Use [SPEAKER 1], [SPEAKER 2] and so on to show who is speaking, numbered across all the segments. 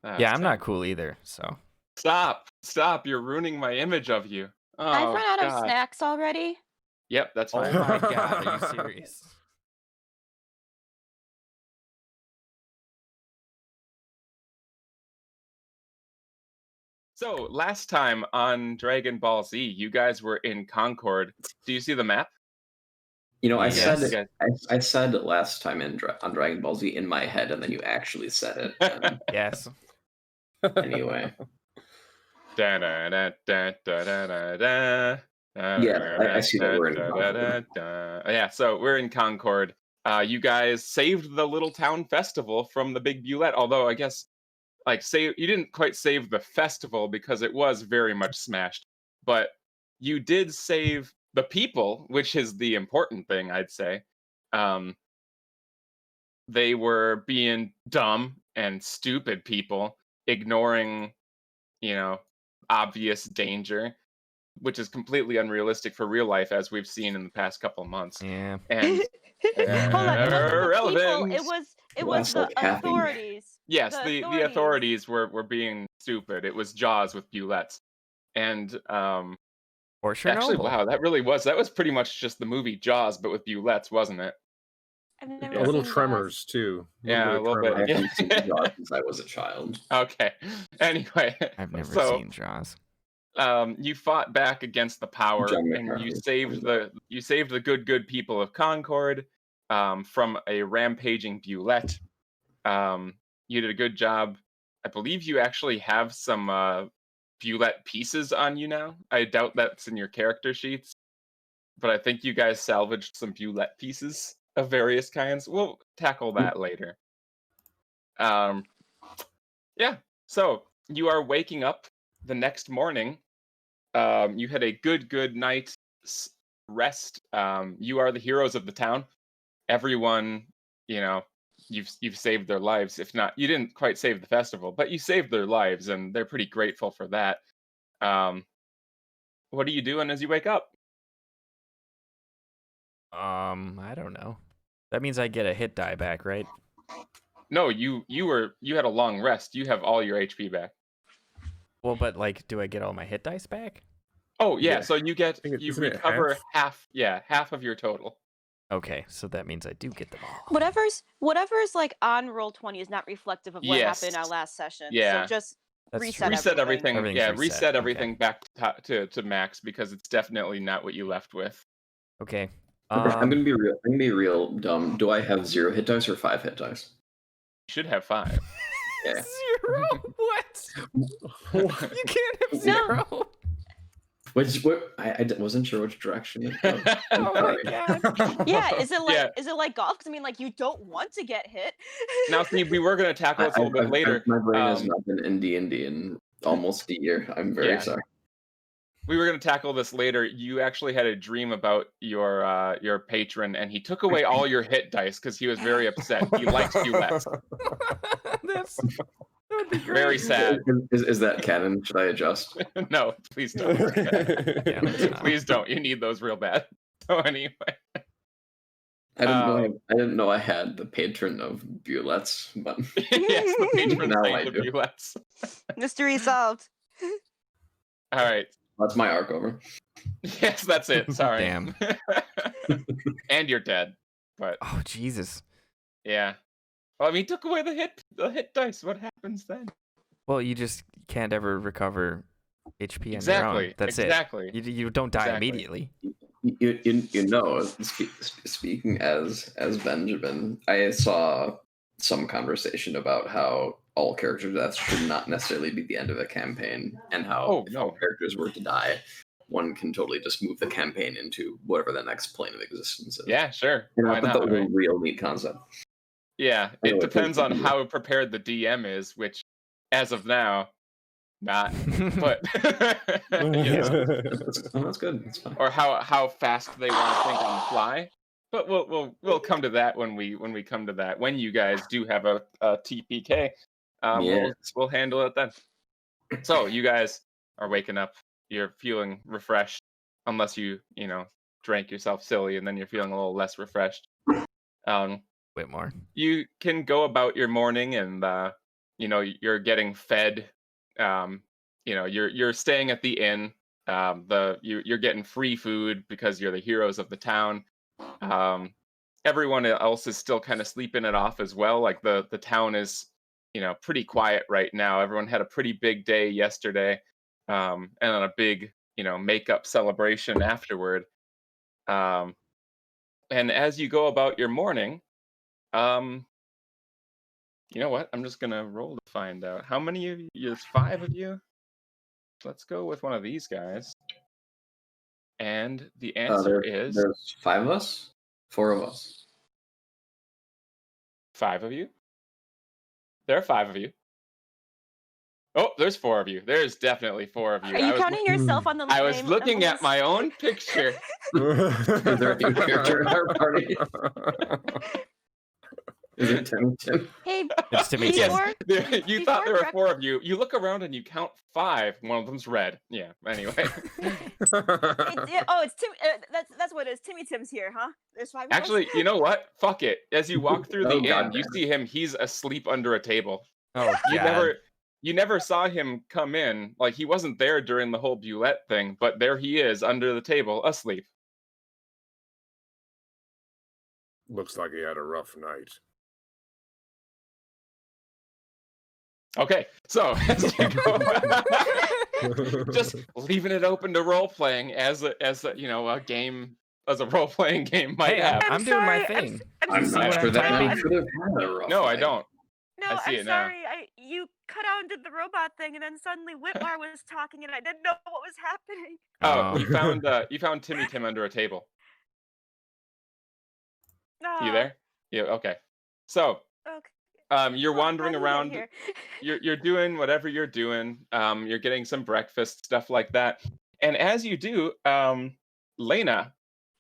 [SPEAKER 1] Yeah, I'm not cool either, so.
[SPEAKER 2] Stop! You're ruining my image of you.
[SPEAKER 3] I've
[SPEAKER 2] Oh
[SPEAKER 3] run out of
[SPEAKER 2] God.
[SPEAKER 3] snacks already.
[SPEAKER 2] Yep, that's
[SPEAKER 1] Oh
[SPEAKER 2] fine.
[SPEAKER 1] my god, are you serious?
[SPEAKER 2] So last time on Dragon Ball Z, you guys were in Concord. Do you see the map?
[SPEAKER 4] I
[SPEAKER 1] Yes.
[SPEAKER 4] said
[SPEAKER 2] You
[SPEAKER 4] it.
[SPEAKER 2] guys.
[SPEAKER 4] I said it last time on Dragon Ball Z in my head, and then you actually said it. And
[SPEAKER 1] Yes.
[SPEAKER 4] anyway,
[SPEAKER 2] Da-da-da-da-da-da-da.
[SPEAKER 4] yeah, I see that we're in Concord.
[SPEAKER 2] Yeah, so we're in Concord. You guys saved the little town festival from the big Bulette, although I guess you didn't quite save the festival because it was very much smashed, but you did save the people, which is the important thing, I'd say. Um, they were being dumb and stupid people, ignoring, you know, obvious danger, which is completely unrealistic for real life, as we've seen in the past couple months.
[SPEAKER 1] Yeah.
[SPEAKER 2] And
[SPEAKER 3] Hold on, it wasn't the people.
[SPEAKER 2] irrelevant.
[SPEAKER 3] It was
[SPEAKER 4] Last
[SPEAKER 3] the
[SPEAKER 4] like half a year.
[SPEAKER 3] authorities.
[SPEAKER 2] Yes,
[SPEAKER 3] The
[SPEAKER 2] the authorities were being stupid. It was Jaws with Bulettes. And
[SPEAKER 1] Or
[SPEAKER 2] actually,
[SPEAKER 1] Chernobyl.
[SPEAKER 2] wow, that was pretty much just the movie Jaws, but with Bulettes, wasn't it?
[SPEAKER 3] I've never
[SPEAKER 5] A little
[SPEAKER 3] seen
[SPEAKER 5] Tremors too.
[SPEAKER 2] Yeah, a little
[SPEAKER 4] I
[SPEAKER 2] bit.
[SPEAKER 5] Tremors.
[SPEAKER 4] haven't seen Jaws since I was a child.
[SPEAKER 2] Okay. Anyway,
[SPEAKER 1] I've never
[SPEAKER 2] so
[SPEAKER 1] seen Jaws.
[SPEAKER 2] you fought back against the power,
[SPEAKER 4] John
[SPEAKER 2] and you
[SPEAKER 4] McCarthy.
[SPEAKER 2] saved the good people of Concord from a rampaging Bulette. You did a good job. I believe you actually have some Bulette pieces on you now. I doubt that's in your character sheets, but I think you guys salvaged some Bulette pieces of various kinds. We'll tackle that later. Yeah. So you are waking up the next morning. You had a good night's rest. You are the heroes of the town. Everyone, you've saved their lives. If not, you didn't quite save the festival, but you saved their lives, and they're pretty grateful for that. What are you doing as you wake up?
[SPEAKER 1] I don't know. That means I get a hit die back, right?
[SPEAKER 2] No, you had a long rest. You have all your HP back.
[SPEAKER 1] Well, but do I get all my hit dice back?
[SPEAKER 2] Oh yeah,
[SPEAKER 4] Yeah.
[SPEAKER 2] so you
[SPEAKER 5] isn't it
[SPEAKER 2] recover half of your total.
[SPEAKER 1] Okay, so that means I do get them all.
[SPEAKER 3] Whatever's like on Roll20 is not reflective of what happened in our
[SPEAKER 2] Yes.
[SPEAKER 3] last session.
[SPEAKER 2] Yeah.
[SPEAKER 3] So just
[SPEAKER 1] That's
[SPEAKER 3] reset
[SPEAKER 1] true.
[SPEAKER 2] Reset everything.
[SPEAKER 1] Everything's
[SPEAKER 2] Yeah,
[SPEAKER 1] reset,
[SPEAKER 2] reset everything
[SPEAKER 1] okay.
[SPEAKER 2] back to max, because it's definitely not what you left with.
[SPEAKER 1] Okay.
[SPEAKER 4] I'm gonna be real. I'm gonna be real dumb. Do I have 0 hit dice or 5 hit dice?
[SPEAKER 2] You should have 5.
[SPEAKER 4] Yeah.
[SPEAKER 1] 0? What? You can't have 0.
[SPEAKER 4] I wasn't sure which direction it goes. I'm
[SPEAKER 1] Oh my
[SPEAKER 4] sorry.
[SPEAKER 1] god.
[SPEAKER 3] yeah, is it like
[SPEAKER 2] Yeah.
[SPEAKER 3] is it like golf? Because I mean, you don't want to get hit.
[SPEAKER 2] Now, see, we were going to tackle this a little bit later.
[SPEAKER 4] My brain has not been in D&D in almost a year. I'm very
[SPEAKER 2] Yeah.
[SPEAKER 4] sorry.
[SPEAKER 2] We were going to tackle this later. You actually had a dream about your patron, and he took away all your hit dice because he was very upset. He likes you less.
[SPEAKER 1] That would be great.
[SPEAKER 2] Very sad.
[SPEAKER 4] Is that canon? Should I adjust?
[SPEAKER 2] No, please don't.
[SPEAKER 1] Yeah, that's not.
[SPEAKER 2] Please don't. You need those real bad. So anyway,
[SPEAKER 4] I didn't know I had the patron of Bulettes, but
[SPEAKER 2] yes, the patron
[SPEAKER 4] Now
[SPEAKER 2] saint
[SPEAKER 4] I
[SPEAKER 2] of
[SPEAKER 4] do.
[SPEAKER 2] Bulettes.
[SPEAKER 3] Mystery solved.
[SPEAKER 2] All right.
[SPEAKER 4] that's my arc over.
[SPEAKER 2] Yes, that's it. Sorry.
[SPEAKER 1] Damn.
[SPEAKER 2] And you're dead. But
[SPEAKER 1] Oh Jesus.
[SPEAKER 2] yeah. Well, I mean, he took away the hit dice. What happens then?
[SPEAKER 1] Well, you just can't ever recover HP on your
[SPEAKER 2] Exactly.
[SPEAKER 1] own. That's
[SPEAKER 2] exactly.
[SPEAKER 1] it. You don't die
[SPEAKER 2] Exactly.
[SPEAKER 1] immediately.
[SPEAKER 4] Speaking as Benjamin, I saw some conversation about how all character deaths should not necessarily be the end of a campaign, and how
[SPEAKER 2] Oh,
[SPEAKER 4] if
[SPEAKER 2] no.
[SPEAKER 4] all characters were to die, one can totally just move the campaign into whatever the next plane of existence is.
[SPEAKER 2] Yeah, sure.
[SPEAKER 4] And I
[SPEAKER 2] Why
[SPEAKER 4] thought
[SPEAKER 2] not?
[SPEAKER 4] that was
[SPEAKER 2] Right?
[SPEAKER 4] a real neat concept.
[SPEAKER 2] Yeah,
[SPEAKER 4] I know
[SPEAKER 2] it
[SPEAKER 4] it
[SPEAKER 2] depends
[SPEAKER 4] takes
[SPEAKER 2] on
[SPEAKER 4] you-
[SPEAKER 2] how prepared the DM is, which, as of now, not. But you know,
[SPEAKER 4] That's good. That's fine.
[SPEAKER 2] or how fast they want to think on the fly. But we'll come to that when we come to that. When you guys do have a TPK,
[SPEAKER 4] Yes.
[SPEAKER 2] we'll handle it then. So you guys are waking up. You're feeling refreshed, unless you drank yourself silly, and then you're feeling a little less refreshed.
[SPEAKER 1] Whitmore.
[SPEAKER 2] You can go about your morning and you're getting fed. You're staying at the inn. You're getting free food because you're the heroes of the town. Everyone else is still kind of sleeping it off as well. Like the town is, pretty quiet right now. Everyone had a pretty big day yesterday, and then a big, makeup celebration afterward. And as you go about your morning, you know what? I'm just gonna roll to find out how many of you. There's 5 of you. Let's go with one of these guys. And the answer is
[SPEAKER 4] there's 5 of us, 4 of us.
[SPEAKER 2] 5 of you. There are 5 of you. Oh, there's 4 of you. There's definitely 4 of you.
[SPEAKER 3] Are you counting yourself on the
[SPEAKER 2] I was
[SPEAKER 3] name
[SPEAKER 2] looking
[SPEAKER 3] on
[SPEAKER 2] at
[SPEAKER 3] this?
[SPEAKER 2] my own picture.
[SPEAKER 4] Is there a new character in our party? Is it Tim?
[SPEAKER 3] Hey,
[SPEAKER 1] It's Timmy
[SPEAKER 2] Yes,
[SPEAKER 3] before,
[SPEAKER 2] you thought there were
[SPEAKER 3] Before
[SPEAKER 2] 4 of you. You look around and you count 5. One of them's red. Yeah. Anyway,
[SPEAKER 3] it's Tim. That's what it is. Timmy Tim's here, huh? There's 5 of us?
[SPEAKER 2] actually, you know what? Fuck it. As you walk through the
[SPEAKER 4] Oh,
[SPEAKER 2] inn,
[SPEAKER 4] God
[SPEAKER 2] you
[SPEAKER 4] damn.
[SPEAKER 2] see him. He's asleep under a table.
[SPEAKER 1] Oh,
[SPEAKER 2] You never saw him come in. Like he wasn't there during the whole Bulette thing, but there he is under the table, asleep.
[SPEAKER 5] Looks like he had a rough night.
[SPEAKER 2] Okay, so as you go, just leaving it open to role playing as a game, as a role playing game might
[SPEAKER 1] Hey,
[SPEAKER 2] have.
[SPEAKER 1] I'm doing my
[SPEAKER 3] sorry, I'm
[SPEAKER 1] thing.
[SPEAKER 4] I'm
[SPEAKER 1] See
[SPEAKER 4] not
[SPEAKER 1] what
[SPEAKER 4] sure
[SPEAKER 1] I'm
[SPEAKER 4] that
[SPEAKER 1] typing?
[SPEAKER 4] man could have had a rough
[SPEAKER 2] No, I
[SPEAKER 4] night.
[SPEAKER 2] don't.
[SPEAKER 3] No,
[SPEAKER 2] I see
[SPEAKER 3] I'm
[SPEAKER 2] it now.
[SPEAKER 3] sorry. You cut out and did the robot thing, and then suddenly Whitmar was talking, and I didn't know what was happening.
[SPEAKER 2] Oh,
[SPEAKER 1] Oh.
[SPEAKER 2] you found Timmy Tim under a table. You
[SPEAKER 3] Oh,
[SPEAKER 2] there? Yeah. Okay. So,
[SPEAKER 3] okay.
[SPEAKER 2] you're
[SPEAKER 3] Well,
[SPEAKER 2] wandering
[SPEAKER 3] how did we
[SPEAKER 2] around.
[SPEAKER 3] get
[SPEAKER 2] You're doing whatever you're doing. You're getting some breakfast, stuff like that. And as you do, Lena,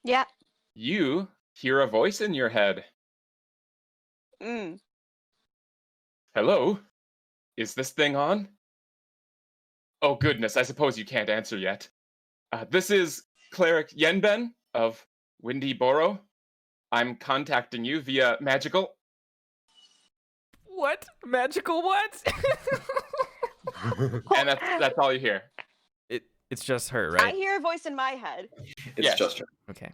[SPEAKER 3] Yeah.
[SPEAKER 2] you hear a voice in your head.
[SPEAKER 3] Mm.
[SPEAKER 2] Hello? Is this thing on? Oh goodness, I suppose you can't answer yet. This is Cleric Yenben of Windy Borough. I'm contacting you via magical.
[SPEAKER 1] What? Magical what?
[SPEAKER 2] And that's all you hear.
[SPEAKER 1] It's just her,
[SPEAKER 3] I
[SPEAKER 1] right?
[SPEAKER 3] hear a voice in my head.
[SPEAKER 4] It's
[SPEAKER 2] Yes.
[SPEAKER 4] just her.
[SPEAKER 1] Okay.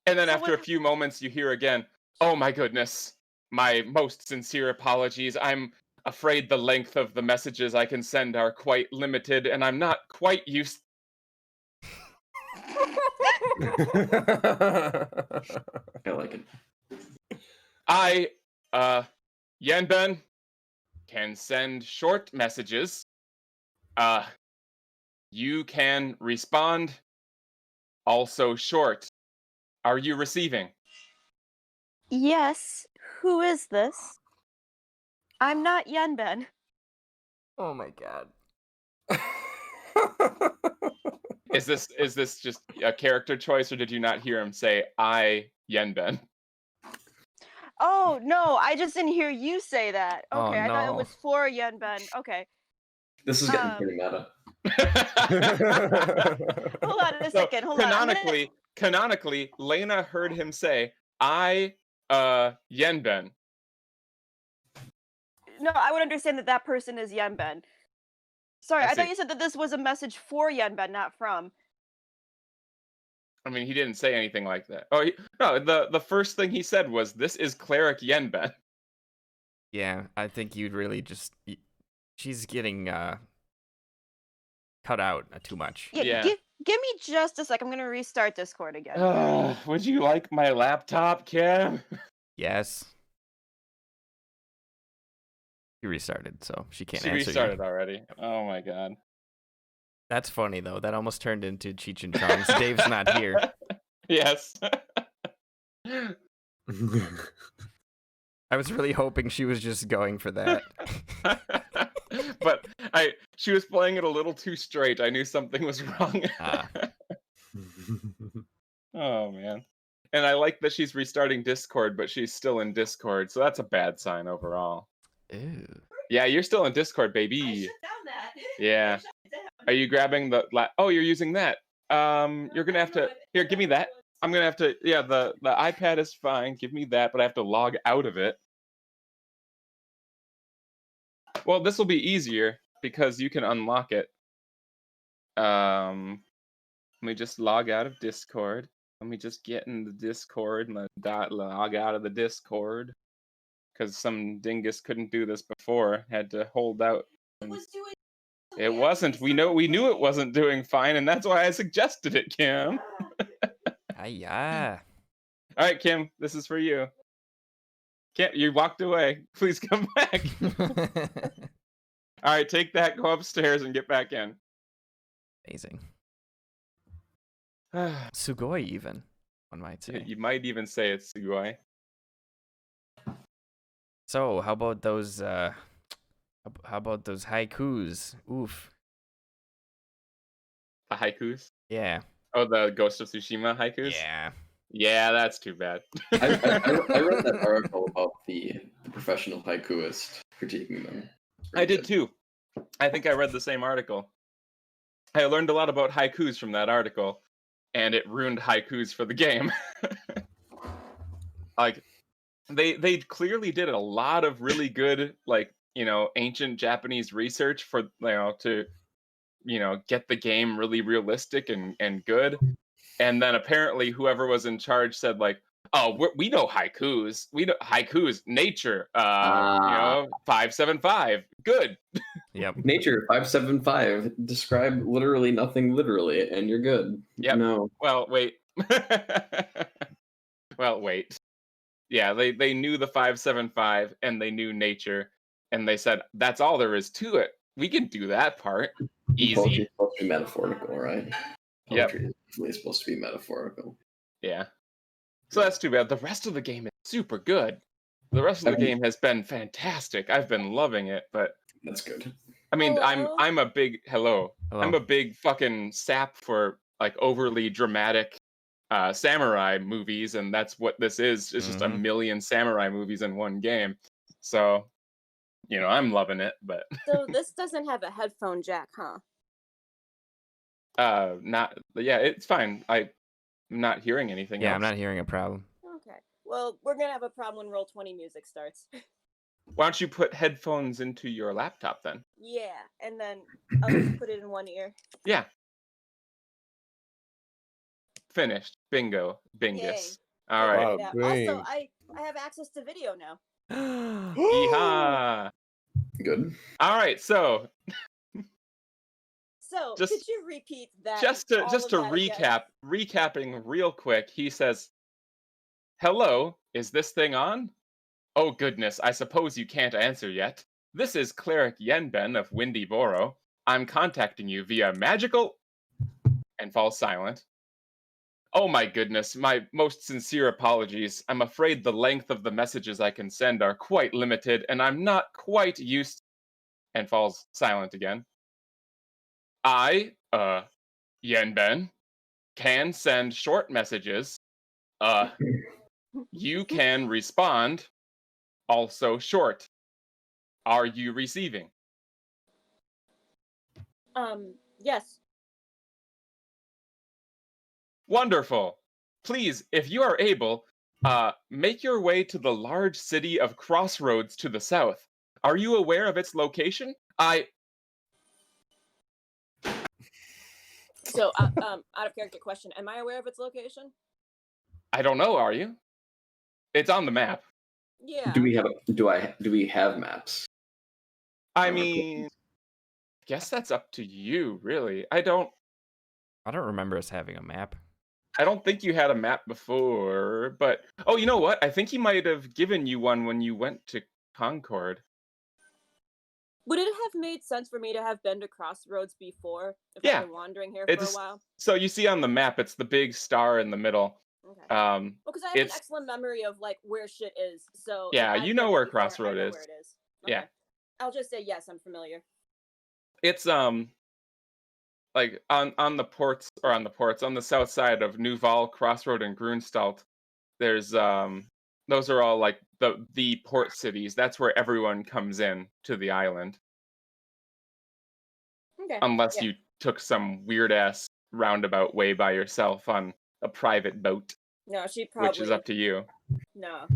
[SPEAKER 2] And then
[SPEAKER 3] So
[SPEAKER 2] after a
[SPEAKER 3] what-
[SPEAKER 2] few moments, you hear again, oh my goodness, my most sincere apologies. I'm afraid the length of the messages I can send are quite limited, and I'm not quite used.
[SPEAKER 4] I like it.
[SPEAKER 2] I, Yenben, can send short messages. You can respond, also short. Are you receiving?
[SPEAKER 3] Yes. Who is this? I'm not Yenben.
[SPEAKER 1] Oh my god.
[SPEAKER 2] Is this just a character choice, or did you not hear him say I Yenben?
[SPEAKER 3] Oh no, I just didn't hear you say that.
[SPEAKER 1] Oh,
[SPEAKER 3] Okay, I thought it
[SPEAKER 1] no.
[SPEAKER 3] was for Yenben. Okay.
[SPEAKER 4] This is getting
[SPEAKER 3] Um,
[SPEAKER 4] pretty meta.
[SPEAKER 3] Hold on a
[SPEAKER 2] So,
[SPEAKER 3] second. Hold on. I'm gonna-
[SPEAKER 2] canonically, Lena heard him say I Yenben.
[SPEAKER 3] No, I would understand that that person is Yenben. Sorry,
[SPEAKER 2] I
[SPEAKER 3] I thought
[SPEAKER 2] see.
[SPEAKER 3] you said that this was a message for Yenben, not from.
[SPEAKER 2] I mean, he didn't say anything like that. Oh, no. The first thing he said was, "This is Cleric Yenben."
[SPEAKER 1] Yeah, I think you'd really just. She's getting cut out too much.
[SPEAKER 3] Yeah,
[SPEAKER 2] Yeah.
[SPEAKER 3] give me just a sec. I'm gonna restart Discord again.
[SPEAKER 2] Would you like my laptop, Cam?
[SPEAKER 1] Yes. She restarted, so she can't
[SPEAKER 2] She
[SPEAKER 1] answer
[SPEAKER 2] restarted
[SPEAKER 1] you.
[SPEAKER 2] already. Oh my god.
[SPEAKER 1] That's funny though. That almost turned into Cheech and Chong's. Dave's not here.
[SPEAKER 2] Yes.
[SPEAKER 1] I was really hoping she was just going for that.
[SPEAKER 2] But she was playing it a little too straight. I knew something was wrong.
[SPEAKER 1] Ah.
[SPEAKER 2] Oh man. And I like that she's restarting Discord, but she's still in Discord, so that's a bad sign overall.
[SPEAKER 1] Ew.
[SPEAKER 2] Yeah, you're still in Discord, baby.
[SPEAKER 3] down that.
[SPEAKER 2] Yeah. Are you grabbing the oh, you're using that. You're gonna have to here, give me that. I'm gonna have to the iPad is fine, give me that, but I have to log out of it. Well, this will be easier because you can unlock it. Let me just log out of Discord. Let me just get in the Discord and log out of the Discord. Because some dingus couldn't do this before. Had to hold out. It wasn't. We knew it wasn't doing fine, and that's why I suggested it, Kim.
[SPEAKER 1] Hiya.
[SPEAKER 2] All right, Kim, this is for you. Kim, you walked away. Please come back. All right, take that, go upstairs, and get back in.
[SPEAKER 1] Amazing. Sugoi, even, one might say.
[SPEAKER 2] You might even say it's Sugoi.
[SPEAKER 1] So, how about those haikus? Oof.
[SPEAKER 2] The haikus?
[SPEAKER 1] Yeah.
[SPEAKER 2] Oh, the Ghost of Tsushima haikus?
[SPEAKER 1] Yeah.
[SPEAKER 2] Yeah, that's too bad.
[SPEAKER 4] I read that article about the professional haikuist critiquing them.
[SPEAKER 2] I did too. I think I read the same article. I learned a lot about haikus from that article, and it ruined haikus for the game. Like, they clearly did a lot of really good, like, ancient Japanese research for, to, get the game really realistic and good. And then apparently whoever was in charge said, like, oh, we know haikus. We know haikus, nature, 575. Good.
[SPEAKER 1] Yep.
[SPEAKER 4] Nature 575. Describe literally nothing literally, and you're good.
[SPEAKER 2] Yep.
[SPEAKER 4] No.
[SPEAKER 2] Well, wait. Yeah, they knew the 575 and they knew nature, and they said that's all there is to it. We can do that part. Easy.
[SPEAKER 4] Poetry's supposed to be metaphorical, right?
[SPEAKER 2] Yep.
[SPEAKER 4] Poetry is definitely supposed to be metaphorical.
[SPEAKER 2] Yeah. So that's too bad. The rest of the game is super good. The rest of the game has been fantastic. I've been loving it, but
[SPEAKER 4] That's good.
[SPEAKER 2] I mean,
[SPEAKER 3] Hello?
[SPEAKER 2] I'm a big
[SPEAKER 1] Hello.
[SPEAKER 2] I'm a big fucking sap for like overly dramatic samurai movies, and that's what this is. It's just a million samurai movies in one game. So, I'm loving it, but
[SPEAKER 6] So this doesn't have a headphone jack, huh?
[SPEAKER 2] it's fine. I'm not hearing anything
[SPEAKER 1] Yeah,
[SPEAKER 2] else.
[SPEAKER 1] I'm not hearing a problem.
[SPEAKER 6] Okay. Well, we're gonna have a problem when Roll20 music starts.
[SPEAKER 2] Why don't you put headphones into your laptop then?
[SPEAKER 6] Yeah, and then I'll just put it in one ear.
[SPEAKER 2] Yeah. Finished. Bingo. Bingus. All right.
[SPEAKER 5] Wow.
[SPEAKER 6] Yeah.
[SPEAKER 5] Bing.
[SPEAKER 6] Also, I have access to video now.
[SPEAKER 2] Yeehaw.
[SPEAKER 4] Good.
[SPEAKER 2] All right, so
[SPEAKER 6] So
[SPEAKER 2] Just-
[SPEAKER 6] could you repeat that?
[SPEAKER 2] just to
[SPEAKER 6] all
[SPEAKER 2] just
[SPEAKER 6] of
[SPEAKER 2] to
[SPEAKER 6] that again?
[SPEAKER 2] recapping real quick, he says, "Hello, is this thing on? Oh goodness, I suppose you can't answer yet. This is Cleric Yenben of Windy Boro. I'm contacting you via magical," and falls silent. "Oh my goodness, my most sincere apologies. I'm afraid the length of the messages I can send are quite limited, and I'm not quite used," and falls silent again. "I, Yenben, can send short messages. You can respond, also short. Are you receiving?"
[SPEAKER 6] Yes.
[SPEAKER 2] Wonderful. Please, if you are able, make your way to the large city of Crossroads to the south. Are you aware of its location?
[SPEAKER 6] So, out of character question: am I aware of its location?
[SPEAKER 2] I don't know, are you? It's on the map.
[SPEAKER 6] Yeah.
[SPEAKER 4] Do we have maps?
[SPEAKER 2] I mean, I guess that's up to you, really. I don't
[SPEAKER 1] remember us having a map.
[SPEAKER 2] think you had a map before, but oh, you know what? I think he might have given you one when you went to Concord.
[SPEAKER 6] Would it have made sense for me to have been to Crossroads before if
[SPEAKER 2] Yeah.
[SPEAKER 6] I've been wandering here
[SPEAKER 2] It's-
[SPEAKER 6] for a while?
[SPEAKER 2] So you see on the map, it's the big star in the middle.
[SPEAKER 6] Okay.
[SPEAKER 2] Well,
[SPEAKER 6] Because I have an
[SPEAKER 2] it's-
[SPEAKER 6] excellent memory of like where shit is. So if
[SPEAKER 2] Yeah,
[SPEAKER 6] I've
[SPEAKER 2] you know
[SPEAKER 6] been
[SPEAKER 2] where
[SPEAKER 6] there before, I
[SPEAKER 2] Crossroad
[SPEAKER 6] know
[SPEAKER 2] is.
[SPEAKER 6] where it is.
[SPEAKER 2] Yeah.
[SPEAKER 6] Okay. I'll just say yes, I'm familiar.
[SPEAKER 2] It's like on the ports on the south side of Nuval, Crossroad, and Grunstalt. There's those are all like the port cities. That's where everyone comes in to the island,
[SPEAKER 6] Okay.
[SPEAKER 2] unless
[SPEAKER 6] Yeah.
[SPEAKER 2] you took some weird ass roundabout way by yourself on a private boat,
[SPEAKER 6] No, she probably.
[SPEAKER 2] which is up to you.
[SPEAKER 6] No,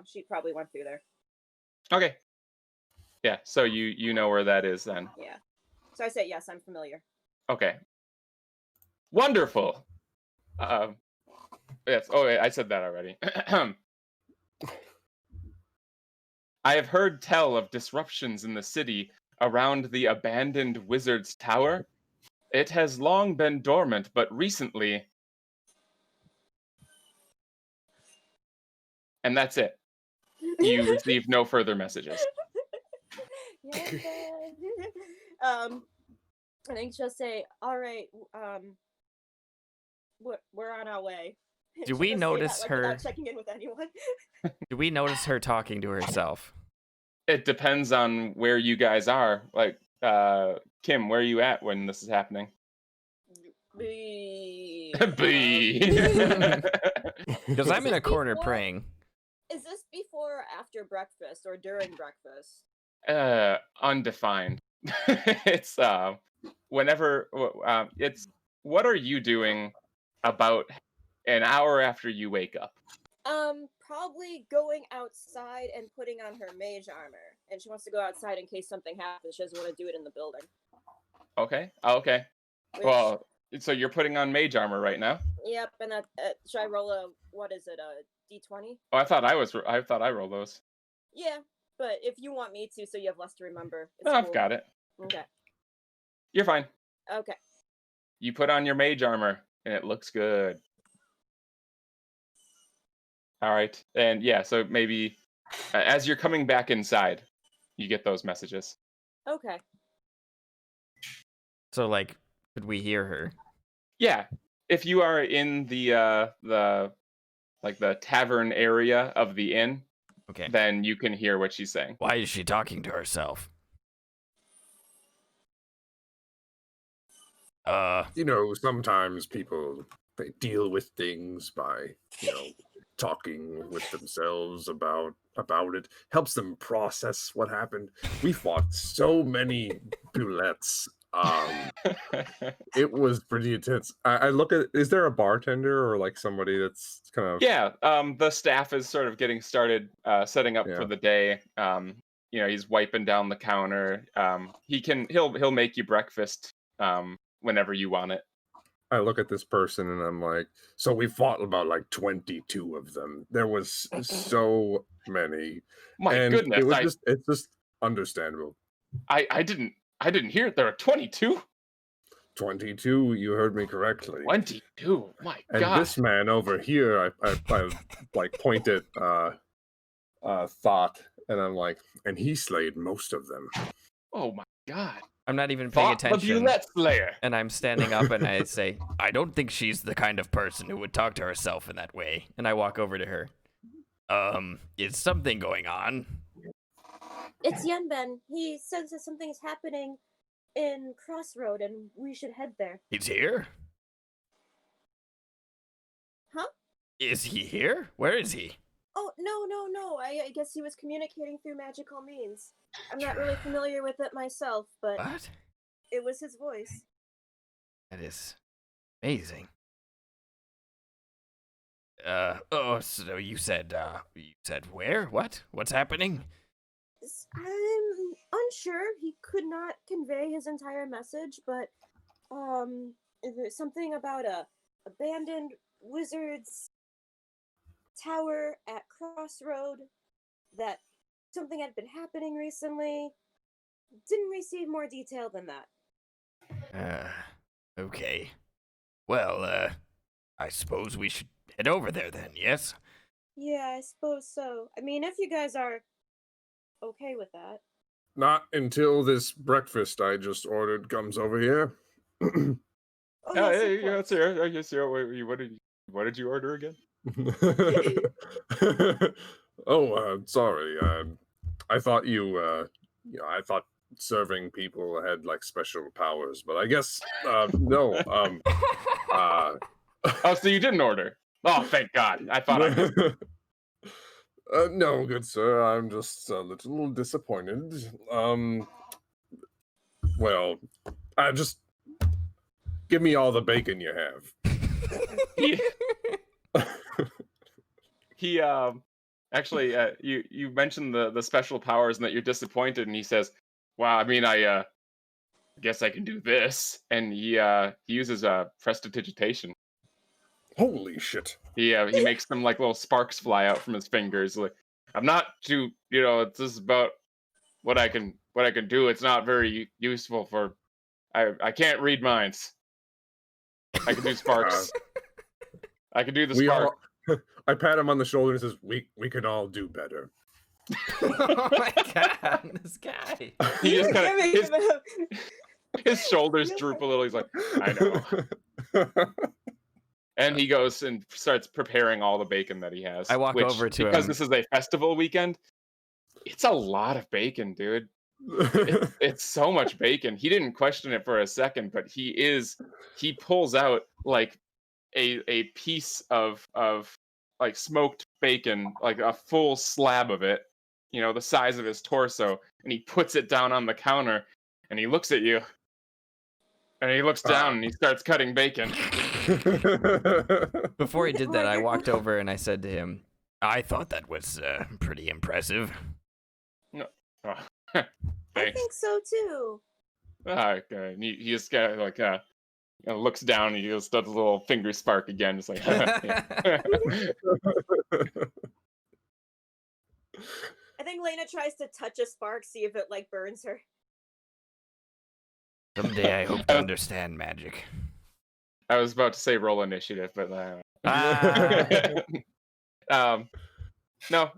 [SPEAKER 6] she probably went through there.
[SPEAKER 2] Okay. Yeah, so you know where that is then.
[SPEAKER 6] Yeah. So I say yes, I'm familiar.
[SPEAKER 2] Okay. Wonderful. Yes. Oh, wait, I said that already. I have heard tell of disruptions in the city around the abandoned wizard's tower. It has long been dormant, but recently... And that's it. You receive no further messages.
[SPEAKER 6] Yes, and I just say, all right, we're on our way.
[SPEAKER 1] Do
[SPEAKER 6] She
[SPEAKER 1] we
[SPEAKER 6] just say
[SPEAKER 1] notice
[SPEAKER 6] that, like,
[SPEAKER 1] her-
[SPEAKER 6] without checking in with anyone?
[SPEAKER 1] Do we notice her talking to herself?
[SPEAKER 2] It depends on where you guys are. Like, Kim, where are you at when this is happening?
[SPEAKER 6] Bee.
[SPEAKER 1] Because I'm in a corner
[SPEAKER 6] Before-
[SPEAKER 1] praying.
[SPEAKER 6] Is this before or after breakfast or during breakfast?
[SPEAKER 2] Undefined. It's whenever it's what are you doing about an hour after you wake up?
[SPEAKER 6] Probably going outside and putting on her mage armor. And she wants to go outside in case something happens. She doesn't want to do it in the building.
[SPEAKER 2] Okay. Okay.
[SPEAKER 6] Which,
[SPEAKER 2] Well, so you're putting on mage armor right now?
[SPEAKER 6] yep, and that should I roll a what is it, a d20?
[SPEAKER 2] Oh, I thought I rolled those.
[SPEAKER 6] Yeah, but if you want me to, so you have less to remember. It's
[SPEAKER 2] No, I've
[SPEAKER 6] cool.
[SPEAKER 2] got it.
[SPEAKER 6] Okay.
[SPEAKER 2] You're fine.
[SPEAKER 6] Okay.
[SPEAKER 2] You put on your mage armor and it looks good. All right. And yeah, so maybe as you're coming back inside, you get those messages.
[SPEAKER 6] Okay.
[SPEAKER 1] So, like, could we hear her?
[SPEAKER 2] Yeah. If you are in the tavern area of the inn,
[SPEAKER 1] Okay.
[SPEAKER 2] then you can hear what she's saying.
[SPEAKER 1] Why is she talking to herself?
[SPEAKER 5] You know, sometimes people they deal with things by, talking with themselves about it. Helps them process what happened. We fought so many bullets. It was pretty intense. I look at, is there a bartender or like somebody that's kind of
[SPEAKER 2] Yeah, the staff is sort of getting started setting up
[SPEAKER 5] Yeah.
[SPEAKER 2] for the day. He's wiping down the counter. He'll make you breakfast whenever you want it.
[SPEAKER 5] I look at this person and I'm like, so we fought about like 22 of them. There was so many.
[SPEAKER 2] My
[SPEAKER 5] and
[SPEAKER 2] goodness,
[SPEAKER 5] it was it's just understandable.
[SPEAKER 2] I didn't hear it. There are 22.
[SPEAKER 5] 22, you heard me correctly.
[SPEAKER 2] 22. My
[SPEAKER 5] And
[SPEAKER 2] God.
[SPEAKER 5] this man over here, I like pointed thought, and I'm like, and he slayed most of them.
[SPEAKER 2] Oh my God.
[SPEAKER 1] I'm not even paying
[SPEAKER 2] Thought the
[SPEAKER 1] attention.
[SPEAKER 2] Bulette Slayer.
[SPEAKER 1] And I'm standing up and I say, I don't think she's the kind of person who would talk to herself in that way. And I walk over to her. Is something going on?
[SPEAKER 6] It's Yenben. He says that something is happening in Crossroad and we should head there.
[SPEAKER 1] He's here?
[SPEAKER 6] Huh?
[SPEAKER 1] Is he here? Where is he?
[SPEAKER 6] Oh, no. I guess he was communicating through magical means. I'm not really familiar with it myself, but
[SPEAKER 1] What?
[SPEAKER 6] it was his voice.
[SPEAKER 1] That is amazing. So you said where? What? What's happening?
[SPEAKER 6] I'm unsure. He could not convey his entire message, but there's something about a abandoned wizard's tower at Crossroad, that something had been happening recently. Didn't receive more detail than that.
[SPEAKER 1] Okay. Well, I suppose we should head over there then, yes?
[SPEAKER 6] Yeah, I suppose so. I mean, if you guys are okay with that.
[SPEAKER 5] Not until this breakfast I just ordered comes over here.
[SPEAKER 6] Oh, yes, of course.
[SPEAKER 2] It's here. Yes, here. What did you order again?
[SPEAKER 5] Sorry. I thought I thought serving people had like special powers, but I guess no.
[SPEAKER 2] Oh, so you didn't order? Oh, thank God! I thought I.
[SPEAKER 5] No, good sir. I'm just a little disappointed. Well, just give me all the bacon you have.
[SPEAKER 2] Actually, you mentioned the special powers and that you're disappointed, and he says, "Wow, I mean, I guess I can do this." And he uses prestidigitation.
[SPEAKER 5] Holy shit!
[SPEAKER 2] He makes some like little sparks fly out from his fingers. Like, I'm not too, this is about what I can do. It's not very useful for. I can't read minds. I can do sparks. I can do the spark.
[SPEAKER 5] I pat him on the shoulder and says, "We can all do better."
[SPEAKER 1] Oh my god, this guy.
[SPEAKER 2] He just
[SPEAKER 6] You're
[SPEAKER 2] kinda,
[SPEAKER 6] giving him
[SPEAKER 2] his shoulders droop a little. He's like, I know. And he goes and starts preparing all the bacon that he has.
[SPEAKER 1] I walk over to
[SPEAKER 2] because
[SPEAKER 1] him.
[SPEAKER 2] this is a festival weekend. It's a lot of bacon, dude. It's so much bacon. He didn't question it for a second, but he pulls out like a piece of like smoked bacon, like a full slab of it, the size of his torso, and he puts it down on the counter, and he looks at you, and he looks down, and he starts cutting bacon.
[SPEAKER 1] Before he did
[SPEAKER 6] Oh
[SPEAKER 1] that,
[SPEAKER 6] my
[SPEAKER 1] I
[SPEAKER 6] God.
[SPEAKER 1] walked over and I said to him, "I thought that was pretty impressive."
[SPEAKER 2] Oh,
[SPEAKER 6] I
[SPEAKER 2] thanks.
[SPEAKER 6] think so too.
[SPEAKER 2] Okay. And he just kind of like looks down, and he just does a little finger spark again, just like.
[SPEAKER 6] I think Lena tries to touch a spark, see if it like burns her.
[SPEAKER 1] Someday I hope to understand magic.
[SPEAKER 2] I was about to say roll initiative, but no,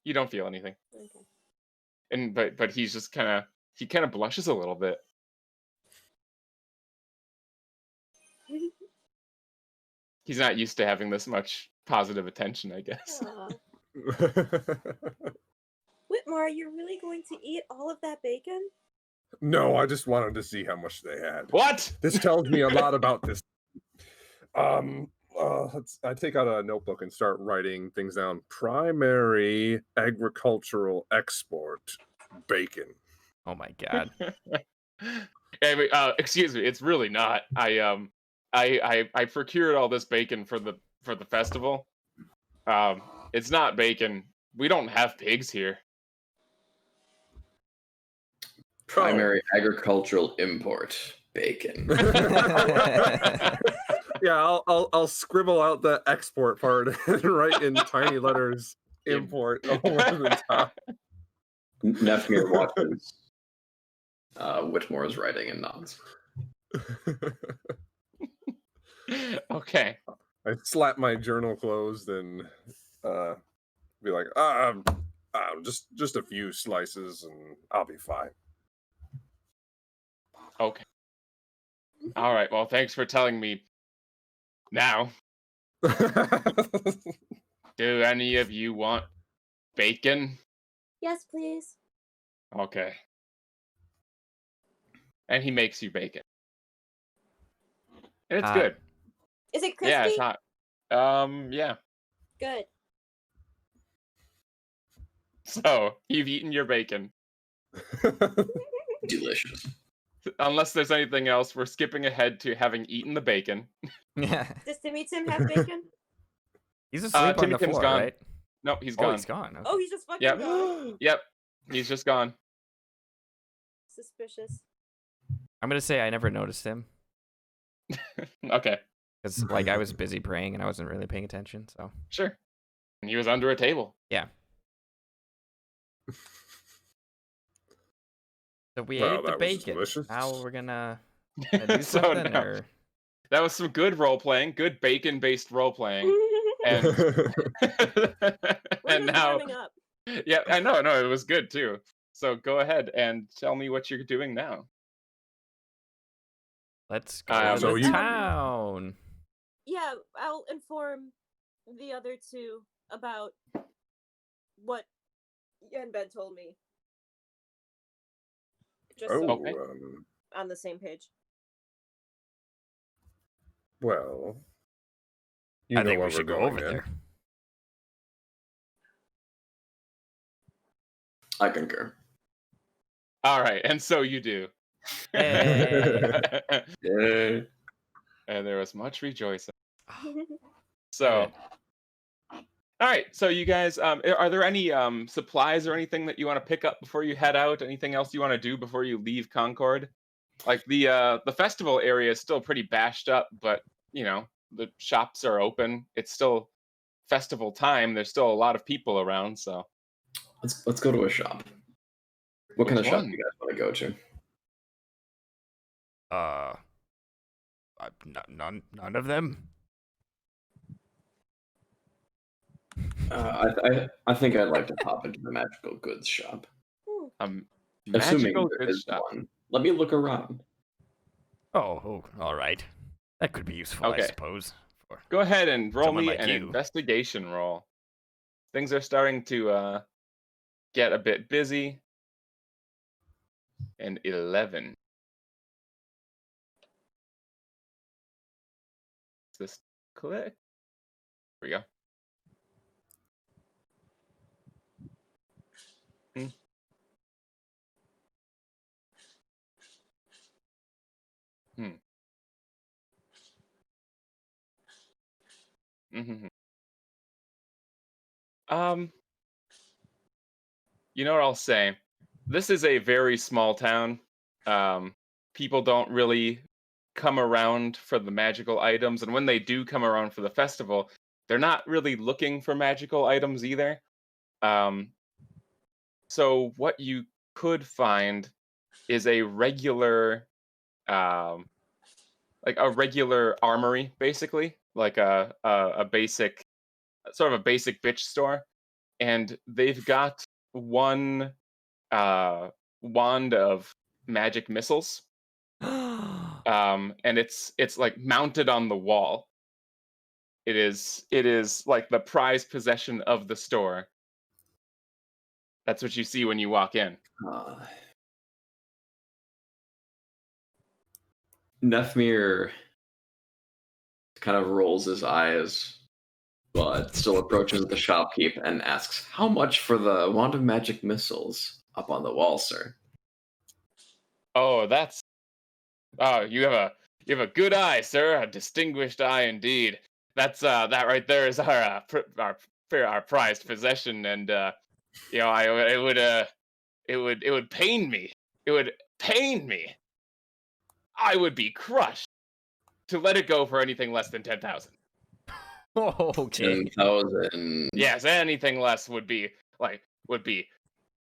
[SPEAKER 2] you don't feel anything.
[SPEAKER 6] Okay.
[SPEAKER 2] And but he's just kind of blushes a little bit. He's not used to having this much positive attention, I guess.
[SPEAKER 6] Aw. Whitmore, you're really going to eat all of that bacon?
[SPEAKER 5] No, I just wanted to see how much they had.
[SPEAKER 2] What?
[SPEAKER 5] This tells me a lot about this. I take out a notebook and start writing things down. Primary agricultural export, bacon.
[SPEAKER 1] Oh my god.
[SPEAKER 2] Anyway, excuse me, it's really not. I procured all this bacon for the festival. It's not bacon. We don't have pigs here.
[SPEAKER 4] Primary agricultural import bacon.
[SPEAKER 5] Yeah, I'll scribble out the export part and write in tiny letters import over the top.
[SPEAKER 4] Nefmir watches Whitmore's writing and nods.
[SPEAKER 2] Okay.
[SPEAKER 5] I slap my journal closed and be like, just a few slices and I'll be fine.
[SPEAKER 2] Okay. All right. Well, thanks for telling me. Now, do any of you want bacon?
[SPEAKER 6] Yes, please.
[SPEAKER 2] Okay. And he makes you bacon. And it's good.
[SPEAKER 6] Is it crispy?
[SPEAKER 2] Yeah, it's hot. Yeah.
[SPEAKER 6] Good.
[SPEAKER 2] So, you've eaten your bacon.
[SPEAKER 4] Delicious.
[SPEAKER 2] Unless there's anything else, we're skipping ahead to having eaten the bacon.
[SPEAKER 1] Yeah.
[SPEAKER 6] Does Timmy Tim have bacon?
[SPEAKER 1] He's asleep on
[SPEAKER 2] Timmy
[SPEAKER 1] the
[SPEAKER 2] Tim's
[SPEAKER 1] floor,
[SPEAKER 2] gone.
[SPEAKER 1] right?
[SPEAKER 2] No, he's
[SPEAKER 1] Oh,
[SPEAKER 2] gone.
[SPEAKER 1] he's gone. Okay.
[SPEAKER 6] Oh, he's just fucking
[SPEAKER 2] Yep.
[SPEAKER 6] gone.
[SPEAKER 2] Yep. He's just gone.
[SPEAKER 6] Suspicious.
[SPEAKER 1] I'm gonna say I never noticed him
[SPEAKER 2] Okay.
[SPEAKER 1] because like I was busy praying and I wasn't really paying attention. So
[SPEAKER 2] Sure. And he was under a table.
[SPEAKER 1] yeah. So we
[SPEAKER 5] Wow,
[SPEAKER 1] ate the
[SPEAKER 5] that was
[SPEAKER 1] bacon.
[SPEAKER 5] delicious.
[SPEAKER 1] Now we're gonna do
[SPEAKER 2] So
[SPEAKER 1] something,
[SPEAKER 2] now-
[SPEAKER 1] or
[SPEAKER 2] That was some good role playing, good bacon based role playing. And
[SPEAKER 6] We're
[SPEAKER 2] and
[SPEAKER 6] just
[SPEAKER 2] now
[SPEAKER 6] warming up.
[SPEAKER 2] yeah, I know, no, it was good too. So go ahead and tell me what you're doing now.
[SPEAKER 1] let's go
[SPEAKER 2] So
[SPEAKER 1] to
[SPEAKER 5] you-
[SPEAKER 1] town.
[SPEAKER 6] Yeah, I'll inform the other two about what Yenbed told me. Just
[SPEAKER 5] Oh,
[SPEAKER 6] so
[SPEAKER 2] Okay.
[SPEAKER 6] we're on the same page.
[SPEAKER 5] well. You
[SPEAKER 1] I
[SPEAKER 5] know
[SPEAKER 1] think
[SPEAKER 5] where
[SPEAKER 1] we should
[SPEAKER 5] we're
[SPEAKER 1] go
[SPEAKER 5] going
[SPEAKER 1] over
[SPEAKER 5] then.
[SPEAKER 1] there.
[SPEAKER 4] I concur.
[SPEAKER 2] All right, and so you do.
[SPEAKER 1] Hey.
[SPEAKER 2] All right, so you guys, are there any supplies or anything that you want to pick up before you head out? Anything else you want to do before you leave Concord? Like the festival area is still pretty bashed up, but you know the shops are open. It's still festival time. There's still a lot of people around, so
[SPEAKER 4] Let's go to a shop. What kind of
[SPEAKER 2] Which
[SPEAKER 4] shop
[SPEAKER 2] one?
[SPEAKER 4] do you guys want to go to?
[SPEAKER 1] None of them.
[SPEAKER 4] I think I'd like to pop into the magical goods shop.
[SPEAKER 2] um,
[SPEAKER 4] Assuming
[SPEAKER 2] magical
[SPEAKER 4] there
[SPEAKER 2] goods
[SPEAKER 4] is
[SPEAKER 2] shop.
[SPEAKER 4] one. Let me look around.
[SPEAKER 1] Oh, all right. That could be useful, I
[SPEAKER 2] Okay.
[SPEAKER 1] suppose. For
[SPEAKER 2] Go ahead and roll
[SPEAKER 1] Someone
[SPEAKER 2] me
[SPEAKER 1] like
[SPEAKER 2] an
[SPEAKER 1] you.
[SPEAKER 2] investigation roll. Things are starting to get a bit busy. And 11. Is this click? Here we go. Mm-hmm. You know what I'll say? This is a very small town. People don't really come around for the magical items, and when they do come around for the festival, they're not really looking for magical items either. So what you could find is a regular, like a regular armory, basically, like a basic, sort of a basic bitch store, and they've got one wand of magic missiles, and it's like mounted on the wall. It is like the prized possession of the store. That's what you see when you walk in.
[SPEAKER 4] Nefmir kind of rolls his eyes, but still approaches the shopkeep and asks, "How much for the wand of magic missiles up on the wall, sir?"
[SPEAKER 2] Oh, that's you have a good eye, sir. A distinguished eye indeed. That's that right there is our prized possession, and you know, it would pain me. It would pain me. I would be crushed to let it go for anything less than 10,000.
[SPEAKER 1] Okay.
[SPEAKER 4] 10,000.
[SPEAKER 2] Yes, anything less would be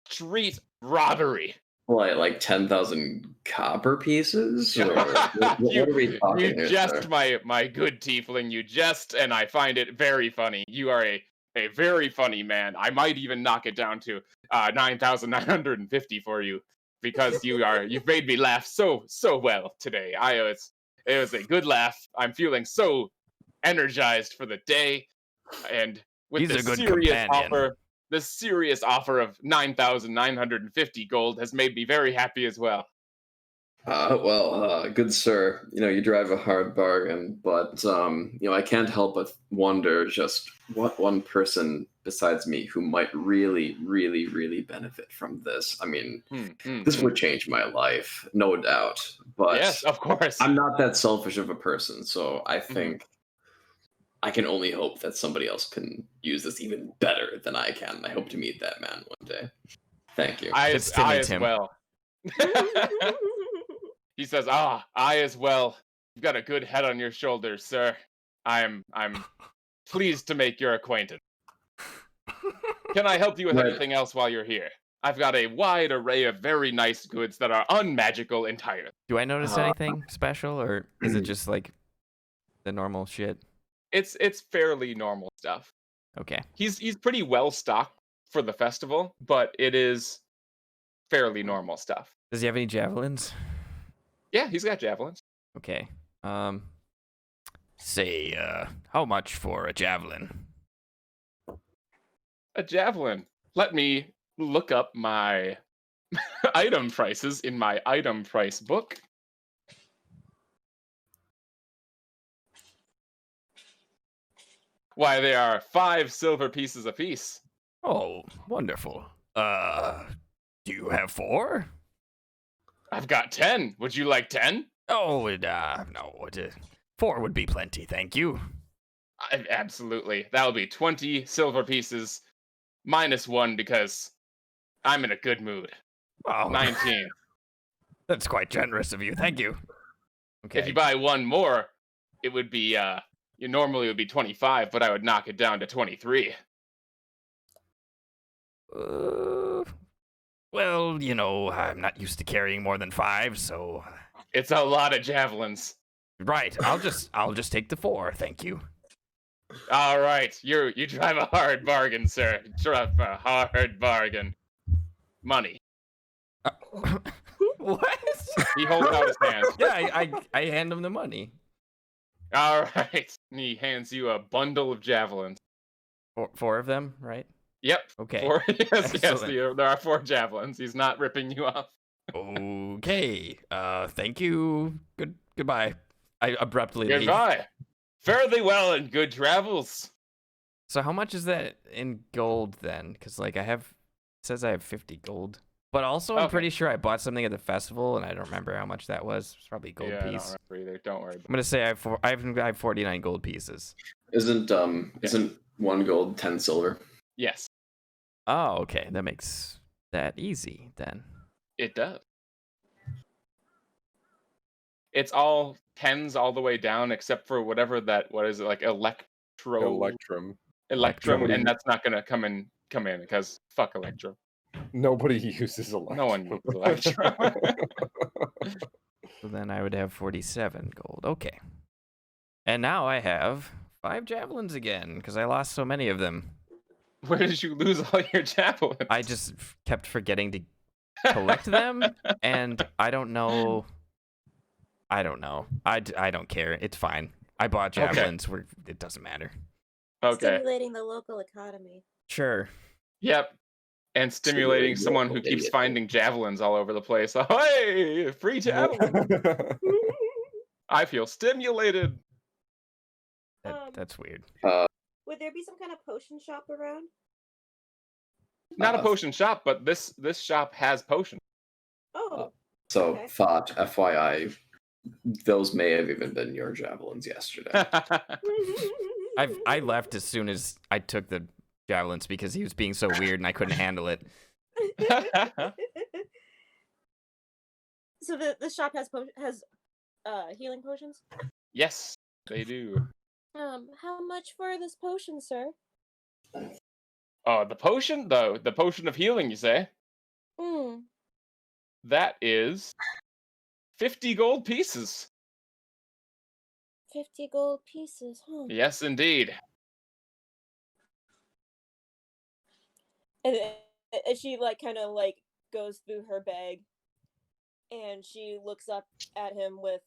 [SPEAKER 2] street robbery.
[SPEAKER 4] Like 10,000 copper pieces? Or what
[SPEAKER 2] You-
[SPEAKER 4] are we talking
[SPEAKER 2] You
[SPEAKER 4] here,
[SPEAKER 2] jest,
[SPEAKER 4] sir?
[SPEAKER 2] my good tiefling. You jest, and I find it very funny. You are a very funny man. I might even knock it down to 9,950 for you, because you've made me laugh so well today. It was a good laugh. I'm feeling so energized for the day, and with
[SPEAKER 1] He's a
[SPEAKER 2] this
[SPEAKER 1] good
[SPEAKER 2] serious
[SPEAKER 1] companion.
[SPEAKER 2] offer. This serious offer of 9,950 gold has made me very happy as well.
[SPEAKER 4] Good sir, you drive a hard bargain, but I can't help but wonder just what one person besides me who might really, really, really benefit from this. I mean, this would change my life, no doubt. But
[SPEAKER 2] Yes, of course.
[SPEAKER 4] I'm not that selfish of a person, so I think I can only hope that somebody else can use this even better than I can. I hope to meet that man one day. Thank you.
[SPEAKER 2] I
[SPEAKER 1] Fits to meet
[SPEAKER 2] as
[SPEAKER 1] him.
[SPEAKER 2] well. He says, I as well. You've got a good head on your shoulders, sir. I'm pleased to make your acquaintance. Can I help you with
[SPEAKER 4] Right.
[SPEAKER 2] anything else while you're here? I've got a wide array of very nice goods that are unmagical entirely.
[SPEAKER 1] Do I notice anything special, or is it just like the normal shit?
[SPEAKER 2] It's fairly normal stuff.
[SPEAKER 1] Okay.
[SPEAKER 2] He's pretty well stocked for the festival, but it is fairly normal stuff.
[SPEAKER 1] Does he have any javelins?
[SPEAKER 2] Yeah, he's got javelins.
[SPEAKER 1] Okay. Say, how much for a javelin?
[SPEAKER 2] A javelin. Let me look up my item prices in my item price book. Why, they are 5 silver pieces apiece.
[SPEAKER 1] Oh, wonderful. Do you have 4?
[SPEAKER 2] I've got 10. Would you like 10?
[SPEAKER 1] Oh, no. 4 would be plenty, thank you.
[SPEAKER 2] Absolutely. That would be 20 silver pieces minus 1 because I'm in a good mood.
[SPEAKER 1] Oh,
[SPEAKER 2] 19.
[SPEAKER 1] that's quite generous of you. Thank you. Okay.
[SPEAKER 2] If you buy one more, it would be you normally would be 25, but I would knock it down to 23.
[SPEAKER 1] Well, you know, I'm not used to carrying more than 5, so
[SPEAKER 2] It's a lot of javelins.
[SPEAKER 1] right. I'll just take the 4. Thank you.
[SPEAKER 2] All right, you drive a hard bargain, sir. Drive a hard bargain. Money.
[SPEAKER 1] What?
[SPEAKER 2] He holds out his hand.
[SPEAKER 1] Yeah, I hand him the money.
[SPEAKER 2] All right. And he hands you a bundle of javelins.
[SPEAKER 1] 4 of them, right?
[SPEAKER 2] Yep.
[SPEAKER 1] Okay.
[SPEAKER 2] 4. Yes,
[SPEAKER 1] Excellent.
[SPEAKER 2] there are 4 javelins. He's not ripping you off.
[SPEAKER 1] Okay. Thank you. Goodbye. I abruptly leave.
[SPEAKER 2] Goodbye. Fare thee well and good travels.
[SPEAKER 1] So how much is that in gold then? Because like it says I have 50 gold. But also I'm
[SPEAKER 2] Okay.
[SPEAKER 1] pretty sure I bought something at the festival and I don't remember how much that was. It's probably a gold
[SPEAKER 2] Yeah, I don't
[SPEAKER 1] piece.
[SPEAKER 2] remember either. Don't worry.
[SPEAKER 1] I'm gonna say I have 49 gold pieces.
[SPEAKER 4] Isn't 1 gold 10 silver?
[SPEAKER 2] Yes,
[SPEAKER 1] Oh, okay. That makes that easy then.
[SPEAKER 2] it does. It's all 10s all the way down except for whatever what is it, like
[SPEAKER 5] Electrum.
[SPEAKER 2] Electrum, and that's not gonna come in because fuck Electrum.
[SPEAKER 5] Nobody uses Electrum.
[SPEAKER 2] No one uses Electrum.
[SPEAKER 1] So then I would have 47 gold. Okay. And now I have 5 javelins again because I lost so many of them.
[SPEAKER 2] Where did you lose all your javelins?
[SPEAKER 1] I just kept forgetting to collect them, and I don't know. I don't care. It's fine. I bought
[SPEAKER 2] Okay.
[SPEAKER 1] javelins. It doesn't matter.
[SPEAKER 2] Okay.
[SPEAKER 6] Stimulating the local economy.
[SPEAKER 1] Sure.
[SPEAKER 2] Yep. And stimulating someone who keeps finding javelins all over the place. Hey, free javelin! I feel stimulated.
[SPEAKER 1] That's weird.
[SPEAKER 6] Would there be some kind of potion shop around?
[SPEAKER 2] Not a potion shop, but this shop has potions.
[SPEAKER 6] Oh,
[SPEAKER 4] So,
[SPEAKER 6] Okay.
[SPEAKER 4] thought, FYI, those may have even been your javelins yesterday.
[SPEAKER 1] I left as soon as I took the javelins because he was being so weird and I couldn't handle it.
[SPEAKER 6] So the shop has healing potions.
[SPEAKER 2] Yes, they do.
[SPEAKER 6] How much for this potion, sir?
[SPEAKER 2] Oh, the potion, though, the potion of healing, you say?
[SPEAKER 6] Hmm.
[SPEAKER 2] That is 50 gold pieces.
[SPEAKER 6] 50 gold pieces, huh?
[SPEAKER 2] Yes, indeed.
[SPEAKER 6] And she kind of goes through her bag, and she looks up at him with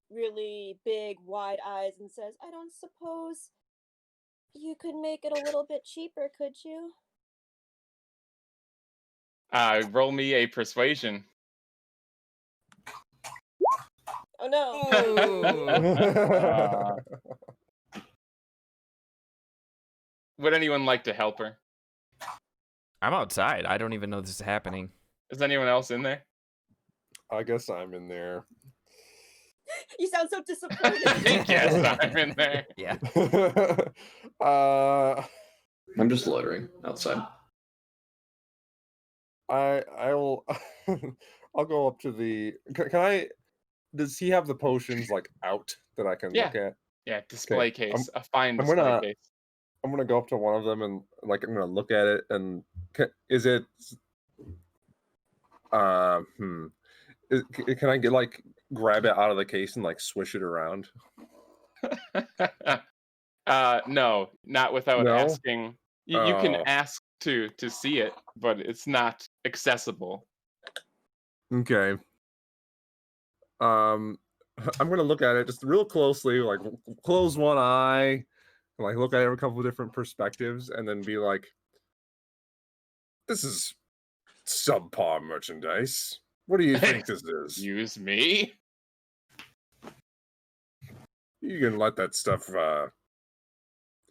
[SPEAKER 6] really big, wide eyes and says, "I don't suppose you could make it a little bit cheaper, could you?"
[SPEAKER 2] Roll me a persuasion.
[SPEAKER 6] Oh no!
[SPEAKER 2] Would anyone like to help her?
[SPEAKER 1] I'm outside. I don't even know this is happening.
[SPEAKER 2] Is anyone else in there?
[SPEAKER 5] I guess I'm in there.
[SPEAKER 6] You sound so disappointed.
[SPEAKER 2] Yes, I'm in there.
[SPEAKER 1] Yeah.
[SPEAKER 4] I'm just loitering outside.
[SPEAKER 5] I'll I'll go up to the. Can I? Does he have the potions out that I can look at?
[SPEAKER 2] Yeah, display
[SPEAKER 5] Okay,
[SPEAKER 2] case. A fine
[SPEAKER 5] I'm
[SPEAKER 2] display
[SPEAKER 5] gonna-
[SPEAKER 2] case.
[SPEAKER 5] I'm gonna go up to one of them and I'm gonna look at it and is it? Can I grab it out of the case and swish it around?
[SPEAKER 2] No, not without
[SPEAKER 5] No?
[SPEAKER 2] asking. You can
[SPEAKER 5] Oh.
[SPEAKER 2] ask to see it, but it's not accessible.
[SPEAKER 5] Okay. I'm gonna look at it just real closely, close one eye, and look at it from a couple of different perspectives, and then be like, "This is subpar merchandise. What do you think this is?
[SPEAKER 2] Use me?
[SPEAKER 5] You can let that stuff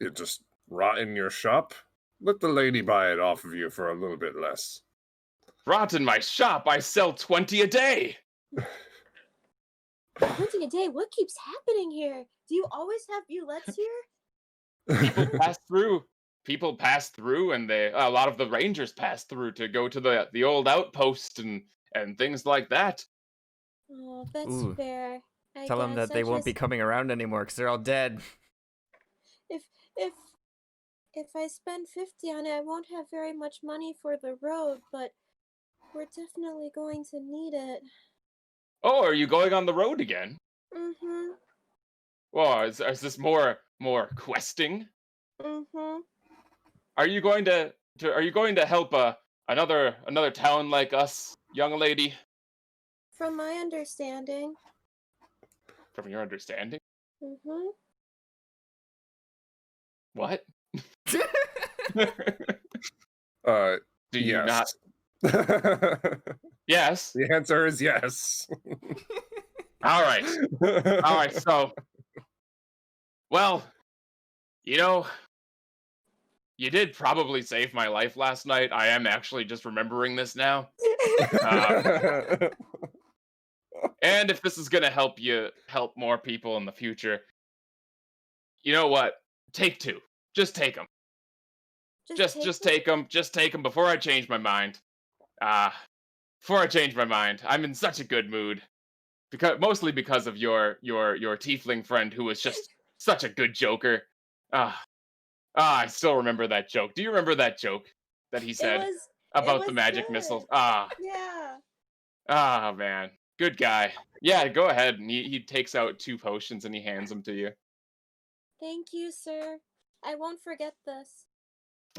[SPEAKER 5] it just rot in your shop. Let the lady buy it off of you for a little bit less."
[SPEAKER 2] Rot in my shop. I sell 20 a day.
[SPEAKER 6] Hunting a day, what keeps happening here? Do you always have bulettes here?
[SPEAKER 2] People pass through. People pass through, and a lot of the rangers pass through to go to the old outpost and things like that.
[SPEAKER 6] Oh, that's
[SPEAKER 1] Ooh.
[SPEAKER 6] fair. I
[SPEAKER 1] Tell them
[SPEAKER 6] guess
[SPEAKER 1] that they won't be
[SPEAKER 6] just-
[SPEAKER 1] coming around anymore because they're all dead.
[SPEAKER 6] If I spend 50 on it, I won't have very much money for the road, but we're definitely going to need it.
[SPEAKER 2] Oh, are you going on the road again?
[SPEAKER 6] Mm-hmm.
[SPEAKER 2] Well, is this more questing?
[SPEAKER 6] Mm-hmm.
[SPEAKER 2] Are you going to help another town like us, young lady?
[SPEAKER 6] From my understanding.
[SPEAKER 2] From your understanding,
[SPEAKER 6] Mm-hmm.
[SPEAKER 2] what? Do you not?
[SPEAKER 5] The
[SPEAKER 2] Yes.
[SPEAKER 5] answer is yes.
[SPEAKER 2] All right. All right. So, well, you did probably save my life last night. I am actually just remembering this now. And if this is gonna help more people in the future, you know what? Take 2. Just take them. Just take them. Just take them before I change my mind. Before I change my mind, I'm in such a good mood, mostly because of your tiefling friend who was just such a good joker. I still remember that joke. Do you remember that joke that he said about the
[SPEAKER 6] was
[SPEAKER 2] magic
[SPEAKER 6] good.
[SPEAKER 2] missiles?
[SPEAKER 6] Yeah.
[SPEAKER 2] Man, good guy. Yeah, go ahead. And he takes out 2 potions and he hands them to you.
[SPEAKER 6] Thank you, sir. I won't forget this.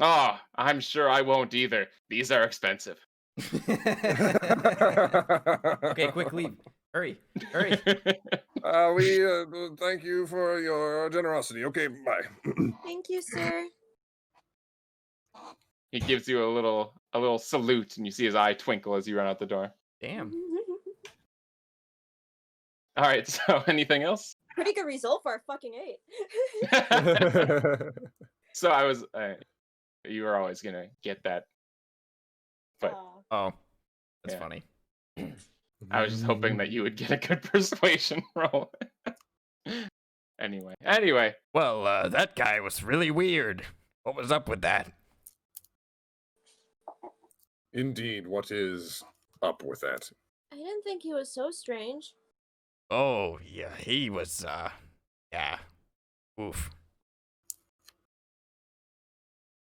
[SPEAKER 2] Oh, I'm sure I won't either. These are expensive.
[SPEAKER 1] Okay, quick, leave. Hurry. Hurry.
[SPEAKER 5] We thank you for your generosity. Okay, bye.
[SPEAKER 6] Thank you, sir.
[SPEAKER 2] He gives you a little salute, and you see his eye twinkle as you run out the door.
[SPEAKER 1] Damn.
[SPEAKER 2] All right. So, anything else?
[SPEAKER 6] Pretty good result for our fucking 8.
[SPEAKER 2] So I was. You were always gonna get that. But
[SPEAKER 6] Aw.
[SPEAKER 1] Oh, that's
[SPEAKER 2] Yeah.
[SPEAKER 1] funny.
[SPEAKER 2] I was just hoping that you would get a good persuasion roll. Anyway.
[SPEAKER 1] Well, that guy was really weird. What was up with that?
[SPEAKER 5] Indeed, what is up with that?
[SPEAKER 6] I didn't think he was so strange.
[SPEAKER 1] Oh, yeah, he was, yeah. Oof.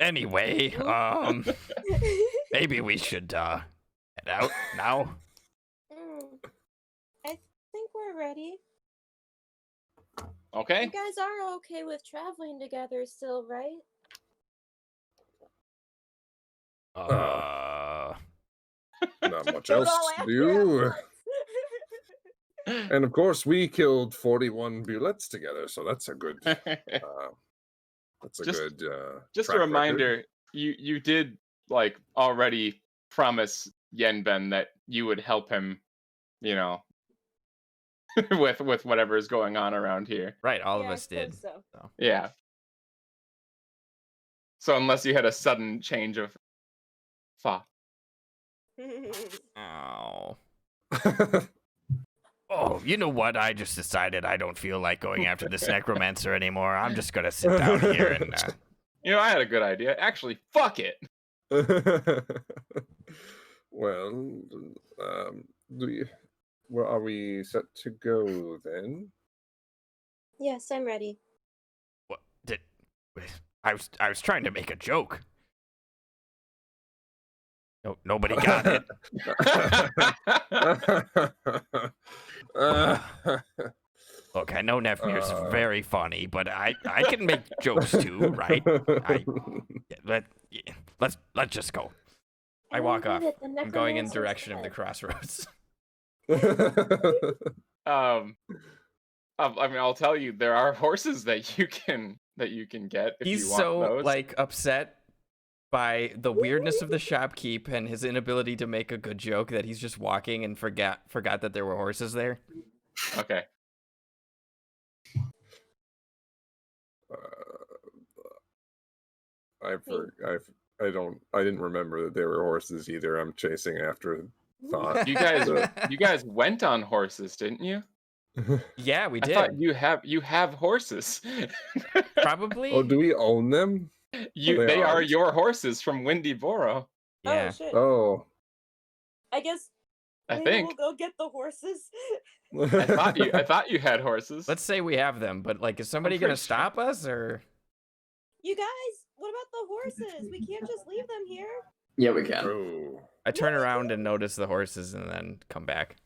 [SPEAKER 1] Anyway, maybe we should, head out now.
[SPEAKER 6] I think we're ready.
[SPEAKER 2] Okay.
[SPEAKER 6] You guys are okay with traveling together still, right?
[SPEAKER 5] Not much
[SPEAKER 6] Don't
[SPEAKER 5] else
[SPEAKER 6] all
[SPEAKER 5] to
[SPEAKER 6] answer
[SPEAKER 5] do.
[SPEAKER 6] at once.
[SPEAKER 5] And of course, we killed 41 bullets together, so that's a good. That's a
[SPEAKER 2] Just-
[SPEAKER 5] good.
[SPEAKER 2] Just a
[SPEAKER 5] track record.
[SPEAKER 2] reminder, you did like already promise Yenben that you would help him, with whatever is going on around here.
[SPEAKER 1] Right, all
[SPEAKER 6] Yeah,
[SPEAKER 1] of
[SPEAKER 6] I
[SPEAKER 1] us did.
[SPEAKER 6] suppose so.
[SPEAKER 2] Yeah. So unless you had a sudden change of thought.
[SPEAKER 1] Oh. Oh, you know what? I just decided I don't feel like going after this necromancer anymore. I'm just gonna sit down here and,
[SPEAKER 2] I had a good idea. Actually, fuck it.
[SPEAKER 5] Well, where are we set to go then?
[SPEAKER 6] Yes, I'm ready.
[SPEAKER 1] what did I was trying to make a joke. No, nobody got it. Look, I know Nephmir's very funny, but I can make jokes too, right? Let's just go. I walk off. I'm going in direction of the crossroads.
[SPEAKER 2] I mean, I'll tell you, there are horses that you can get if
[SPEAKER 1] He's
[SPEAKER 2] you want
[SPEAKER 1] so
[SPEAKER 2] those.
[SPEAKER 1] like upset by the weirdness of the shopkeep and his inability to make a good joke that he's just walking and forgot that there were horses there.
[SPEAKER 2] Okay.
[SPEAKER 5] I didn't remember that there were horses either. I'm chasing after thought.
[SPEAKER 2] You guys went on horses, didn't you?
[SPEAKER 1] Yeah, we
[SPEAKER 2] I thought
[SPEAKER 1] did.
[SPEAKER 2] you have horses.
[SPEAKER 1] Probably.
[SPEAKER 5] Oh, do we own them?
[SPEAKER 2] They are
[SPEAKER 5] aren't.
[SPEAKER 2] your horses from Windy Boro.
[SPEAKER 6] Oh
[SPEAKER 1] Yeah.
[SPEAKER 6] shit.
[SPEAKER 5] Oh.
[SPEAKER 6] I guess
[SPEAKER 2] I
[SPEAKER 6] maybe
[SPEAKER 2] think.
[SPEAKER 6] we'll go get the horses.
[SPEAKER 2] I thought you had horses.
[SPEAKER 1] Let's say we have them, but like, is somebody
[SPEAKER 2] pretty
[SPEAKER 1] gonna
[SPEAKER 2] sure.
[SPEAKER 1] stop us or?
[SPEAKER 6] You guys, what about the horses? We can't just leave them here.
[SPEAKER 4] Yeah, we can.
[SPEAKER 5] Oh.
[SPEAKER 1] I turn around and notice the horses, and then come back.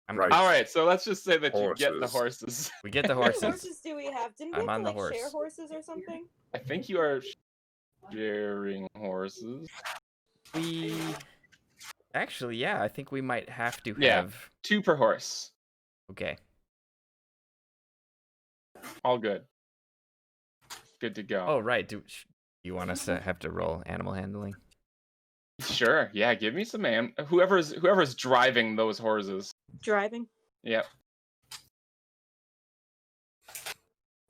[SPEAKER 1] I'm
[SPEAKER 5] Right.
[SPEAKER 2] All right, so let's just say that you get the
[SPEAKER 5] Horses.
[SPEAKER 2] horses.
[SPEAKER 1] We get the
[SPEAKER 6] How many
[SPEAKER 1] horses.
[SPEAKER 6] horses do we have? Didn't we
[SPEAKER 1] I'm
[SPEAKER 6] have
[SPEAKER 1] on
[SPEAKER 6] to
[SPEAKER 1] the
[SPEAKER 6] like share
[SPEAKER 1] horse.
[SPEAKER 6] horses or something?
[SPEAKER 2] I think you are sharing horses.
[SPEAKER 1] We actually, yeah, I think we might have to
[SPEAKER 2] Yeah.
[SPEAKER 1] have.
[SPEAKER 2] 2 per horse.
[SPEAKER 1] Okay.
[SPEAKER 2] All good. Good to go.
[SPEAKER 1] Oh right. Do you want us to have to roll animal handling?
[SPEAKER 2] Sure. Yeah, give me some whoever's driving those horses.
[SPEAKER 6] Driving.
[SPEAKER 2] Yep.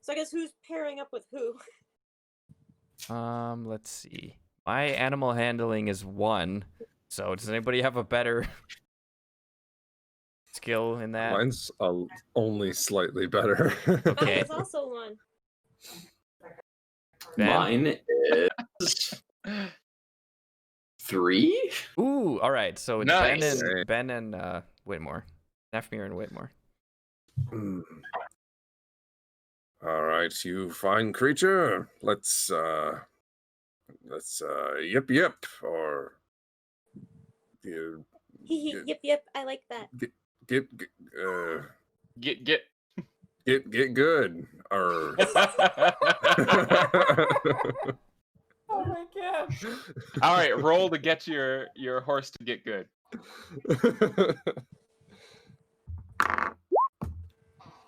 [SPEAKER 6] So I guess who's pairing up with who?
[SPEAKER 1] Let's see. My animal handling is 1. So does anybody have a better skill in that?
[SPEAKER 5] Mine's only slightly better.
[SPEAKER 1] Okay.
[SPEAKER 6] Mine is also one.
[SPEAKER 1] Ben?
[SPEAKER 4] Mine is 3.
[SPEAKER 1] Ooh, all right. So it's
[SPEAKER 2] Nice.
[SPEAKER 1] Ben and Whitmore, Nefmir and Whitmore.
[SPEAKER 5] Hmm. All right, you fine creature. Let's yip yip or you
[SPEAKER 6] Hee
[SPEAKER 5] Yeah.
[SPEAKER 6] yip, I like that.
[SPEAKER 5] get
[SPEAKER 2] Get.
[SPEAKER 5] get good or
[SPEAKER 1] Oh my god.
[SPEAKER 2] All right, roll to get your horse to get good.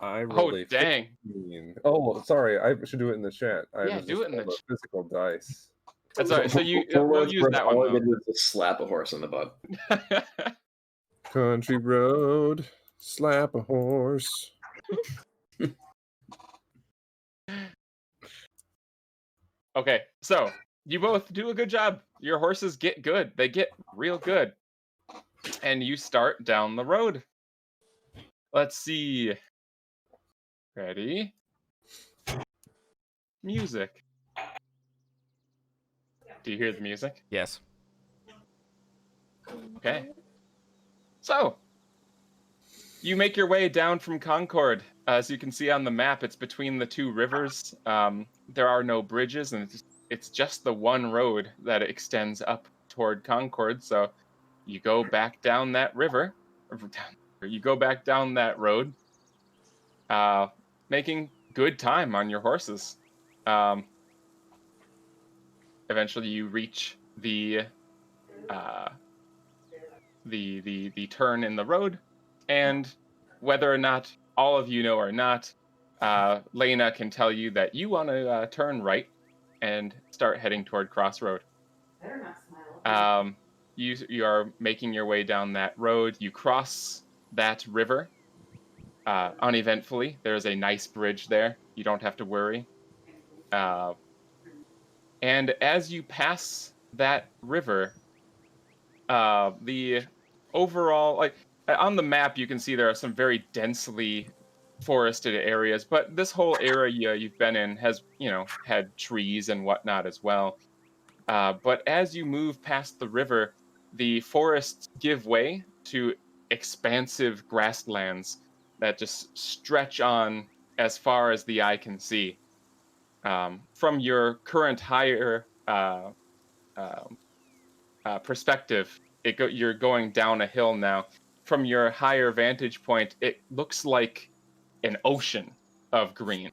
[SPEAKER 5] I
[SPEAKER 2] Oh
[SPEAKER 5] rolled a
[SPEAKER 2] dang.
[SPEAKER 5] 15. Oh, sorry. I should do it in the chat. I
[SPEAKER 2] Yeah,
[SPEAKER 5] was
[SPEAKER 2] do
[SPEAKER 5] just
[SPEAKER 2] it in the
[SPEAKER 5] rolled a physical dice.
[SPEAKER 2] That's all right. So
[SPEAKER 4] For
[SPEAKER 2] we'll
[SPEAKER 4] what it's
[SPEAKER 2] use
[SPEAKER 4] worth,
[SPEAKER 2] that
[SPEAKER 4] all I
[SPEAKER 2] one
[SPEAKER 4] did was just slap a horse in the butt.
[SPEAKER 2] though.
[SPEAKER 5] Country road, slap a horse.
[SPEAKER 2] Okay, so you both do a good job. Your horses get good. They get real good. And you start down the road. Let's see. Ready? Music. Do you hear the music?
[SPEAKER 1] Yes.
[SPEAKER 2] Okay. So, you make your way down from Concord. As you can see on the map, it's between the 2 rivers. There are no bridges, and it's just the one road that extends up toward Concord. So, you go back down that river, or you go back down that road, making good time on your horses. Eventually, you reach the turn in the road, and whether or not all of you know or not, Lena can tell you that you want to turn right and start heading toward Crossroad. You are making your way down that road. You cross that river uneventfully. There's a nice bridge there. You don't have to worry. And as you pass that river, the overall, like on the map, you can see there are some very densely forested areas, but this whole area you've been in has, had trees and whatnot as well. But as you move past the river, the forests give way to expansive grasslands that just stretch on as far as the eye can see. From your current higher perspective, you're going down a hill now. From your higher vantage point, it looks like an ocean of green.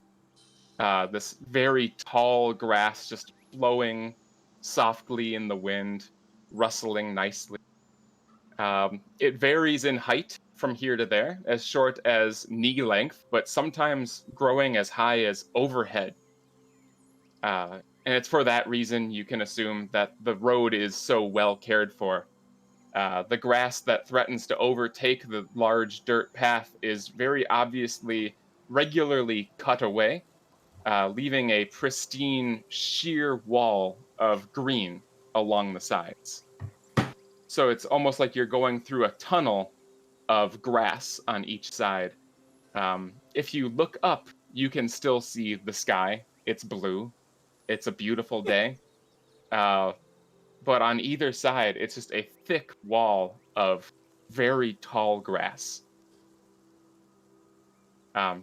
[SPEAKER 2] This very tall grass just flowing softly in the wind, rustling nicely. It varies in height from here to there, as short as knee length, but sometimes growing as high as overhead. And it's for that reason you can assume that the road is so well cared for. The grass that threatens to overtake the large dirt path is very obviously regularly cut away, leaving a pristine, sheer wall of green along the sides. So it's almost like you're going through a tunnel of grass on each side. If you look up, you can still see the sky. It's blue. It's a beautiful day. But on either side, it's just a thick wall of very tall grass.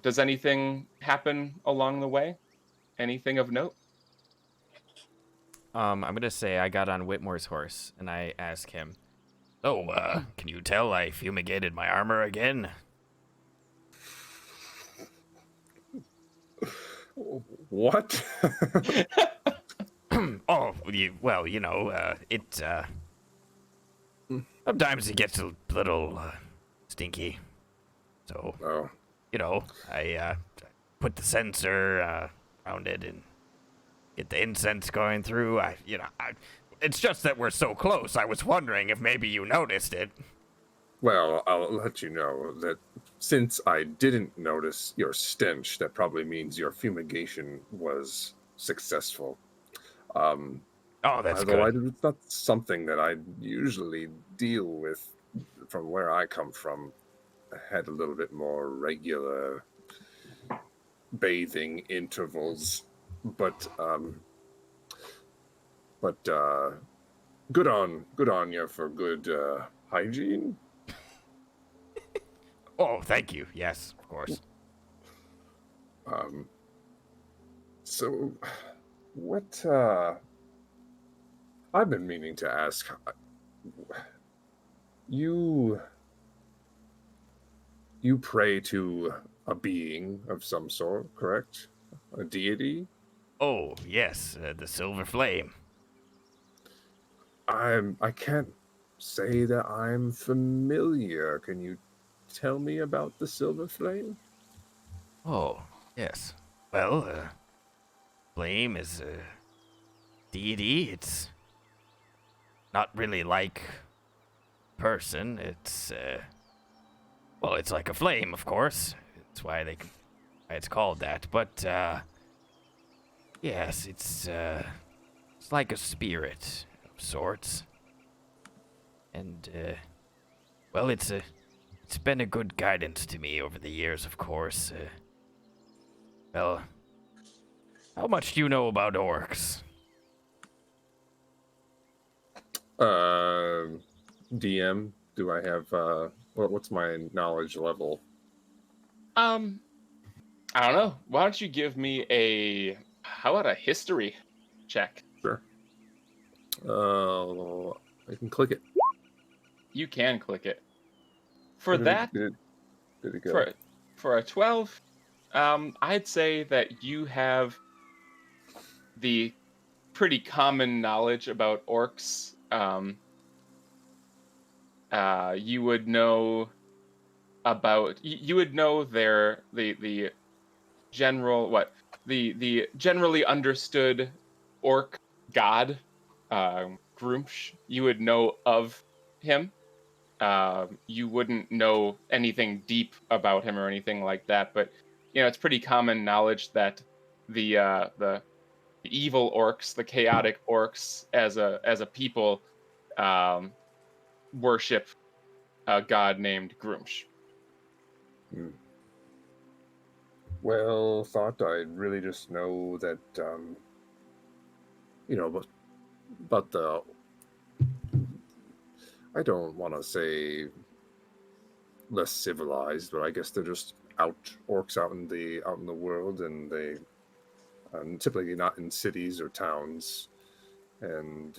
[SPEAKER 2] Does anything happen along the way? Anything of note?
[SPEAKER 1] I'm gonna say I got on Whitmore's horse and I ask him, "Oh, can you tell I fumigated my armor again?"
[SPEAKER 5] What?
[SPEAKER 1] Oh, well, it, sometimes it gets a little, stinky. So,
[SPEAKER 5] Oh,
[SPEAKER 1] I, put the sensor, around it and get the incense going through. It's just that we're so close. I was wondering if maybe you noticed it.
[SPEAKER 5] well, I'll let you know that since I didn't notice your stench, that probably means your fumigation was successful.
[SPEAKER 1] Oh, that's
[SPEAKER 5] Although
[SPEAKER 1] good.
[SPEAKER 5] it's not something that I usually deal with from where I come from. I had a little bit more regular bathing intervals, but good on you for good hygiene.
[SPEAKER 1] Oh, thank you. Yes, of course.
[SPEAKER 5] So what I've been meaning to ask, you pray to a being of some sort, correct? A deity?
[SPEAKER 1] Oh, yes, the Silver Flame.
[SPEAKER 5] I can't say that I'm familiar. Can you tell me about the Silver Flame?
[SPEAKER 1] Oh, yes. Well, Flame is a deity. It's not really like person. It's well, it's like a flame, of course. That's why it's called that. But yes, it's like a spirit of sorts. And well, it's been a good guidance to me over the years, of course. Well, how much do you know about orcs?
[SPEAKER 5] DM, do I have what's my knowledge level?
[SPEAKER 2] I don't know. Why don't you give me how about a history check?
[SPEAKER 5] Sure. I can click it.
[SPEAKER 2] You can click it. For
[SPEAKER 5] Did
[SPEAKER 2] that,
[SPEAKER 5] it go?
[SPEAKER 2] for a 12, I'd say that you have the pretty common knowledge about orcs. You would know about you would know the general the generally understood orc god, Grumsh. You would know of him. You wouldn't know anything deep about him or anything like that, but it's pretty common knowledge that the evil orcs, the chaotic orcs, as a people, worship a god named Grumsh.
[SPEAKER 5] Well, thought I'd really just know that, but the. I don't want to say less civilized, but I guess they're just orcs out in the world, and they typically not in cities or towns, and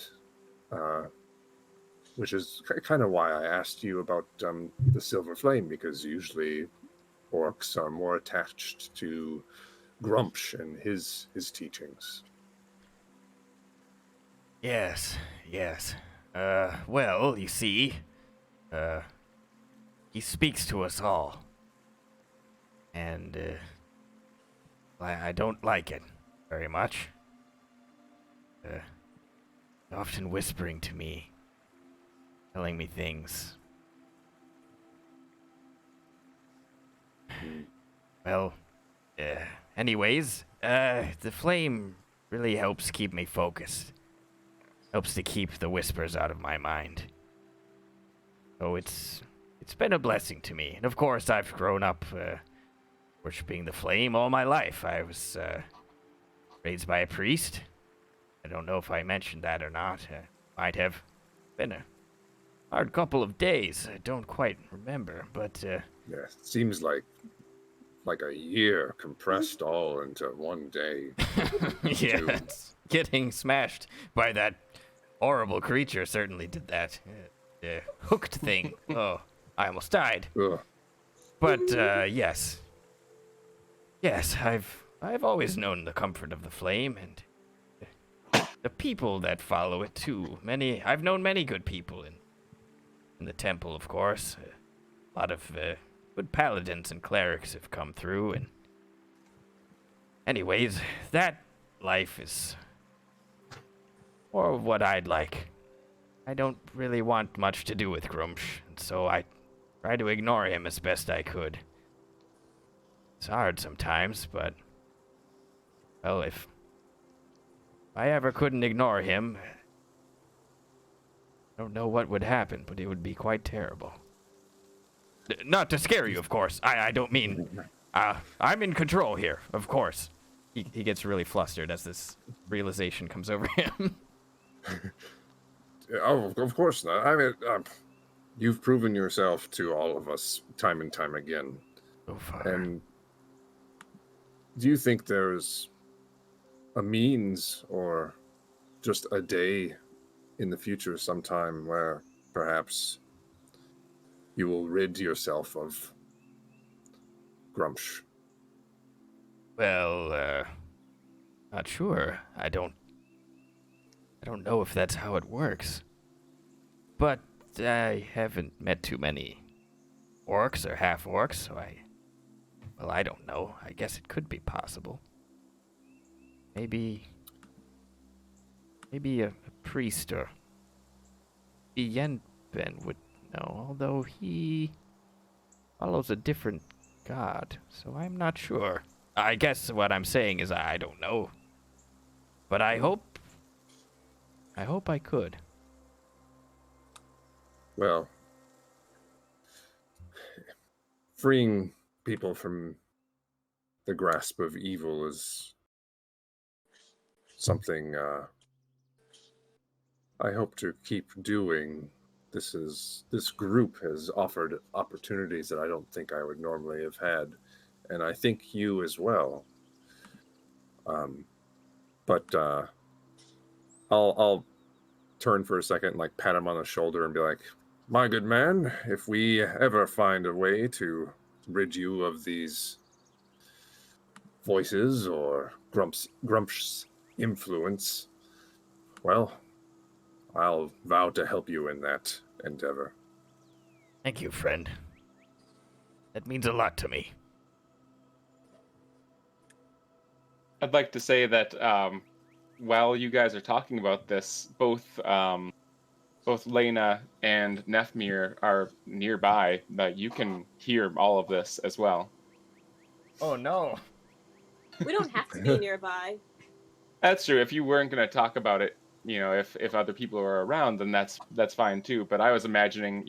[SPEAKER 5] which is kind of why I asked you about the Silver Flame, because usually orcs are more attached to Grumsh and his teachings.
[SPEAKER 1] Yes. Well, you see, he speaks to us all. And, I don't like it very much. Often whispering to me, telling me things. Well, anyways, the flame really helps keep me focused. Helps to keep the whispers out of my mind. So it's it's been a blessing to me. And of course, I've grown up worshiping the flame all my life. I was raised by a priest. I don't know if I mentioned that or not. Might have been a hard couple of days. I don't quite remember, but
[SPEAKER 5] Yeah, seems like a year compressed all into one day.
[SPEAKER 1] yes, getting smashed by that horrible creature certainly did that. The hooked thing. Oh, I almost died.
[SPEAKER 5] Ugh.
[SPEAKER 1] But yes, I've always known the comfort of the flame and the people that follow it too. I've known many good people in the temple, of course. A lot of good paladins and clerics have come through, and anyways, that life is more of what I'd like. I don't really want much to do with Grumsh, and so I try to ignore him as best I could. It's hard sometimes, but well, if I ever couldn't ignore him, I don't know what would happen, but it would be quite terrible. Not to scare you, of course. I don't mean... I'm in control here, of course. He gets really flustered as this realization comes over him.
[SPEAKER 5] Oh, of course not. I mean, you've proven yourself to all of us time and time again.
[SPEAKER 1] So far.
[SPEAKER 5] And do you think there's a means or just a day in the future sometime where perhaps you will rid yourself of Grumsh?
[SPEAKER 1] Well, not sure. I don't know if that's how it works. But I haven't met too many orcs or half-orcs, so I don't know. I guess it could be possible. Maybe a priest or Yenben would know, although he follows a different god, so I'm not sure. I guess what I'm saying is I don't know. But I hope I could.
[SPEAKER 5] Well, freeing people from the grasp of evil is something I hope to keep doing. This group has offered opportunities that I don't think I would normally have had, and I think you as well. But I'll turn for a second, and, like, pat him on the shoulder and be like, "My good man, if we ever find a way to rid you of these voices or Grump's influence, well, I'll vow to help you in that endeavor."
[SPEAKER 1] Thank you, friend. That means a lot to me.
[SPEAKER 2] I'd like to say that while you guys are talking about this, both Lena and Nefmir are nearby, but you can hear all of this as well.
[SPEAKER 1] Oh no.
[SPEAKER 6] We don't have to be nearby.
[SPEAKER 2] That's true. If you weren't going to talk about it, if other people are around, then that's fine too. But I was imagining,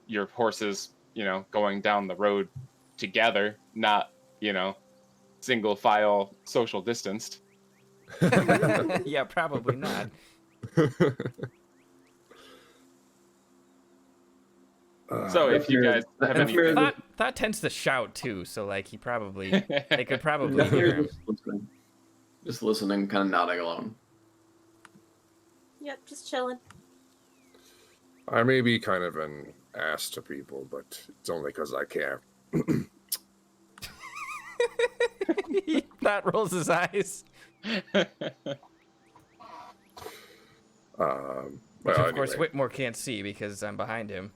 [SPEAKER 2] your horses, going down the road together, not, single file social distanced.
[SPEAKER 1] Yeah, probably not.
[SPEAKER 2] So if you guys have any...
[SPEAKER 1] Thought tends to shout too, so like they could probably hear him.
[SPEAKER 4] Just listening, kind of nodding along.
[SPEAKER 6] Yep, just chilling.
[SPEAKER 5] I may be kind of an ass to people, but it's only because I care.
[SPEAKER 1] That rolls his eyes. Which of course
[SPEAKER 5] anyway.
[SPEAKER 1] Whitmore can't see because I'm behind him.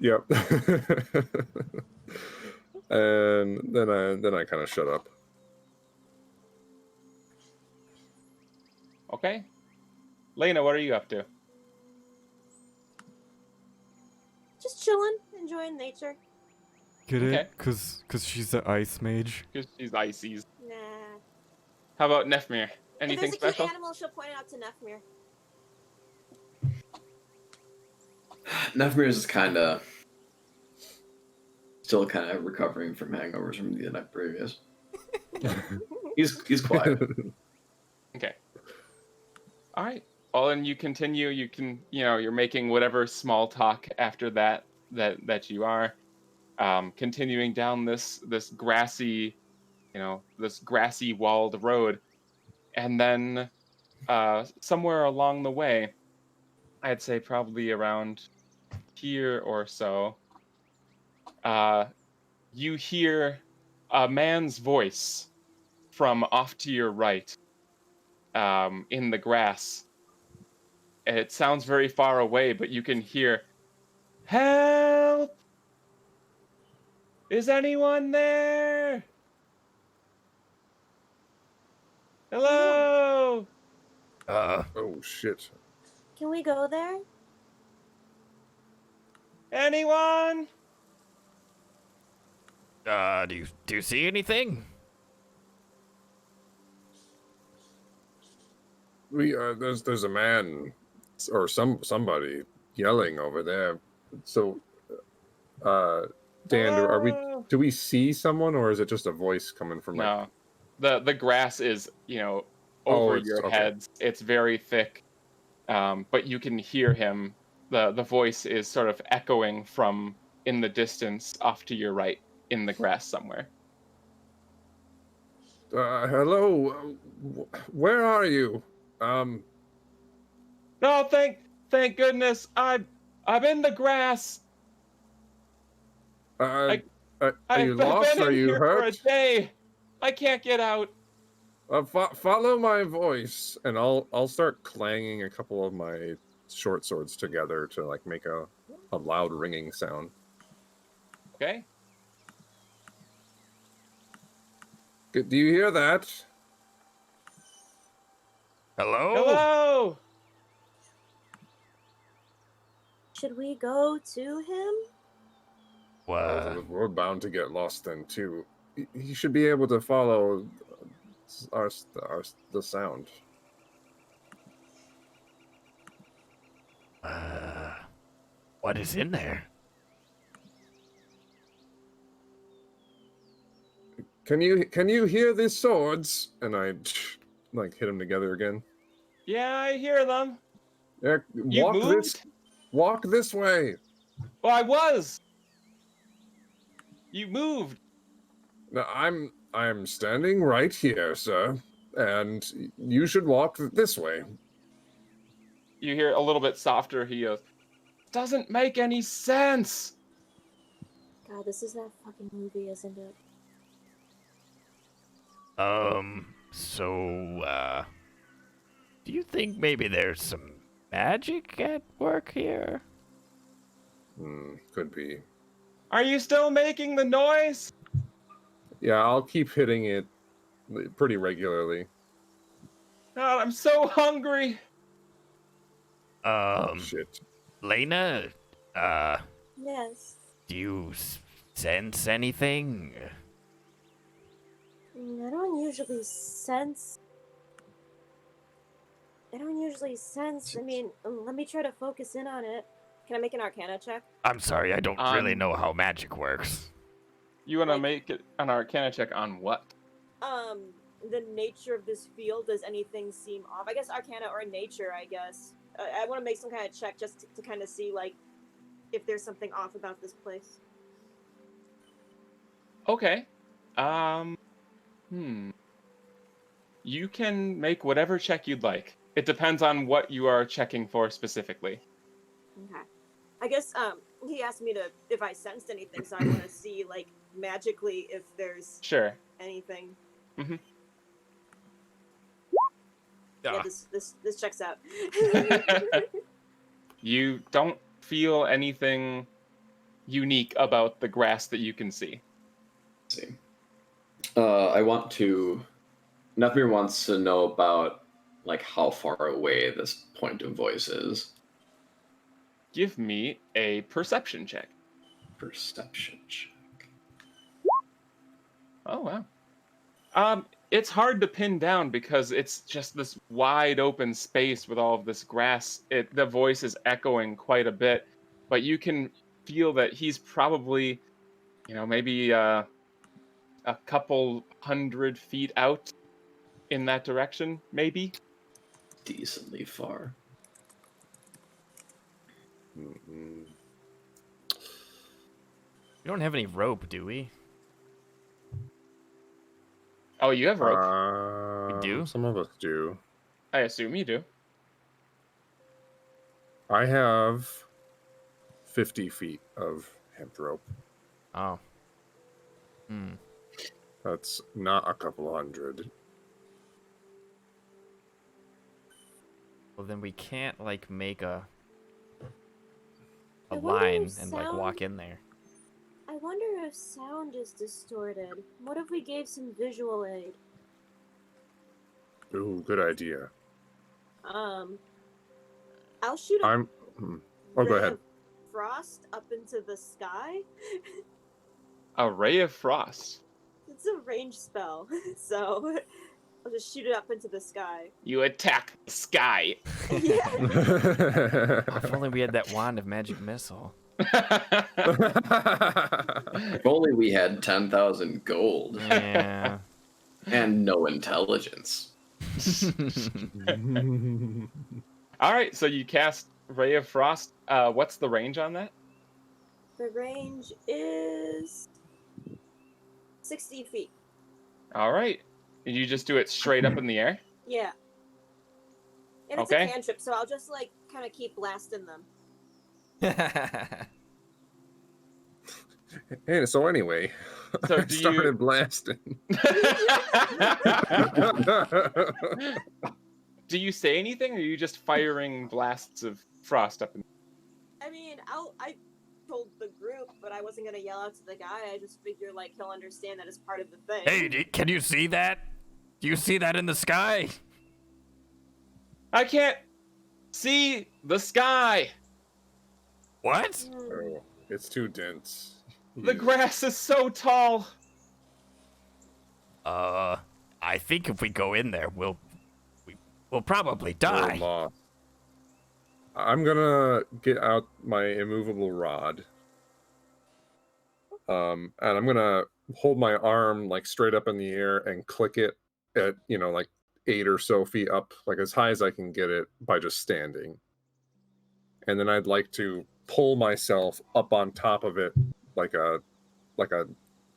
[SPEAKER 5] Yep. And then I kind of shut up.
[SPEAKER 2] Okay. Lena, what are you up to?
[SPEAKER 6] Just chilling, enjoying nature.
[SPEAKER 7] Get
[SPEAKER 2] Okay.
[SPEAKER 7] it? Cause she's the ice mage.
[SPEAKER 2] Because she's ices.
[SPEAKER 6] Nah.
[SPEAKER 2] How about Nefmir?
[SPEAKER 6] If
[SPEAKER 2] Anything
[SPEAKER 6] there's a
[SPEAKER 2] special?
[SPEAKER 6] cute animal, she'll point it out to Nefmir.
[SPEAKER 4] Nefmir is kind of Still kind of recovering from hangovers from the night previous. He's quiet.
[SPEAKER 2] Okay. All right. Well, and you continue. You can, you're making whatever small talk after that you are, continuing down this grassy, this grassy walled road, and then somewhere along the way, I'd say probably around here or so, you hear a man's voice from off to your right, in the grass. It sounds very far away, but you can hear, "Help! Is anyone there? Hello?"
[SPEAKER 5] Oh shit.
[SPEAKER 6] Can we go there?
[SPEAKER 2] Anyone?
[SPEAKER 1] Do you see anything?
[SPEAKER 5] There's a man or somebody yelling over there. So, Dan,
[SPEAKER 2] Hello?
[SPEAKER 5] do we see someone, or is it just a voice coming from like?
[SPEAKER 2] No. The grass is, over
[SPEAKER 5] it's-
[SPEAKER 2] your
[SPEAKER 5] okay.
[SPEAKER 2] heads. It's very thick. But you can hear him. The voice is sort of echoing from in the distance off to your right in the grass somewhere.
[SPEAKER 5] Hello, where are you?
[SPEAKER 2] No, thank goodness. I'm in the grass.
[SPEAKER 5] Are
[SPEAKER 2] I've
[SPEAKER 5] you lost?
[SPEAKER 2] been
[SPEAKER 5] Are
[SPEAKER 2] in
[SPEAKER 5] you
[SPEAKER 2] here for a
[SPEAKER 5] hurt?
[SPEAKER 2] day. I can't get out.
[SPEAKER 5] Follow my voice, and I'll start clanging a couple of my short swords together to like make a loud ringing sound.
[SPEAKER 2] Okay.
[SPEAKER 5] Do you hear that?
[SPEAKER 1] Hello?
[SPEAKER 2] Hello.
[SPEAKER 6] Should we go to him?
[SPEAKER 5] We're bound to get lost then too. He should be able to follow the sound.
[SPEAKER 1] What is in there?
[SPEAKER 5] Can you hear these swords? And I like hit them together again.
[SPEAKER 2] Yeah, I hear them.
[SPEAKER 5] Yeah,
[SPEAKER 2] You moved?
[SPEAKER 5] Walk this way.
[SPEAKER 2] Well, I was. You moved.
[SPEAKER 5] No, I'm standing right here, sir, and you should walk this way.
[SPEAKER 2] You hear a little bit softer. He goes, "Doesn't make any sense."
[SPEAKER 6] God, this is that fucking movie, isn't it?
[SPEAKER 1] Do you think maybe there's some magic at work here?
[SPEAKER 5] Could be.
[SPEAKER 2] Are you still making the noise?
[SPEAKER 5] Yeah, I'll keep hitting it pretty regularly.
[SPEAKER 2] God, I'm so hungry.
[SPEAKER 5] Shit.
[SPEAKER 1] Lena,
[SPEAKER 6] Yes.
[SPEAKER 1] do you sense anything?
[SPEAKER 6] I don't usually sense. I mean, let me try to focus in on it. Can I make an Arcana check?
[SPEAKER 1] I'm sorry, I don't really
[SPEAKER 2] On-
[SPEAKER 1] know how magic works.
[SPEAKER 2] You want to
[SPEAKER 6] Like-
[SPEAKER 2] make it an Arcana check on what?
[SPEAKER 6] The nature of this field. Does anything seem off? I guess Arcana or nature. I guess. I want to make some kind of check just to kind of see like if there's something off about this place.
[SPEAKER 2] Okay. You can make whatever check you'd like. It depends on what you are checking for specifically.
[SPEAKER 6] Okay. I guess he asked me if I sensed anything, so I want to see like magically if there's
[SPEAKER 2] Sure.
[SPEAKER 6] anything.
[SPEAKER 2] Mhm.
[SPEAKER 6] Yeah,
[SPEAKER 1] Ah.
[SPEAKER 6] this checks out.
[SPEAKER 2] You don't feel anything unique about the grass that you can see.
[SPEAKER 4] Let's see. I want to. Nethmir wants to know about like how far away this point of voice is.
[SPEAKER 2] Give me a perception check.
[SPEAKER 4] Perception check.
[SPEAKER 2] Oh wow. It's hard to pin down because it's just this wide open space with all of this grass. The voice is echoing quite a bit, but you can feel that he's probably maybe a couple 100 feet out in that direction, maybe.
[SPEAKER 4] Decently far.
[SPEAKER 5] Mm-mm.
[SPEAKER 1] We don't have any rope, do we?
[SPEAKER 2] Oh, you have rope.
[SPEAKER 1] We do?
[SPEAKER 5] Some of us do.
[SPEAKER 2] I assume you do.
[SPEAKER 5] I have 50 feet of hemp rope.
[SPEAKER 1] Oh. Hmm.
[SPEAKER 5] That's not a couple hundred.
[SPEAKER 1] Well, then we can't, like, make a
[SPEAKER 6] I wonder
[SPEAKER 1] line
[SPEAKER 6] if
[SPEAKER 1] and, like, walk in there.
[SPEAKER 6] I wonder if sound is distorted. What if we gave some visual aid?
[SPEAKER 5] Ooh, good idea.
[SPEAKER 6] I'll shoot a
[SPEAKER 5] I'm. Oh, go
[SPEAKER 6] ray
[SPEAKER 5] ahead.
[SPEAKER 6] of frost up into the sky.
[SPEAKER 2] A ray of frost.
[SPEAKER 6] It's a range spell, so I'll just shoot it up into the sky.
[SPEAKER 2] You attack the sky.
[SPEAKER 6] Yeah.
[SPEAKER 1] Oh, if only we had that wand of magic missile.
[SPEAKER 4] If only we had 10,000 gold
[SPEAKER 1] Yeah.
[SPEAKER 4] and no intelligence.
[SPEAKER 2] All right, so you cast Ray of Frost. What's the range on that?
[SPEAKER 6] The range is 60 feet.
[SPEAKER 2] All right. And you just do it straight up in the air?
[SPEAKER 6] Yeah. And it's
[SPEAKER 2] Okay.
[SPEAKER 6] a cantrip, so I'll just like kind of keep blasting them.
[SPEAKER 5] And so anyway,
[SPEAKER 2] So
[SPEAKER 5] I
[SPEAKER 2] do you-
[SPEAKER 5] started blasting.
[SPEAKER 2] Do you say anything, or are you just firing blasts of frost up in
[SPEAKER 6] I mean, I told the group, but I wasn't gonna yell out to the guy. I just figured like he'll understand that it's part of the thing.
[SPEAKER 1] Hey, can you see that? Do you see that in the sky?
[SPEAKER 2] I can't see the sky.
[SPEAKER 1] What?
[SPEAKER 6] Hmm.
[SPEAKER 5] Oh, it's too dense.
[SPEAKER 2] The
[SPEAKER 5] You-
[SPEAKER 2] grass is so tall.
[SPEAKER 1] I think if we go in there, we'll probably
[SPEAKER 5] We're
[SPEAKER 1] die.
[SPEAKER 5] lost. I'm gonna get out my immovable rod. And I'm gonna hold my arm like straight up in the air and click it at, like 8 or so feet up, like as high as I can get it by just standing. And then I'd like to pull myself up on top of it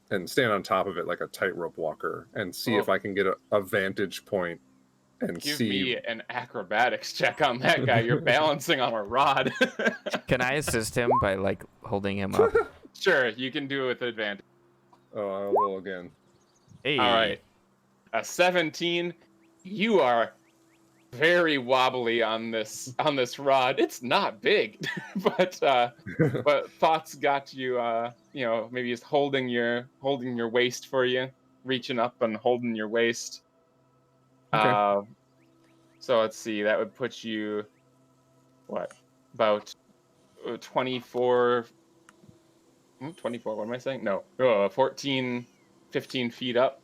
[SPEAKER 5] and stand on top of it like a tightrope walker and see if
[SPEAKER 2] Oh.
[SPEAKER 5] I can get a vantage point and
[SPEAKER 2] Give
[SPEAKER 5] see.
[SPEAKER 2] me an acrobatics check on that guy. You're balancing on a rod.
[SPEAKER 1] Can I assist him by like holding him up?
[SPEAKER 2] Sure, you can do it with advantage.
[SPEAKER 5] Oh, I'll roll again.
[SPEAKER 1] Hey.
[SPEAKER 2] All right. A 17. You are very wobbly on this rod. It's not big, but thoughts got you. Maybe just holding your waist for you, reaching up and holding your waist.
[SPEAKER 5] Okay.
[SPEAKER 2] So let's see. That would put you, what, about 24. 24. What am I saying? No, 14, 15 feet up.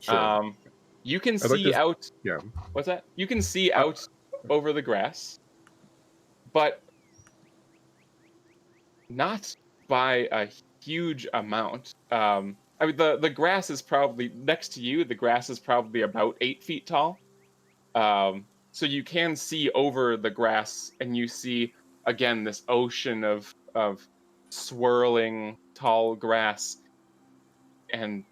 [SPEAKER 5] Sure.
[SPEAKER 2] You can
[SPEAKER 5] I'd like
[SPEAKER 2] see
[SPEAKER 5] to-
[SPEAKER 2] out.
[SPEAKER 5] yeah.
[SPEAKER 2] What's that? You can see out over the grass, but not by a huge amount. I mean, the grass is probably next to you. The grass is probably about 8 feet tall. So you can see over the grass, and you see again this ocean of swirling tall grass, and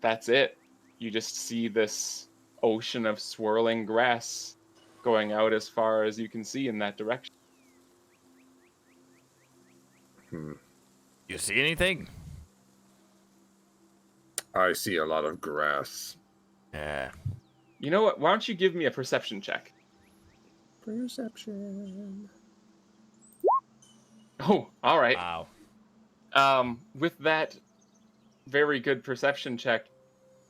[SPEAKER 2] that's it. You just see this ocean of swirling grass going out as far as you can see in that direction.
[SPEAKER 1] You see anything?
[SPEAKER 5] I see a lot of grass.
[SPEAKER 1] Yeah.
[SPEAKER 2] You know what? Why don't you give me a perception check?
[SPEAKER 5] Perception.
[SPEAKER 2] Oh, all right.
[SPEAKER 1] Wow.
[SPEAKER 2] With that very good perception check,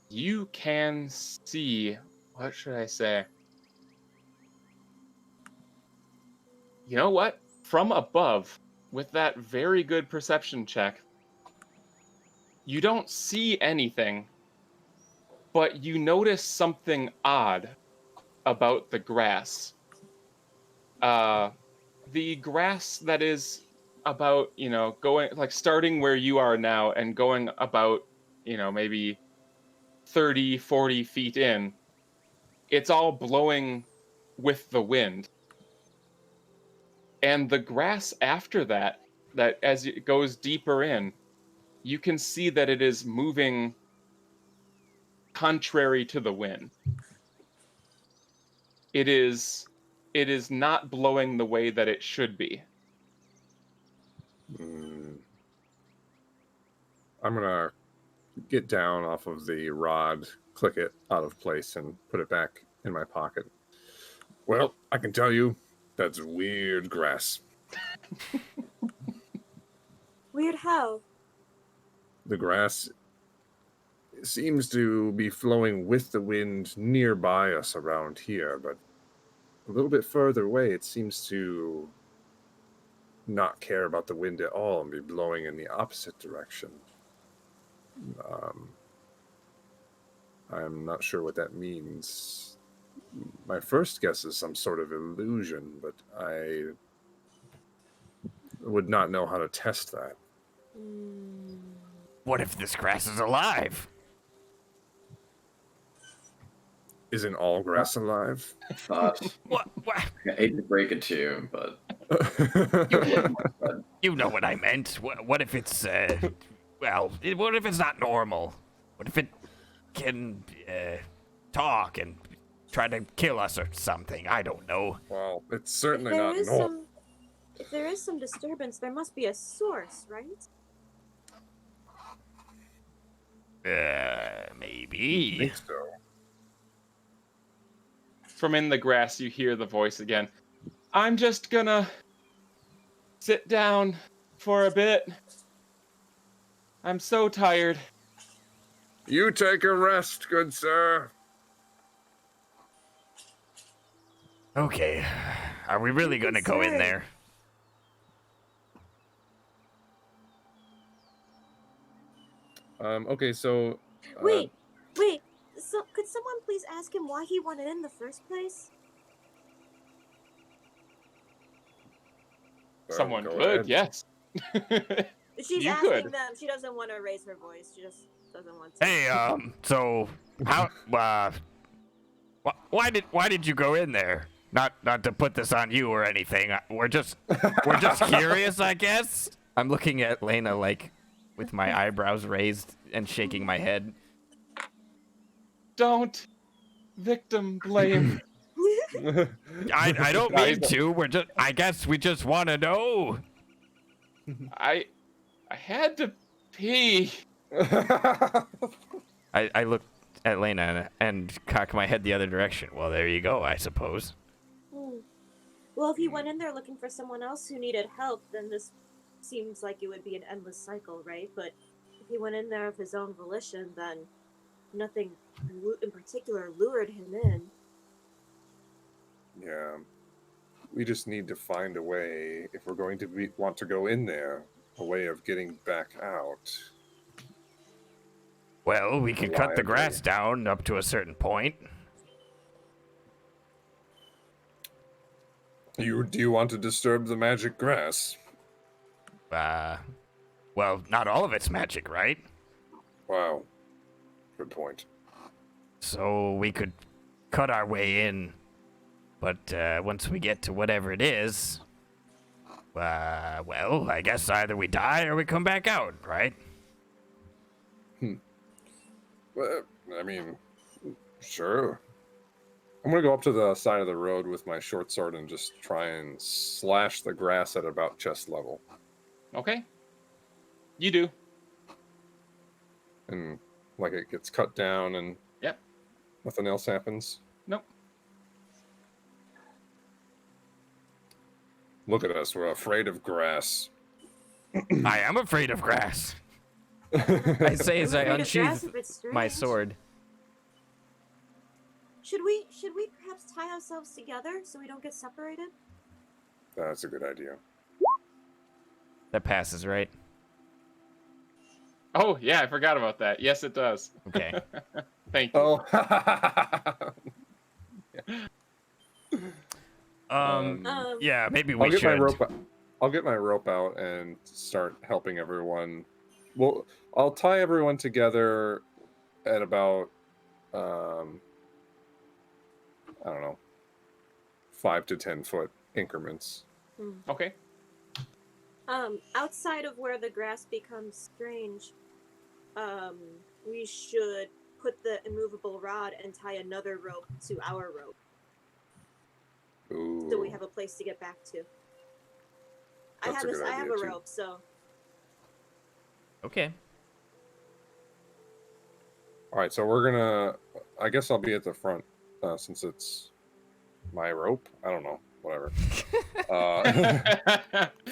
[SPEAKER 2] you can see, what should I say? You know what? From above, with that very good perception check, you don't see anything, but you notice something odd about the grass. The grass that is about, going, like, starting where you are now and going about, maybe 30, 40 feet in, it's all blowing with the wind. And the grass after that as it goes deeper in, you can see that it is moving contrary to the wind. It is not blowing the way that it should be.
[SPEAKER 5] I'm gonna get down off of the rod, click it out of place, and put it back in my pocket. Well, I can tell you, that's weird grass.
[SPEAKER 6] Weird how?
[SPEAKER 5] The grass seems to be flowing with the wind nearby us around here, but a little bit further away, it seems to not care about the wind at all and be blowing in the opposite direction. I'm not sure what that means. My first guess is some sort of illusion, but I would not know how to test that.
[SPEAKER 1] What if this grass is alive?
[SPEAKER 5] Isn't all grass alive?
[SPEAKER 4] Thought.
[SPEAKER 1] What?
[SPEAKER 4] I hate to break it to you, but
[SPEAKER 1] You know what I meant. What if it's, what if it's not normal? What if it can talk and try to kill us or something? I don't know.
[SPEAKER 5] Well, it's certainly
[SPEAKER 6] If there
[SPEAKER 5] not
[SPEAKER 6] is
[SPEAKER 5] normal.
[SPEAKER 6] if there is some disturbance, there must be a source, right?
[SPEAKER 5] I
[SPEAKER 1] Maybe.
[SPEAKER 5] think so.
[SPEAKER 2] From in the grass, you hear the voice again. I'm just gonna sit down for a bit. I'm so tired.
[SPEAKER 5] You take a rest, good sir.
[SPEAKER 1] Okay. Are we really gonna go in there?
[SPEAKER 5] Okay, so
[SPEAKER 6] Wait. So, could someone please ask him why he wanted in the first place?
[SPEAKER 2] Someone
[SPEAKER 5] go
[SPEAKER 2] could,
[SPEAKER 5] ahead.
[SPEAKER 2] yes.
[SPEAKER 6] She's
[SPEAKER 2] You
[SPEAKER 6] asking
[SPEAKER 2] could.
[SPEAKER 6] them. She doesn't want to raise her voice. She just doesn't want to.
[SPEAKER 1] Hey, so how? Why did you go in there? Not to put this on you or anything. We're just curious, I guess. I'm looking at Lena like with my eyebrows raised and shaking my head.
[SPEAKER 2] Don't victim blame.
[SPEAKER 1] I don't mean to. I guess we just want to know.
[SPEAKER 2] I had to pee.
[SPEAKER 1] I looked at Lena and cocked my head the other direction. Well, there you go, I suppose.
[SPEAKER 6] Well, if he went in there looking for someone else who needed help, then this seems like it would be an endless cycle, right? But if he went in there of his own volition, then nothing in particular lured him in.
[SPEAKER 5] Yeah. We just need to find a way, if we're going to want to go in there, a way of getting back out.
[SPEAKER 1] Well, we can cut the
[SPEAKER 5] Reliably.
[SPEAKER 1] grass down up to a certain point.
[SPEAKER 5] Do you want to disturb the magic grass?
[SPEAKER 1] Well, not all of it's magic, right?
[SPEAKER 5] Wow. Good point.
[SPEAKER 1] So we could cut our way in, but once we get to whatever it is, well, I guess either we die or we come back out, right?
[SPEAKER 5] Well, I mean, sure. I'm gonna go up to the side of the road with my short sword and just try and slash the grass at about chest level.
[SPEAKER 2] Okay. You do.
[SPEAKER 5] And like it gets cut down and
[SPEAKER 2] Yep.
[SPEAKER 5] nothing else happens.
[SPEAKER 2] Nope.
[SPEAKER 5] Look at us, we're afraid of grass.
[SPEAKER 1] I am afraid of grass. I say as I
[SPEAKER 6] I'm afraid of grass
[SPEAKER 1] unsheath
[SPEAKER 6] if it's
[SPEAKER 1] my
[SPEAKER 6] strange.
[SPEAKER 1] sword.
[SPEAKER 6] Should we perhaps tie ourselves together so we don't get separated?
[SPEAKER 5] That's a good idea.
[SPEAKER 1] That passes, right?
[SPEAKER 2] Oh, yeah, I forgot about that. Yes, it does.
[SPEAKER 1] Okay.
[SPEAKER 2] Thank you.
[SPEAKER 5] Oh.
[SPEAKER 1] Yeah, maybe we
[SPEAKER 5] I'll get
[SPEAKER 1] should.
[SPEAKER 5] my rope. I'll get my rope out and start helping everyone. Well, I'll tie everyone together at about I don't know, 5 to 10 foot increments.
[SPEAKER 2] Okay.
[SPEAKER 6] Outside of where the grass becomes strange, we should put the immovable rod and tie another rope to our rope,
[SPEAKER 5] Ooh.
[SPEAKER 6] so we have a place to get back to.
[SPEAKER 5] That's a good
[SPEAKER 6] I have
[SPEAKER 5] idea,
[SPEAKER 6] a
[SPEAKER 5] too.
[SPEAKER 6] rope, so
[SPEAKER 1] Okay.
[SPEAKER 5] All right, so we're gonna. I guess I'll be at the front since it's my rope. I don't know, whatever.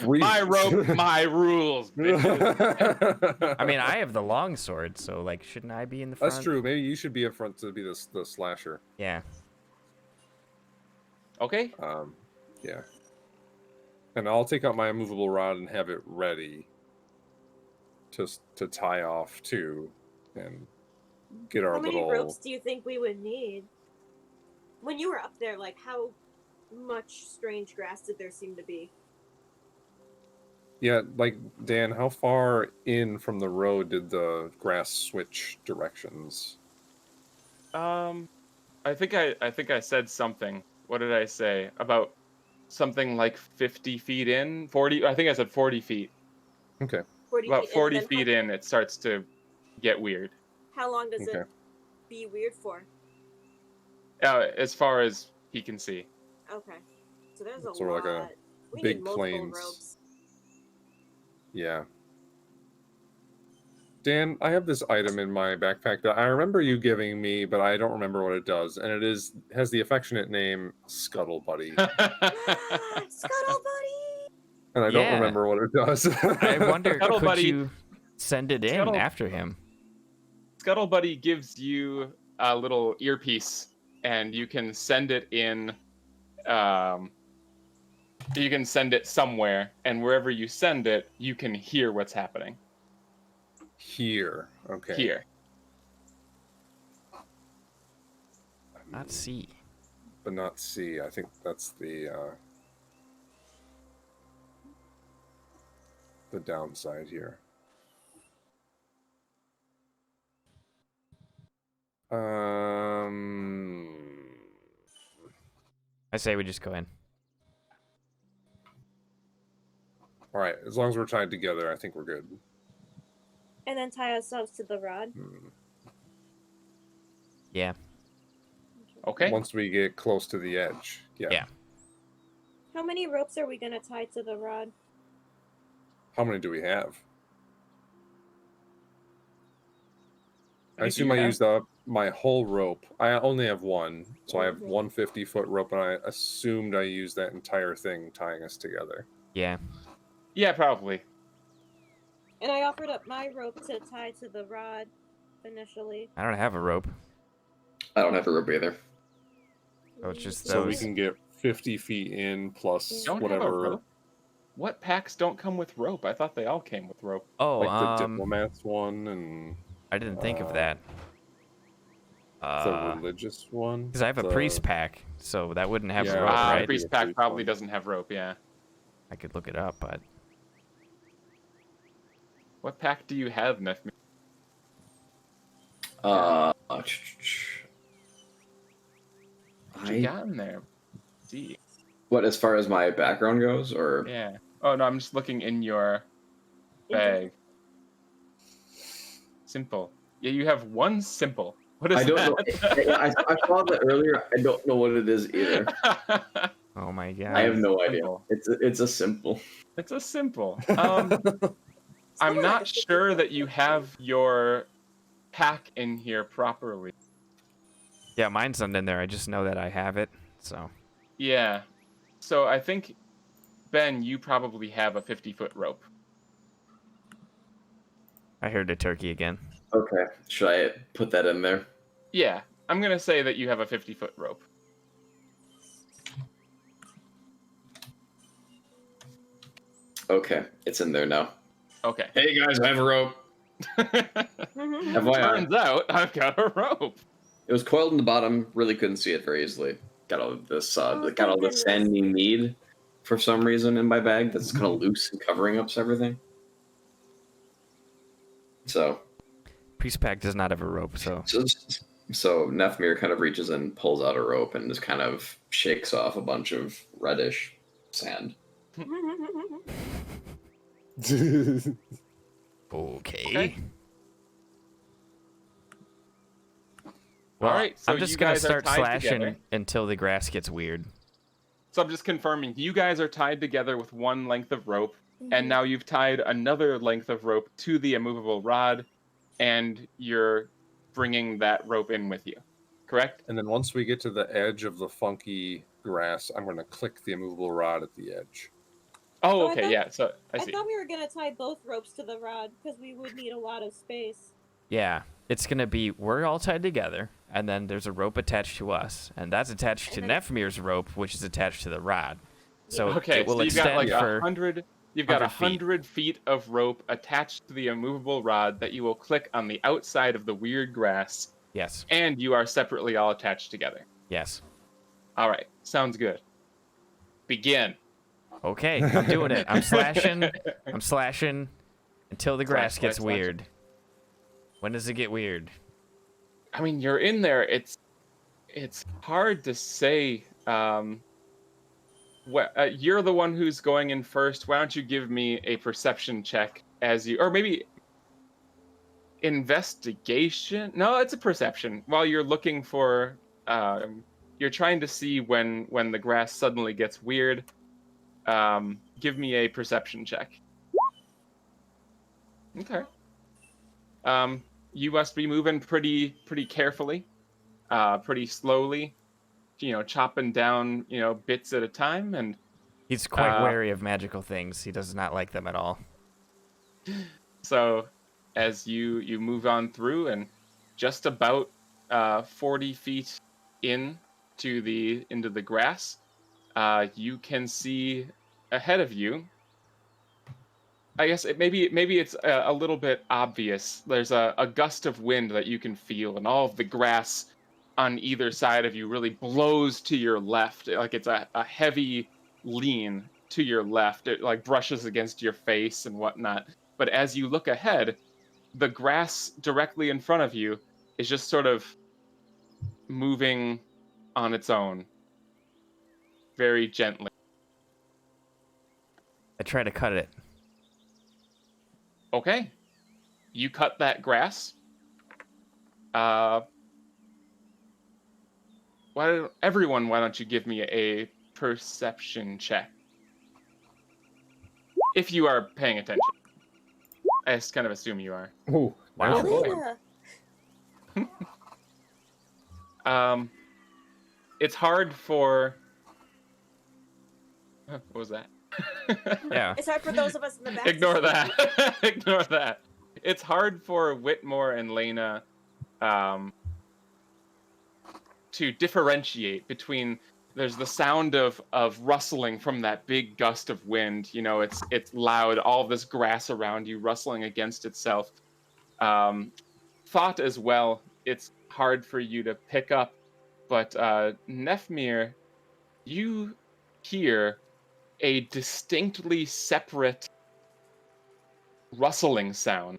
[SPEAKER 2] My rope, my rules. bitches.
[SPEAKER 1] I mean, I have the long sword, so like, shouldn't I be in the front?
[SPEAKER 5] That's true. Maybe you should be up front to be the slasher.
[SPEAKER 1] Yeah.
[SPEAKER 2] Okay.
[SPEAKER 5] Yeah. And I'll take out my immovable rod and have it ready to tie off too, and get our
[SPEAKER 6] how many
[SPEAKER 5] little.
[SPEAKER 6] ropes do you think we would need? When you were up there, like how much strange grass did there seem to be?
[SPEAKER 5] Yeah, like Dan, how far in from the road did the grass switch directions?
[SPEAKER 2] I think I said something. What did I say about something like 50 feet in? 40. I think I said 40 feet.
[SPEAKER 5] Okay.
[SPEAKER 6] 40
[SPEAKER 2] About
[SPEAKER 6] feet in,
[SPEAKER 2] 40
[SPEAKER 6] then
[SPEAKER 2] feet in, it starts to get weird.
[SPEAKER 6] How long does
[SPEAKER 5] Okay.
[SPEAKER 6] it be weird for?
[SPEAKER 2] As far as he can see.
[SPEAKER 6] Okay, so there's a
[SPEAKER 5] Sort of
[SPEAKER 6] lot.
[SPEAKER 5] like a
[SPEAKER 6] we
[SPEAKER 5] big
[SPEAKER 6] need multiple
[SPEAKER 5] plains.
[SPEAKER 6] ropes.
[SPEAKER 5] Yeah. Dan, I have this item in my backpack that I remember you giving me, but I don't remember what it does, and has the affectionate name Scuttle Buddy,
[SPEAKER 6] Scuttle Buddy!
[SPEAKER 5] and I don't
[SPEAKER 1] Yeah.
[SPEAKER 5] remember what it does.
[SPEAKER 1] I wonder,
[SPEAKER 2] Scuttle
[SPEAKER 1] could
[SPEAKER 2] Buddy-
[SPEAKER 1] you send it in
[SPEAKER 2] Scuttle-
[SPEAKER 1] after him?
[SPEAKER 2] Scuttle Buddy gives you a little earpiece, and you can send it in. You can send it somewhere, and wherever you send it, you can hear what's happening
[SPEAKER 5] Here, okay.
[SPEAKER 2] here.
[SPEAKER 1] Not C.
[SPEAKER 5] But not C. I think that's the downside here.
[SPEAKER 1] I say we just go in.
[SPEAKER 5] All right. As long as we're tied together, I think we're good.
[SPEAKER 6] And then tie ourselves to the rod.
[SPEAKER 1] Yeah.
[SPEAKER 2] Okay.
[SPEAKER 5] Once we get close to the edge. Yeah.
[SPEAKER 1] Yeah.
[SPEAKER 6] How many ropes are we gonna tie to the rod?
[SPEAKER 5] How many do we have? I
[SPEAKER 2] many do
[SPEAKER 5] assume
[SPEAKER 2] you
[SPEAKER 5] I
[SPEAKER 2] have?
[SPEAKER 5] used up my whole rope. I only have one, so I have
[SPEAKER 6] Mhm.
[SPEAKER 5] 150-foot rope, and I assumed I used that entire thing tying us together.
[SPEAKER 1] Yeah.
[SPEAKER 2] Yeah, probably.
[SPEAKER 6] And I offered up my rope to tie to the rod initially.
[SPEAKER 1] I don't have a rope.
[SPEAKER 4] I don't have a rope either.
[SPEAKER 1] So it's just
[SPEAKER 5] So we
[SPEAKER 1] those.
[SPEAKER 5] can get 50 feet in plus
[SPEAKER 2] You don't have a
[SPEAKER 5] whatever.
[SPEAKER 2] rope? What packs don't come with rope? I thought they all came with rope.
[SPEAKER 1] Oh,
[SPEAKER 5] Like the diplomats one and
[SPEAKER 1] I didn't think of that.
[SPEAKER 5] the religious one.
[SPEAKER 1] Because I have a
[SPEAKER 5] the-
[SPEAKER 1] priest pack, so that wouldn't have
[SPEAKER 5] Yeah,
[SPEAKER 1] rope,
[SPEAKER 5] Ah,
[SPEAKER 1] right?
[SPEAKER 2] The priest
[SPEAKER 5] The
[SPEAKER 2] pack
[SPEAKER 5] priest
[SPEAKER 2] probably
[SPEAKER 5] one.
[SPEAKER 2] doesn't have rope, yeah.
[SPEAKER 1] I could look it up, but
[SPEAKER 2] What pack do you have, Nefmi?
[SPEAKER 4] What
[SPEAKER 2] What you got in there? See.
[SPEAKER 4] What, as far as my background goes, or
[SPEAKER 2] Yeah. Oh, no, I'm just looking in your bag. Simple. Yeah, you have one simple. What is
[SPEAKER 4] I don't know.
[SPEAKER 2] that?
[SPEAKER 4] I saw that earlier. I don't know what it is either.
[SPEAKER 1] oh my god.
[SPEAKER 4] I have no idea.
[SPEAKER 2] Simple.
[SPEAKER 4] It's a simple.
[SPEAKER 2] It's a simple. I'm not sure that you have your pack in here properly.
[SPEAKER 1] Yeah, mine's not in there. I just know that I have it. So
[SPEAKER 2] Yeah. So I think, Ben, you probably have a 50-foot rope.
[SPEAKER 1] I heard a turkey again.
[SPEAKER 4] Okay, should I put that in there?
[SPEAKER 2] Yeah. I'm going to say that you have a 50-foot rope.
[SPEAKER 4] Okay, it's in there now.
[SPEAKER 2] Okay.
[SPEAKER 4] Hey guys, I have a rope. FYI,
[SPEAKER 2] Turns out I've got a rope.
[SPEAKER 4] it was coiled in the bottom. Really couldn't see it very easily. Got all this,
[SPEAKER 6] Oh,
[SPEAKER 4] got all
[SPEAKER 6] thank
[SPEAKER 4] the sand you need for some reason in my bag that's kind of loose and covering up everything. So
[SPEAKER 1] Priest pack does not have a rope, so
[SPEAKER 4] so Nefmir kind of reaches in, pulls out a rope, and just kind of shakes off a bunch of reddish sand.
[SPEAKER 1] okay.
[SPEAKER 2] All right, so
[SPEAKER 1] I'm just
[SPEAKER 2] you
[SPEAKER 1] gonna
[SPEAKER 2] guys are
[SPEAKER 1] start
[SPEAKER 2] tied
[SPEAKER 1] slashing
[SPEAKER 2] together.
[SPEAKER 1] until the grass gets weird.
[SPEAKER 2] So I'm just confirming, you guys are tied together with one length of rope, and now you've tied another length of rope to the immovable rod, and you're bringing that rope in with you, correct?
[SPEAKER 5] And then once we get to the edge of the funky grass, I'm going to click the immovable rod at the edge.
[SPEAKER 2] Oh,
[SPEAKER 6] Oh, I
[SPEAKER 2] okay,
[SPEAKER 6] thought-
[SPEAKER 2] yeah, so I
[SPEAKER 6] I
[SPEAKER 2] see.
[SPEAKER 6] thought we were gonna tie both ropes to the rod because we would need a lot of space.
[SPEAKER 1] Yeah, it's gonna be we're all tied together, and then there's a rope attached to us, and that's attached to
[SPEAKER 6] And then-
[SPEAKER 1] Nefmir's rope, which is attached to the rod. So
[SPEAKER 2] Okay,
[SPEAKER 1] it will
[SPEAKER 2] so you've got
[SPEAKER 1] extend
[SPEAKER 2] like
[SPEAKER 1] for
[SPEAKER 2] 100. You've got
[SPEAKER 1] 100 feet.
[SPEAKER 2] 100 feet of rope attached to the immovable rod that you will click on the outside of the weird grass,
[SPEAKER 1] yes,
[SPEAKER 2] and you are separately all attached together.
[SPEAKER 1] yes.
[SPEAKER 2] All right, sounds good. Begin.
[SPEAKER 1] Okay, I'm doing it. I'm slashing. I'm slashing until the grass
[SPEAKER 2] Slash,
[SPEAKER 1] gets
[SPEAKER 2] slash, slash.
[SPEAKER 1] weird. When does it get weird?
[SPEAKER 2] I mean, you're in there. It's hard to say. You're the one who's going in first. Why don't you give me a perception check as you, or maybe investigation? No, it's a perception. While you're looking for, you're trying to see when the grass suddenly gets weird. Give me a perception check. Okay. You must be moving pretty carefully, pretty slowly, chopping down, bits at a time. And
[SPEAKER 1] He's quite wary of magical things. He does not like them at all.
[SPEAKER 2] so as you move on through, and just about 40 feet into the grass, you can see ahead of you. I guess maybe it's a little bit obvious. There's a gust of wind that you can feel, and all of the grass on either side of you really blows to your left. Like it's a heavy lean to your left. It like brushes against your face and whatnot. But as you look ahead, the grass directly in front of you is just sort of moving on its own, very gently.
[SPEAKER 1] I try to cut it.
[SPEAKER 2] Okay. You cut that grass. Why don't you give me a perception check? If you are paying attention. I just kind of assume you are.
[SPEAKER 5] Oh,
[SPEAKER 1] Wow.
[SPEAKER 6] Yeah.
[SPEAKER 2] It's hard for... What was that?
[SPEAKER 1] Yeah.
[SPEAKER 6] It's hard for those of us in the back.
[SPEAKER 2] Ignore that. Ignore that. It's hard for Whitmore and Lena to differentiate between, there's the sound of rustling from that big gust of wind. It's loud, all of this grass around you rustling against itself. Thought as well, it's hard for you to pick up, but Nefmir, you hear a distinctly separate rustling sound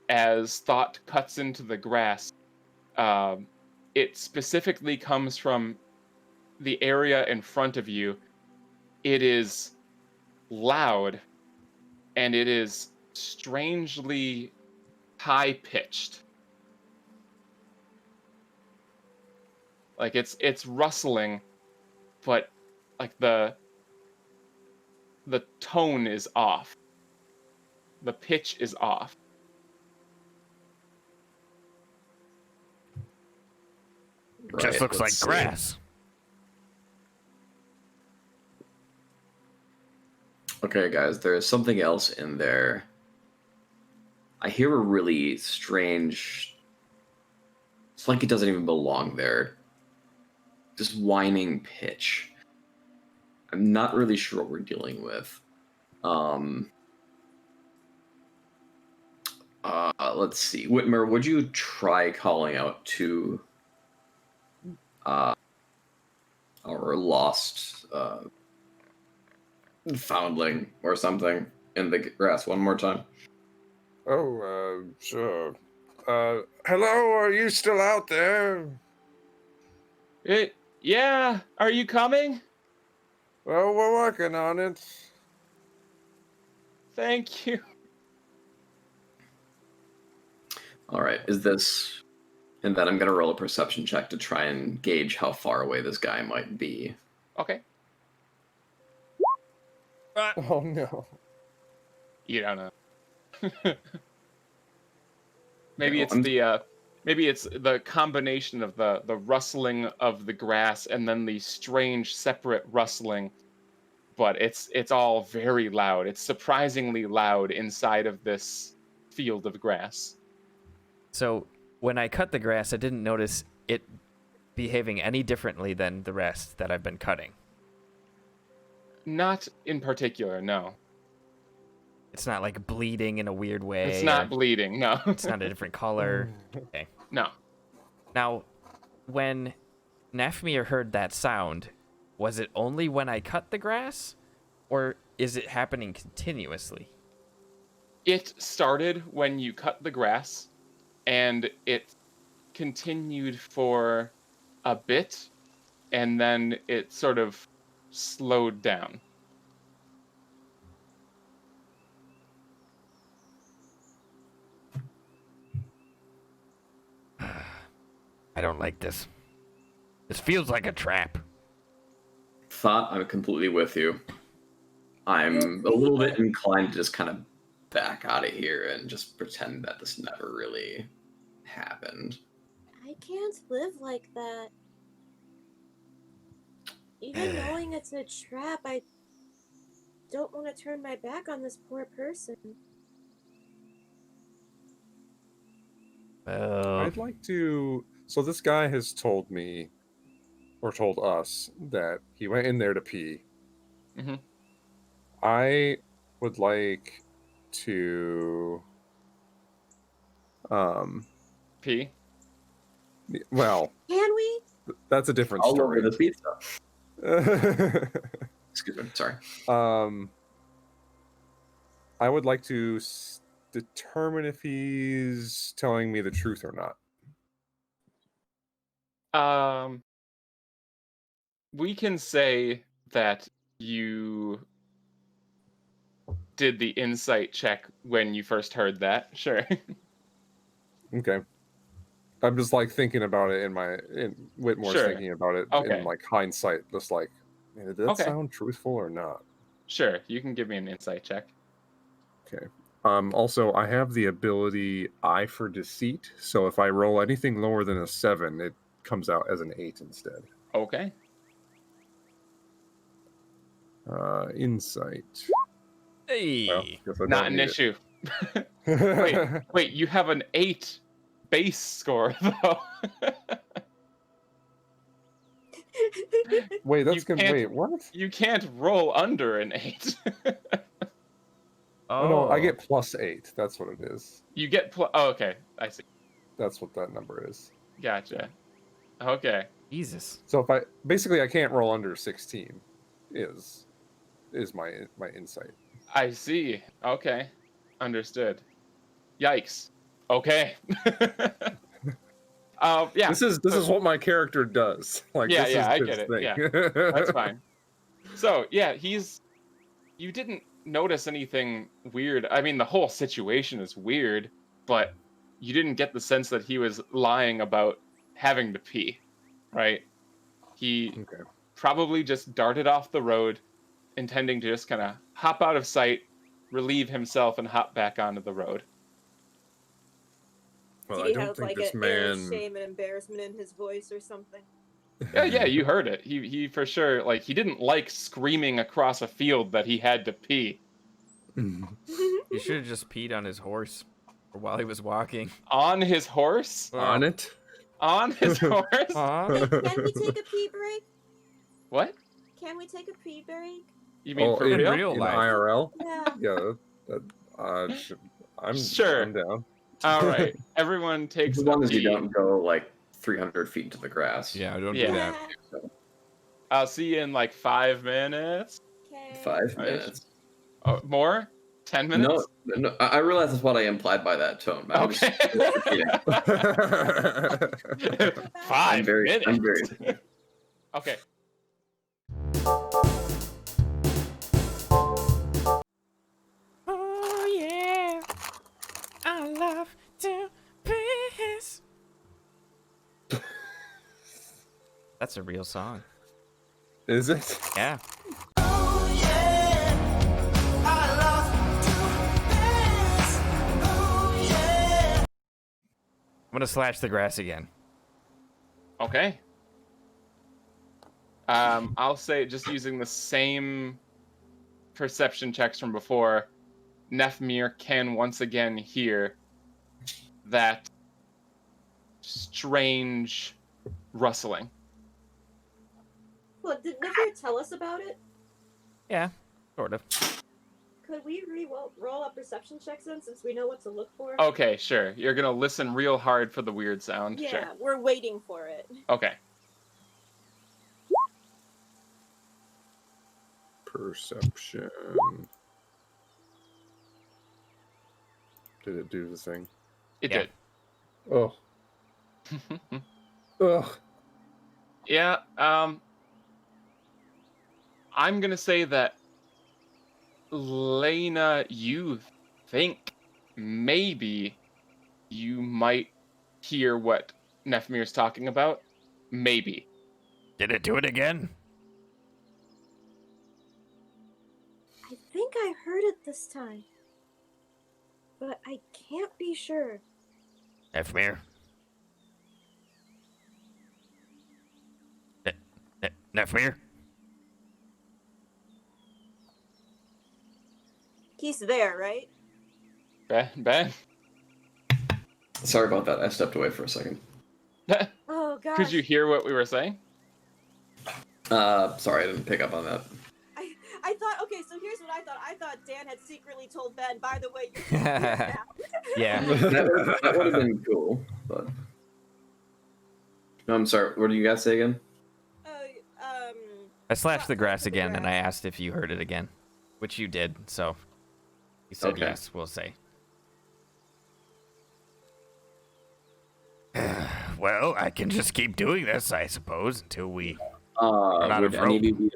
[SPEAKER 2] as Thought cuts into the grass. It specifically comes from the area in front of you. It is loud, and it is strangely high-pitched. Like it's rustling, but like the tone is off. The pitch is off.
[SPEAKER 1] Just looks like
[SPEAKER 4] let's see.
[SPEAKER 1] grass.
[SPEAKER 4] Okay, guys, there's something else in there. I hear a really strange. It's like it doesn't even belong there. This whining pitch. I'm not really sure what we're dealing with. Let's see. Whitmer, would you try calling out to our lost foundling or something in the grass one more time.
[SPEAKER 5] Oh, sure. Hello, are you still out there?
[SPEAKER 2] Yeah, are you coming?
[SPEAKER 5] Well, we're working on it.
[SPEAKER 2] Thank you.
[SPEAKER 4] All right, is this... And then I'm going to roll a perception check to try and gauge how far away this guy might be.
[SPEAKER 2] Okay.
[SPEAKER 5] Oh, no.
[SPEAKER 2] You don't know. Maybe
[SPEAKER 4] No,
[SPEAKER 2] it's the combination of the rustling of the grass and then the strange separate rustling, but it's all very loud. It's surprisingly loud inside of this field of grass.
[SPEAKER 1] So when I cut the grass, I didn't notice it behaving any differently than the rest that I've been cutting.
[SPEAKER 2] Not in particular, no.
[SPEAKER 1] It's not like bleeding in a weird way.
[SPEAKER 2] It's not
[SPEAKER 1] or
[SPEAKER 2] bleeding, no.
[SPEAKER 1] It's not a different color. Okay.
[SPEAKER 2] No.
[SPEAKER 1] Now, when Nafmir heard that sound, was it only when I cut the grass? Or is it happening continuously?
[SPEAKER 2] It started when you cut the grass, and it continued for a bit, and then it sort of slowed down.
[SPEAKER 1] I don't like this. This feels like a trap.
[SPEAKER 4] Thought, I'm completely with you. I'm a little bit inclined to just kind of back out of here and just pretend that this never really happened.
[SPEAKER 6] I can't live like that. Even knowing it's a trap, I don't want to turn my back on this poor person.
[SPEAKER 5] I'd like to... So this guy has told me, or told us, that he went in there to pee.
[SPEAKER 2] Mhm.
[SPEAKER 5] I would like to...
[SPEAKER 2] P.
[SPEAKER 5] Well,
[SPEAKER 6] Can we?
[SPEAKER 5] that's a different
[SPEAKER 4] All
[SPEAKER 5] story.
[SPEAKER 4] over the pizza. Excuse me, sorry.
[SPEAKER 5] I would like to determine if he's telling me the truth or not.
[SPEAKER 2] We can say that you did the insight check when you first heard that. Sure.
[SPEAKER 5] Okay. I'm just like thinking about it Whitmore's
[SPEAKER 2] Sure.
[SPEAKER 5] thinking about it
[SPEAKER 2] Okay.
[SPEAKER 5] in like hindsight, just like, man, did that
[SPEAKER 2] Okay.
[SPEAKER 5] sound truthful or not?
[SPEAKER 2] Sure, you can give me an insight check.
[SPEAKER 5] Okay. Also, I have the ability Eye for Deceit, so if I roll anything lower than a 7, it comes out as an 8 instead.
[SPEAKER 2] Okay.
[SPEAKER 5] Insight.
[SPEAKER 1] Hey.
[SPEAKER 5] Well, guess I
[SPEAKER 2] Not
[SPEAKER 5] don't
[SPEAKER 2] an
[SPEAKER 5] need
[SPEAKER 2] issue.
[SPEAKER 5] it.
[SPEAKER 2] Wait, you have an 8 base score though.
[SPEAKER 5] Wait, that's
[SPEAKER 2] You
[SPEAKER 5] good.
[SPEAKER 2] can't-
[SPEAKER 5] Wait, what?
[SPEAKER 2] You can't roll under an 8.
[SPEAKER 5] Oh, no, I get +8. That's what it is.
[SPEAKER 2] You get oh, okay. I see.
[SPEAKER 5] That's what that number is.
[SPEAKER 2] Gotcha. Okay.
[SPEAKER 1] Jesus.
[SPEAKER 5] So if I can't roll under 16 is my insight.
[SPEAKER 2] I see. Okay. Understood. Yikes. Okay. Yeah.
[SPEAKER 5] This is what my character does. Like
[SPEAKER 2] Yeah,
[SPEAKER 5] this
[SPEAKER 2] yeah,
[SPEAKER 5] is
[SPEAKER 2] I
[SPEAKER 5] his
[SPEAKER 2] get it,
[SPEAKER 5] thing.
[SPEAKER 2] yeah. That's fine. So, yeah, you didn't notice anything weird. I mean, the whole situation is weird, but you didn't get the sense that he was lying about having to pee, right? He
[SPEAKER 5] Okay.
[SPEAKER 2] probably just darted off the road, intending to just kind of hop out of sight, relieve himself, and hop back onto the road.
[SPEAKER 5] Well,
[SPEAKER 6] Did
[SPEAKER 5] I
[SPEAKER 6] he
[SPEAKER 5] don't
[SPEAKER 6] have
[SPEAKER 5] think
[SPEAKER 6] like
[SPEAKER 5] this
[SPEAKER 6] an air of
[SPEAKER 5] man.
[SPEAKER 6] shame and embarrassment in his voice or something?
[SPEAKER 2] Yeah, you heard it. He for sure, like, he didn't like screaming across a field that he had to pee.
[SPEAKER 1] He should have just peed on his horse or while he was walking.
[SPEAKER 2] On his horse?
[SPEAKER 5] On it.
[SPEAKER 2] On his horse?
[SPEAKER 1] Huh?
[SPEAKER 6] Can we take a pee break?
[SPEAKER 2] What?
[SPEAKER 6] Can we take a pee break?
[SPEAKER 2] You mean
[SPEAKER 5] Oh,
[SPEAKER 2] for
[SPEAKER 1] in
[SPEAKER 2] real?
[SPEAKER 1] real
[SPEAKER 5] In
[SPEAKER 1] life.
[SPEAKER 5] IRL?
[SPEAKER 6] Yeah.
[SPEAKER 5] Yeah. I'm
[SPEAKER 2] Sure.
[SPEAKER 5] I'm down.
[SPEAKER 2] All right. Everyone takes
[SPEAKER 4] As
[SPEAKER 2] a
[SPEAKER 4] long as you
[SPEAKER 2] pee.
[SPEAKER 4] don't go like 300 feet into the grass.
[SPEAKER 7] Yeah, don't
[SPEAKER 2] Yeah.
[SPEAKER 7] do that.
[SPEAKER 2] I'll see you in like 5 minutes.
[SPEAKER 6] Okay.
[SPEAKER 4] 5
[SPEAKER 2] Right.
[SPEAKER 4] minutes.
[SPEAKER 2] Oh, more? 10 minutes?
[SPEAKER 4] No, I realize that's what I implied by that tone. I was
[SPEAKER 2] Okay.
[SPEAKER 4] just kidding.
[SPEAKER 2] Five minutes.
[SPEAKER 4] I'm very.
[SPEAKER 2] Okay.
[SPEAKER 1] Oh yeah, I love to piss. That's a real song.
[SPEAKER 5] Is it?
[SPEAKER 1] Yeah. I'm gonna slash the grass again.
[SPEAKER 2] Okay. I'll say, just using the same perception checks from before, Nefmir can once again hear that strange rustling.
[SPEAKER 6] Well, did Nifir tell us about it?
[SPEAKER 1] Yeah, sort of.
[SPEAKER 6] Could we roll up perception checks then, since we know what to look for?
[SPEAKER 2] Okay, sure. You're gonna listen real hard for the weird sound.
[SPEAKER 6] Yeah,
[SPEAKER 2] Sure.
[SPEAKER 6] we're waiting for it.
[SPEAKER 2] Okay.
[SPEAKER 5] Perception. Did it do the thing?
[SPEAKER 2] It
[SPEAKER 1] Yeah.
[SPEAKER 2] did.
[SPEAKER 5] Oh. Ugh.
[SPEAKER 2] Yeah, I'm gonna say that, Lena, you think maybe you might hear what Nefmir's talking about. Maybe.
[SPEAKER 1] Did it do it again?
[SPEAKER 6] I think I heard it this time. But I can't be sure.
[SPEAKER 1] Nefmir? Nefmir?
[SPEAKER 6] He's there, right?
[SPEAKER 2] Ben?
[SPEAKER 4] Sorry about that. I stepped away for a second.
[SPEAKER 6] Oh gosh.
[SPEAKER 2] Could you hear what we were saying?
[SPEAKER 4] Sorry, I didn't pick up on that.
[SPEAKER 6] I thought, okay, so here's what I thought. I thought Dan had secretly told Ben, by the way, you're now.
[SPEAKER 1] Yeah.
[SPEAKER 4] That would have been cool, but. No, I'm sorry. What did you guys say again?
[SPEAKER 1] I slashed the grass
[SPEAKER 6] the
[SPEAKER 1] again and I
[SPEAKER 6] grass.
[SPEAKER 1] asked if you heard it again, which you did, so you said
[SPEAKER 4] Okay.
[SPEAKER 1] yes, we'll say. Well, I can just keep doing this, I suppose, until we out
[SPEAKER 4] Would
[SPEAKER 1] of
[SPEAKER 4] any of you be,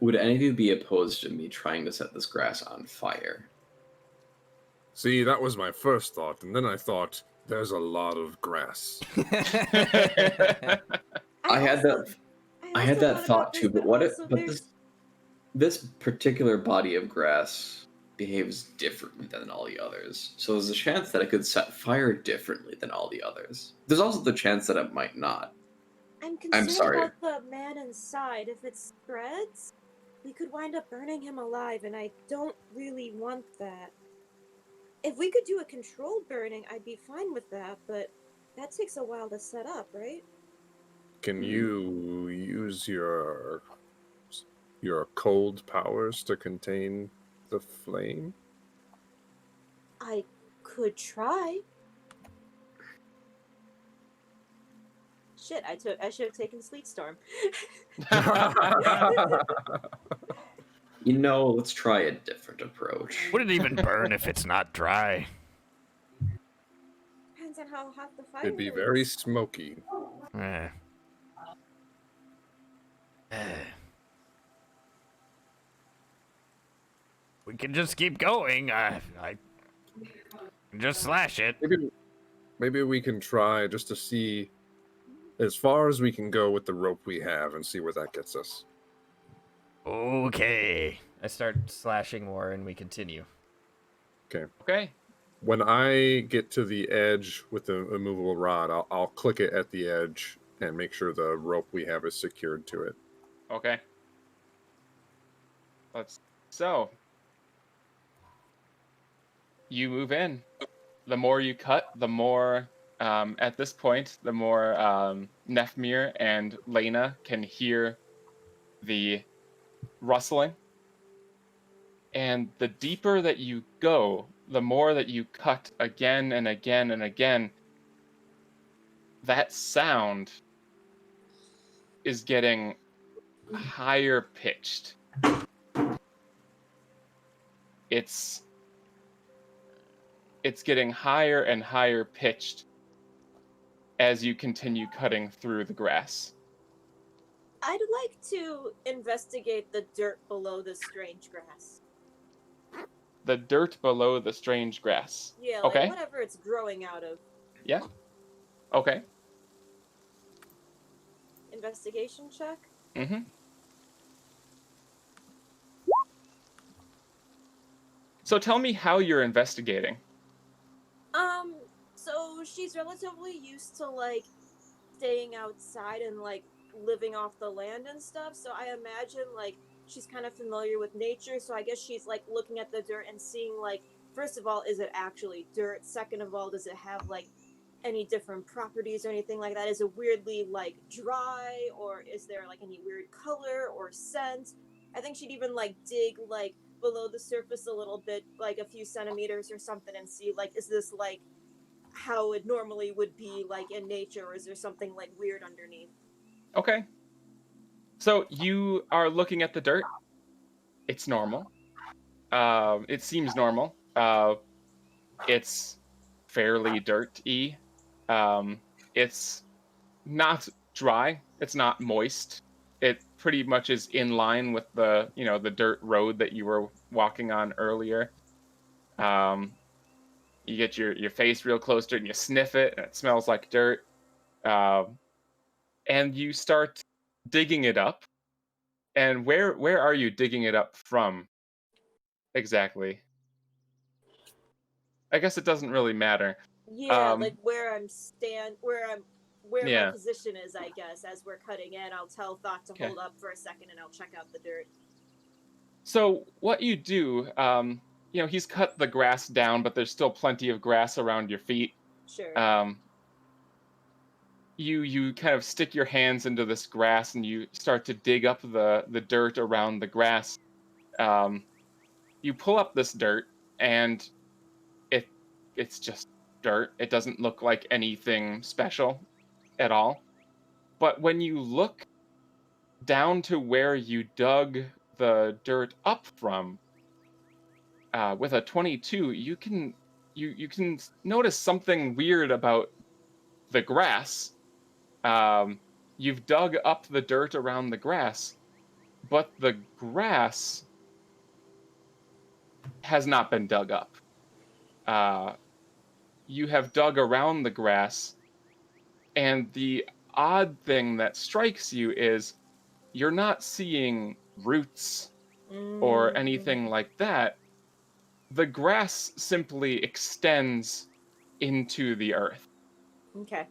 [SPEAKER 4] would any of you be opposed to me trying to set this grass on fire?
[SPEAKER 5] See, that was my first thought, and then I thought, there's a lot of grass.
[SPEAKER 4] I had that thought too, but what if? But this particular body of grass behaves differently than all the others. So there's a chance that it could set fire differently than all the others. There's also the chance that it might not.
[SPEAKER 6] I'm concerned
[SPEAKER 4] sorry.
[SPEAKER 6] about the man inside. If it spreads, we could wind up burning him alive, and I don't really want that. If we could do a controlled burning, I'd be fine with that, but that takes a while to set up, right?
[SPEAKER 5] Can you use your cold powers to contain the flame?
[SPEAKER 6] I could try. Shit, I should have taken Sleet Storm.
[SPEAKER 4] Let's try a different approach.
[SPEAKER 1] Would it even burn if it's not dry?
[SPEAKER 6] Depends on how hot the fire
[SPEAKER 5] It'd be
[SPEAKER 6] is.
[SPEAKER 5] very smoky.
[SPEAKER 1] Eh. We can just keep going. I can just slash it.
[SPEAKER 5] Maybe we can try just to see as far as we can go with the rope we have and see where that gets us.
[SPEAKER 1] Okay. I start slashing more and we continue.
[SPEAKER 2] Okay.
[SPEAKER 5] When I get to the edge with the immovable rod, I'll click it at the edge and make sure the rope we have is secured to it.
[SPEAKER 2] Okay. So. You move in. The more you cut, the more, at this point, the more Nefmir and Lena can hear the rustling. And the deeper that you go, the more that you cut again and again and again, that sound is getting higher pitched. it's getting higher and higher pitched as you continue cutting through the grass.
[SPEAKER 6] I'd like to investigate the dirt below the strange grass.
[SPEAKER 2] The dirt below the strange grass.
[SPEAKER 6] Yeah,
[SPEAKER 2] Okay.
[SPEAKER 6] like whatever it's growing out of.
[SPEAKER 2] Yeah. Okay.
[SPEAKER 6] Investigation check?
[SPEAKER 2] Mm-hmm. So tell me how you're investigating.
[SPEAKER 6] So she's relatively used to like staying outside and like living off the land and stuff. So I imagine like she's kind of familiar with nature. So I guess she's like looking at the dirt and seeing like, first of all, is it actually dirt? Second of all, does it have like any different properties or anything like that? Is it weirdly like dry, or is there like any weird color or scent? I think she'd even like dig like below the surface a little bit, like a few centimeters or something, and see like, is this like how it normally would be like in nature, or is there something like weird underneath?
[SPEAKER 2] Okay. So you are looking at the dirt. It's normal. It seems normal. It's fairly dirty. It's not dry. It's not moist. It pretty much is in line with the, the dirt road that you were walking on earlier. You get your face real close to it and you sniff it, and it smells like dirt. And you start digging it up. And where are you digging it up from exactly? I guess it doesn't really matter.
[SPEAKER 6] Yeah, like where
[SPEAKER 2] Yeah.
[SPEAKER 6] my position is, I guess. As we're cutting in, I'll tell Thought to
[SPEAKER 2] Okay.
[SPEAKER 6] hold up for a second, and I'll check out the dirt.
[SPEAKER 2] So what you do, he's cut the grass down, but there's still plenty of grass around your feet.
[SPEAKER 6] Sure.
[SPEAKER 2] You kind of stick your hands into this grass and you start to dig up the dirt around the grass. You pull up this dirt and it's just dirt. It doesn't look like anything special at all. But when you look down to where you dug the dirt up from, with a 22, you can notice something weird about the grass. You've dug up the dirt around the grass, but the grass has not been dug up. You have dug around the grass, and the odd thing that strikes you is you're not seeing roots or anything like that. The grass simply extends into the earth.
[SPEAKER 6] Okay.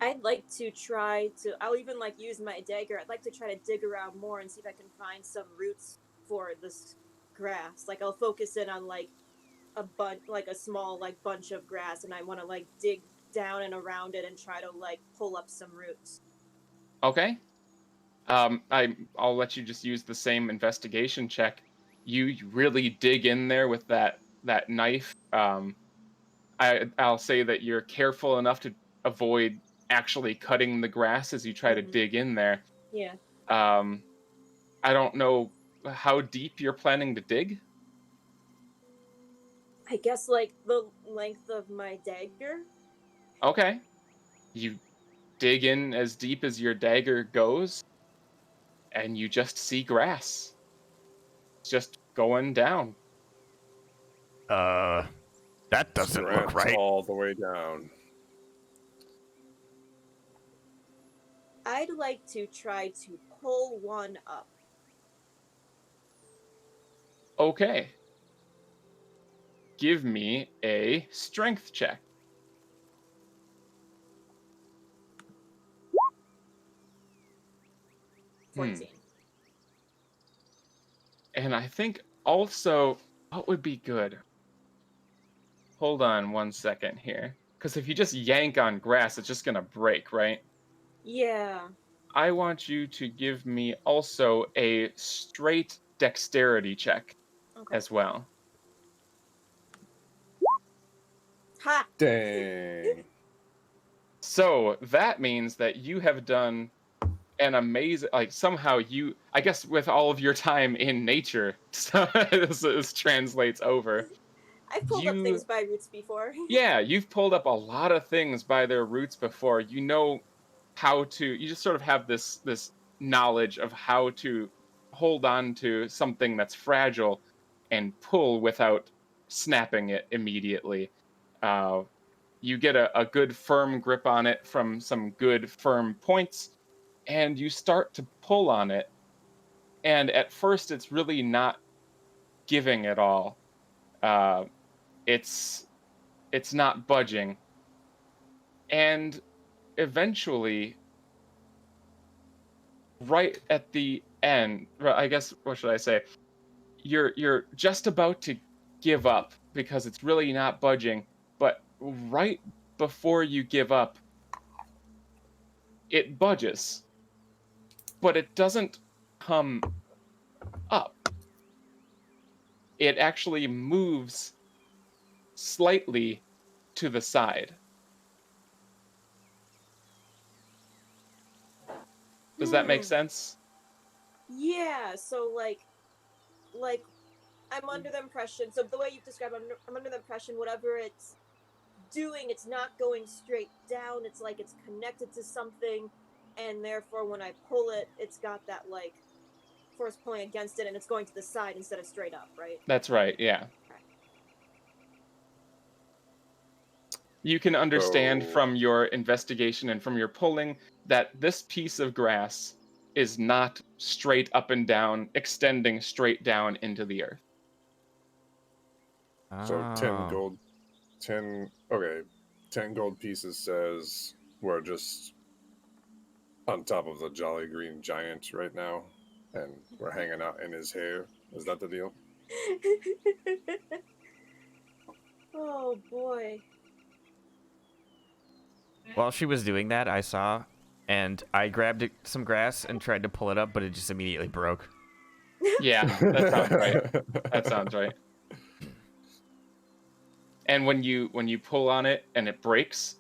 [SPEAKER 6] I'd like to try to. I'll even like use my dagger. I'd like to try to dig around more and see if I can find some roots for this grass. Like I'll focus in on like a small like bunch of grass, and I want to like dig down and around it and try to like pull up some roots.
[SPEAKER 2] Okay. I'll let you just use the same investigation check. You really dig in there with that knife. I'll say that you're careful enough to avoid actually cutting the grass as you try to dig in there.
[SPEAKER 6] Yeah.
[SPEAKER 2] I don't know how deep you're planning to dig.
[SPEAKER 6] I guess like the length of my dagger.
[SPEAKER 2] Okay. You dig in as deep as your dagger goes, and you just see grass. It's just going down.
[SPEAKER 1] That doesn't look
[SPEAKER 5] Strapped
[SPEAKER 1] right.
[SPEAKER 5] all the way down.
[SPEAKER 6] I'd like to try to pull one up.
[SPEAKER 2] Okay. Give me a strength check. Hmm.
[SPEAKER 6] 14.
[SPEAKER 2] And I think also, what would be good? Hold on 1 second here. Because if you just yank on grass, it's just going to break, right?
[SPEAKER 6] Yeah.
[SPEAKER 2] I want you to give me also a straight dexterity check
[SPEAKER 6] Okay.
[SPEAKER 2] as well.
[SPEAKER 6] Ha!
[SPEAKER 5] Dang.
[SPEAKER 2] So that means that you have done an amazing, like somehow you, I guess with all of your time in nature, so this translates over.
[SPEAKER 6] I've pulled up
[SPEAKER 2] You-
[SPEAKER 6] things by roots before.
[SPEAKER 2] Yeah, you've pulled up a lot of things by their roots before. You know how to, you just sort of have this knowledge of how to hold on to something that's fragile and pull without snapping it immediately. You get a good firm grip on it from some good firm points, and you start to pull on it. And at first, it's really not giving at all. It's not budging. And eventually, right at the end, I guess, what should I say? You're just about to give up because it's really not budging, but right before you give up, it budges, but it doesn't come up. It actually moves slightly to the side. Does that make sense?
[SPEAKER 6] Yeah, so like I'm under the impression, so the way you've described it, I'm under the impression whatever it's doing, it's not going straight down, it's like it's connected to something, and therefore when I pull it, it's got that like force pulling against it, and it's going to the side instead of straight up, right?
[SPEAKER 2] That's right, yeah. You can understand
[SPEAKER 5] So-
[SPEAKER 2] from your investigation and from your pulling that this piece of grass is not straight up and down, extending straight down into the earth.
[SPEAKER 5] So 10
[SPEAKER 7] Oh.
[SPEAKER 5] gold, 10. Okay, 10 gold pieces says we're just on top of the Jolly Green Giant right now, and we're hanging out in his hair. Is that the deal?
[SPEAKER 6] Oh boy.
[SPEAKER 1] While she was doing that, I saw, and I grabbed some grass and tried to pull it up, but it just immediately broke.
[SPEAKER 2] Yeah, that sounds right. That sounds right. And when you pull on it and it breaks,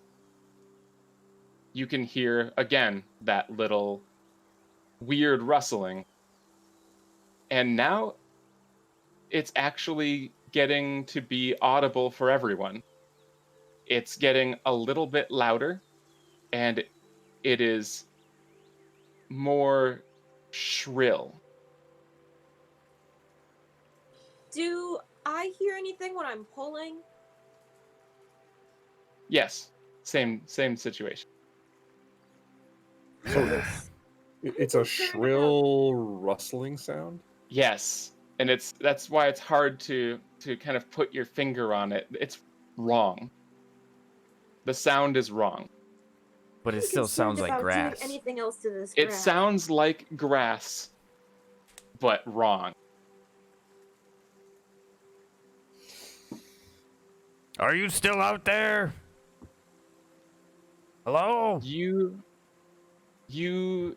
[SPEAKER 2] you can hear again that little weird rustling. And now it's actually getting to be audible for everyone. It's getting a little bit louder, and it is more shrill.
[SPEAKER 6] Do I hear anything when I'm pulling?
[SPEAKER 2] Yes, same situation.
[SPEAKER 5] So it's a shrill rustling sound?
[SPEAKER 2] Yes, and that's why it's hard to kind of put your finger on it. It's wrong. The sound is wrong.
[SPEAKER 1] But it
[SPEAKER 6] I'm
[SPEAKER 1] still sounds
[SPEAKER 6] concerned
[SPEAKER 1] like
[SPEAKER 6] about doing
[SPEAKER 1] grass.
[SPEAKER 6] anything else to this
[SPEAKER 2] It
[SPEAKER 6] grass.
[SPEAKER 2] sounds like grass, but wrong.
[SPEAKER 1] Are you still out there? Hello?
[SPEAKER 2] You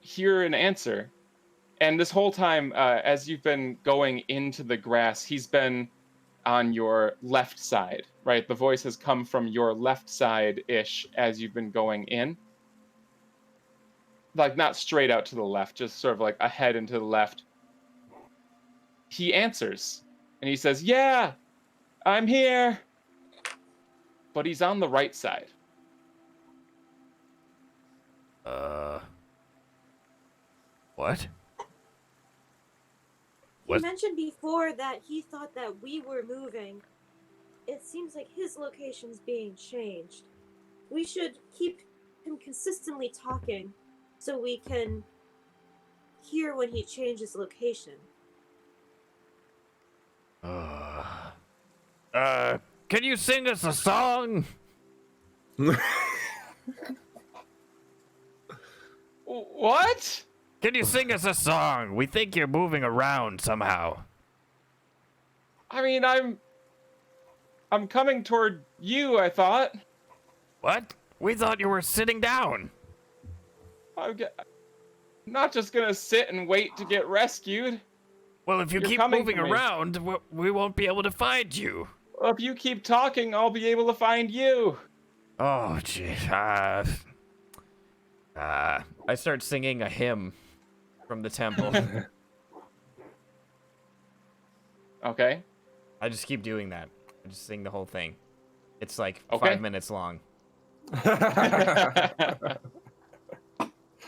[SPEAKER 2] hear an answer, and this whole time, as you've been going into the grass, he's been on your left side, right? The voice has come from your left side-ish as you've been going in. Like, not straight out to the left, just sort of like ahead and to the left. He answers, and he says, "Yeah, I'm here." But he's on the right side.
[SPEAKER 1] What?
[SPEAKER 6] He
[SPEAKER 1] What?
[SPEAKER 6] mentioned before that he thought that we were moving. It seems like his location's being changed. We should keep him consistently talking so we can hear when he changes location.
[SPEAKER 1] Can you sing us a song?
[SPEAKER 2] What?
[SPEAKER 1] Can you sing us a song? We think you're moving around somehow.
[SPEAKER 2] I mean, I'm coming toward you, I thought.
[SPEAKER 1] What? We thought you were sitting down.
[SPEAKER 2] I'm not just gonna sit and wait to get rescued.
[SPEAKER 1] Well, if you
[SPEAKER 2] You're
[SPEAKER 1] keep
[SPEAKER 2] coming
[SPEAKER 1] moving
[SPEAKER 2] for me.
[SPEAKER 1] around, we won't be able to find you.
[SPEAKER 2] Well, if you keep talking, I'll be able to find you.
[SPEAKER 1] Oh, gee. I start singing a hymn from the temple.
[SPEAKER 2] Okay.
[SPEAKER 1] I just keep doing that. I just sing the whole thing. It's like
[SPEAKER 2] Okay.
[SPEAKER 1] 5 minutes long.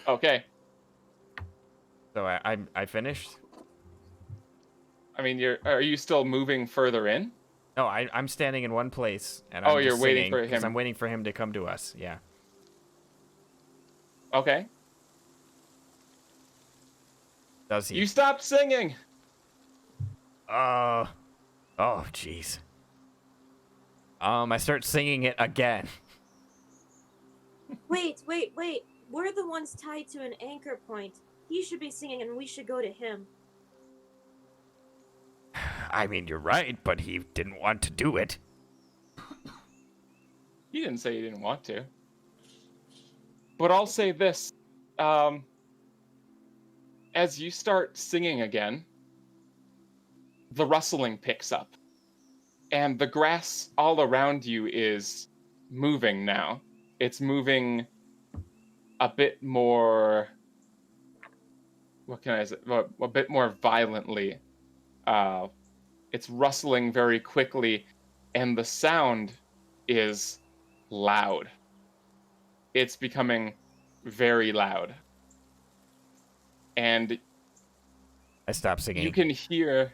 [SPEAKER 2] Okay.
[SPEAKER 1] So I finished.
[SPEAKER 2] I mean, are you still moving further in?
[SPEAKER 1] No, I'm standing in one place and
[SPEAKER 2] Oh,
[SPEAKER 1] I'm
[SPEAKER 2] you're
[SPEAKER 1] just
[SPEAKER 2] waiting
[SPEAKER 1] singing
[SPEAKER 2] for
[SPEAKER 1] 'cause
[SPEAKER 2] him.
[SPEAKER 1] I'm waiting for him to come to us. Yeah.
[SPEAKER 2] Okay.
[SPEAKER 1] Does he?
[SPEAKER 2] You stopped singing.
[SPEAKER 1] Oh, jeez. I start singing it again.
[SPEAKER 6] Wait. We're the ones tied to an anchor point. He should be singing and we should go to him.
[SPEAKER 1] I mean, you're right, but he didn't want to do it.
[SPEAKER 2] He didn't say he didn't want to. But I'll say this. As you start singing again, the rustling picks up. And the grass all around you is moving now. It's moving a bit more... What can I say? A bit more violently. It's rustling very quickly, and the sound is loud. It's becoming very loud. And
[SPEAKER 1] I stop singing.
[SPEAKER 2] you can hear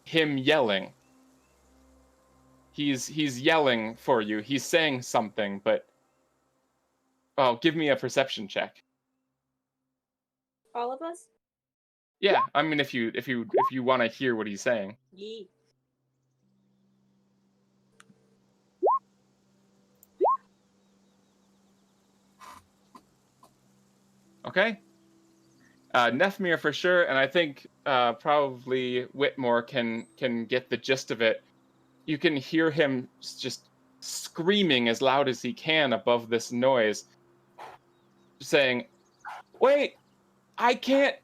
[SPEAKER 2] him yelling. He's yelling for you. He's saying something, but give me a perception check.
[SPEAKER 6] All of us?
[SPEAKER 2] Yeah, I mean if you want to hear what he's saying.
[SPEAKER 6] Yee.
[SPEAKER 2] Okay. Nefmir for sure, and I think probably Whitmore can get the gist of it. You can hear him just screaming as loud as he can above this noise, saying, "Wait, I can't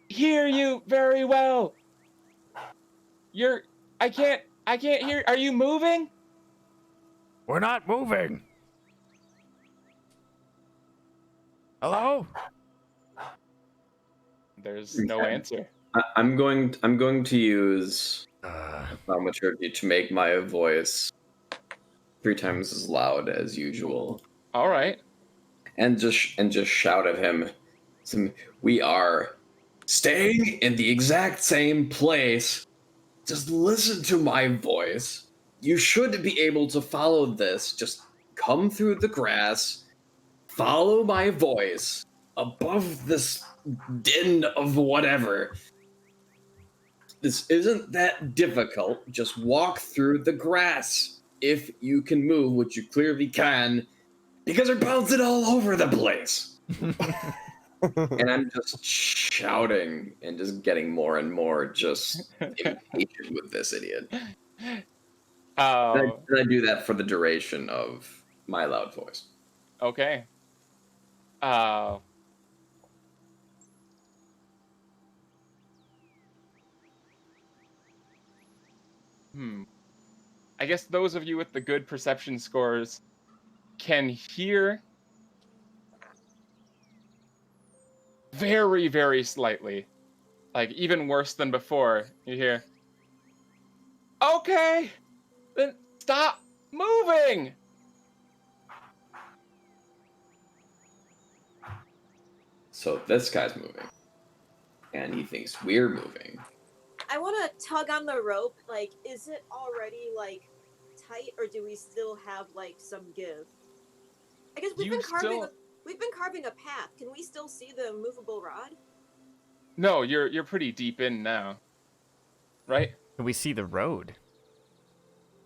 [SPEAKER 2] hear you very well. I can't hear. Are you moving?"
[SPEAKER 1] We're not moving. Hello?
[SPEAKER 2] There's no
[SPEAKER 4] Okay.
[SPEAKER 2] answer.
[SPEAKER 4] I'm going to use thaumaturgy to make my voice 3 times as loud as usual,
[SPEAKER 2] All right.
[SPEAKER 4] and just shout at him. We are staying in the exact same place. Just listen to my voice. You should be able to follow this. Just come through the grass. Follow my voice above this din of whatever. This isn't that difficult. Just walk through the grass. If you can move, which you clearly can, because they're bouncing all over the place. And I'm just shouting and just getting more and more just impatient with this idiot. And I do that for the duration of my loud voice.
[SPEAKER 2] Okay. I guess those of you with the good perception scores can hear very, very slightly. Like, even worse than before. You hear, "Okay, then stop moving!"
[SPEAKER 4] So this guy's moving. And he thinks we're moving.
[SPEAKER 6] I want to tug on the rope. Like, is it already, like, tight, or do we still have, like, some give? I guess we've
[SPEAKER 2] You
[SPEAKER 6] been carving
[SPEAKER 2] still-
[SPEAKER 6] we've been carving a path. Can we still see the movable rod?
[SPEAKER 2] No, you're pretty deep in now. Right?
[SPEAKER 1] Can we see the road?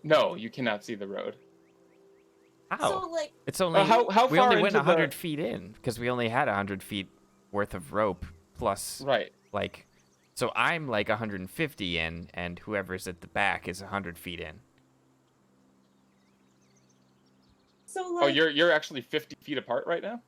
[SPEAKER 2] No, you cannot see the road.
[SPEAKER 1] How?
[SPEAKER 6] So, like,
[SPEAKER 1] It's only
[SPEAKER 2] how
[SPEAKER 1] we
[SPEAKER 2] far
[SPEAKER 1] only went
[SPEAKER 2] into
[SPEAKER 1] 100
[SPEAKER 2] the...
[SPEAKER 1] feet in because we only had 100 feet worth of rope plus
[SPEAKER 2] Right.
[SPEAKER 1] like, so I'm like 150 in, and whoever's at the back is 100 feet in.
[SPEAKER 6] so,
[SPEAKER 2] Oh,
[SPEAKER 6] like,
[SPEAKER 2] you're actually 50 feet apart right now?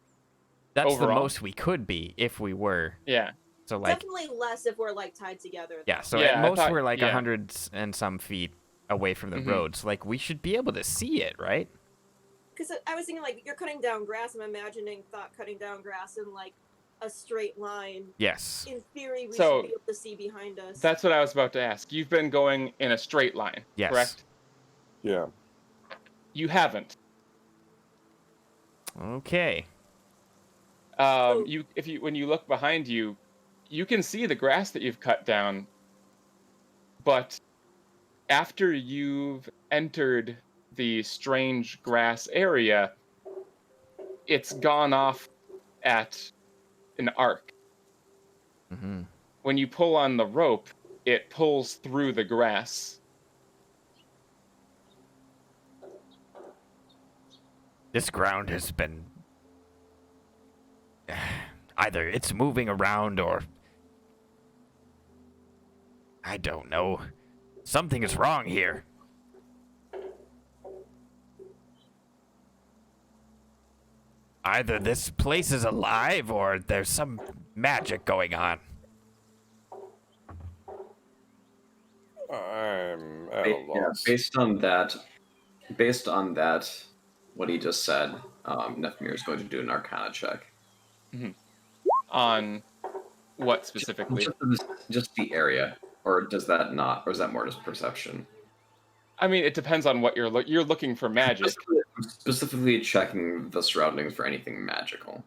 [SPEAKER 1] That's
[SPEAKER 2] Overall?
[SPEAKER 1] the most we could be if we were.
[SPEAKER 2] Yeah.
[SPEAKER 1] So like,
[SPEAKER 6] definitely less if we're, like, tied together.
[SPEAKER 1] yeah. So
[SPEAKER 2] Yeah,
[SPEAKER 1] at
[SPEAKER 2] I
[SPEAKER 1] most
[SPEAKER 2] thought-
[SPEAKER 1] we're like
[SPEAKER 2] yeah.
[SPEAKER 1] 100 and some feet away from the
[SPEAKER 2] Mhm.
[SPEAKER 1] road. So like, we should be able to see it, right?
[SPEAKER 6] Because I was thinking, like, you're cutting down grass. I'm imagining Thought cutting down grass in, like, a straight line.
[SPEAKER 1] Yes.
[SPEAKER 6] In theory, we
[SPEAKER 2] So-
[SPEAKER 6] should be able to see behind us.
[SPEAKER 2] That's what I was about to ask. You've been going in a straight line,
[SPEAKER 1] Yes.
[SPEAKER 2] correct?
[SPEAKER 5] Yeah.
[SPEAKER 2] You haven't.
[SPEAKER 1] Okay.
[SPEAKER 2] When you look behind you, you can see the grass that you've cut down, but after you've entered the strange grass area, it's gone off at an arc.
[SPEAKER 1] Mm-hmm.
[SPEAKER 2] When you pull on the rope, it pulls through the grass.
[SPEAKER 1] This ground has been... either it's moving around or... I don't know. Something is wrong here. Either this place is alive or there's some magic going on.
[SPEAKER 5] I'm at a
[SPEAKER 4] Yeah,
[SPEAKER 5] loss.
[SPEAKER 4] based on that, what he just said, Nefmir is going to do an Arcana check.
[SPEAKER 2] On what specifically?
[SPEAKER 4] Just the area, or does that not, or is that more just perception?
[SPEAKER 2] I mean, it depends on what you're looking for magic.
[SPEAKER 4] Specifically checking the surroundings for anything magical.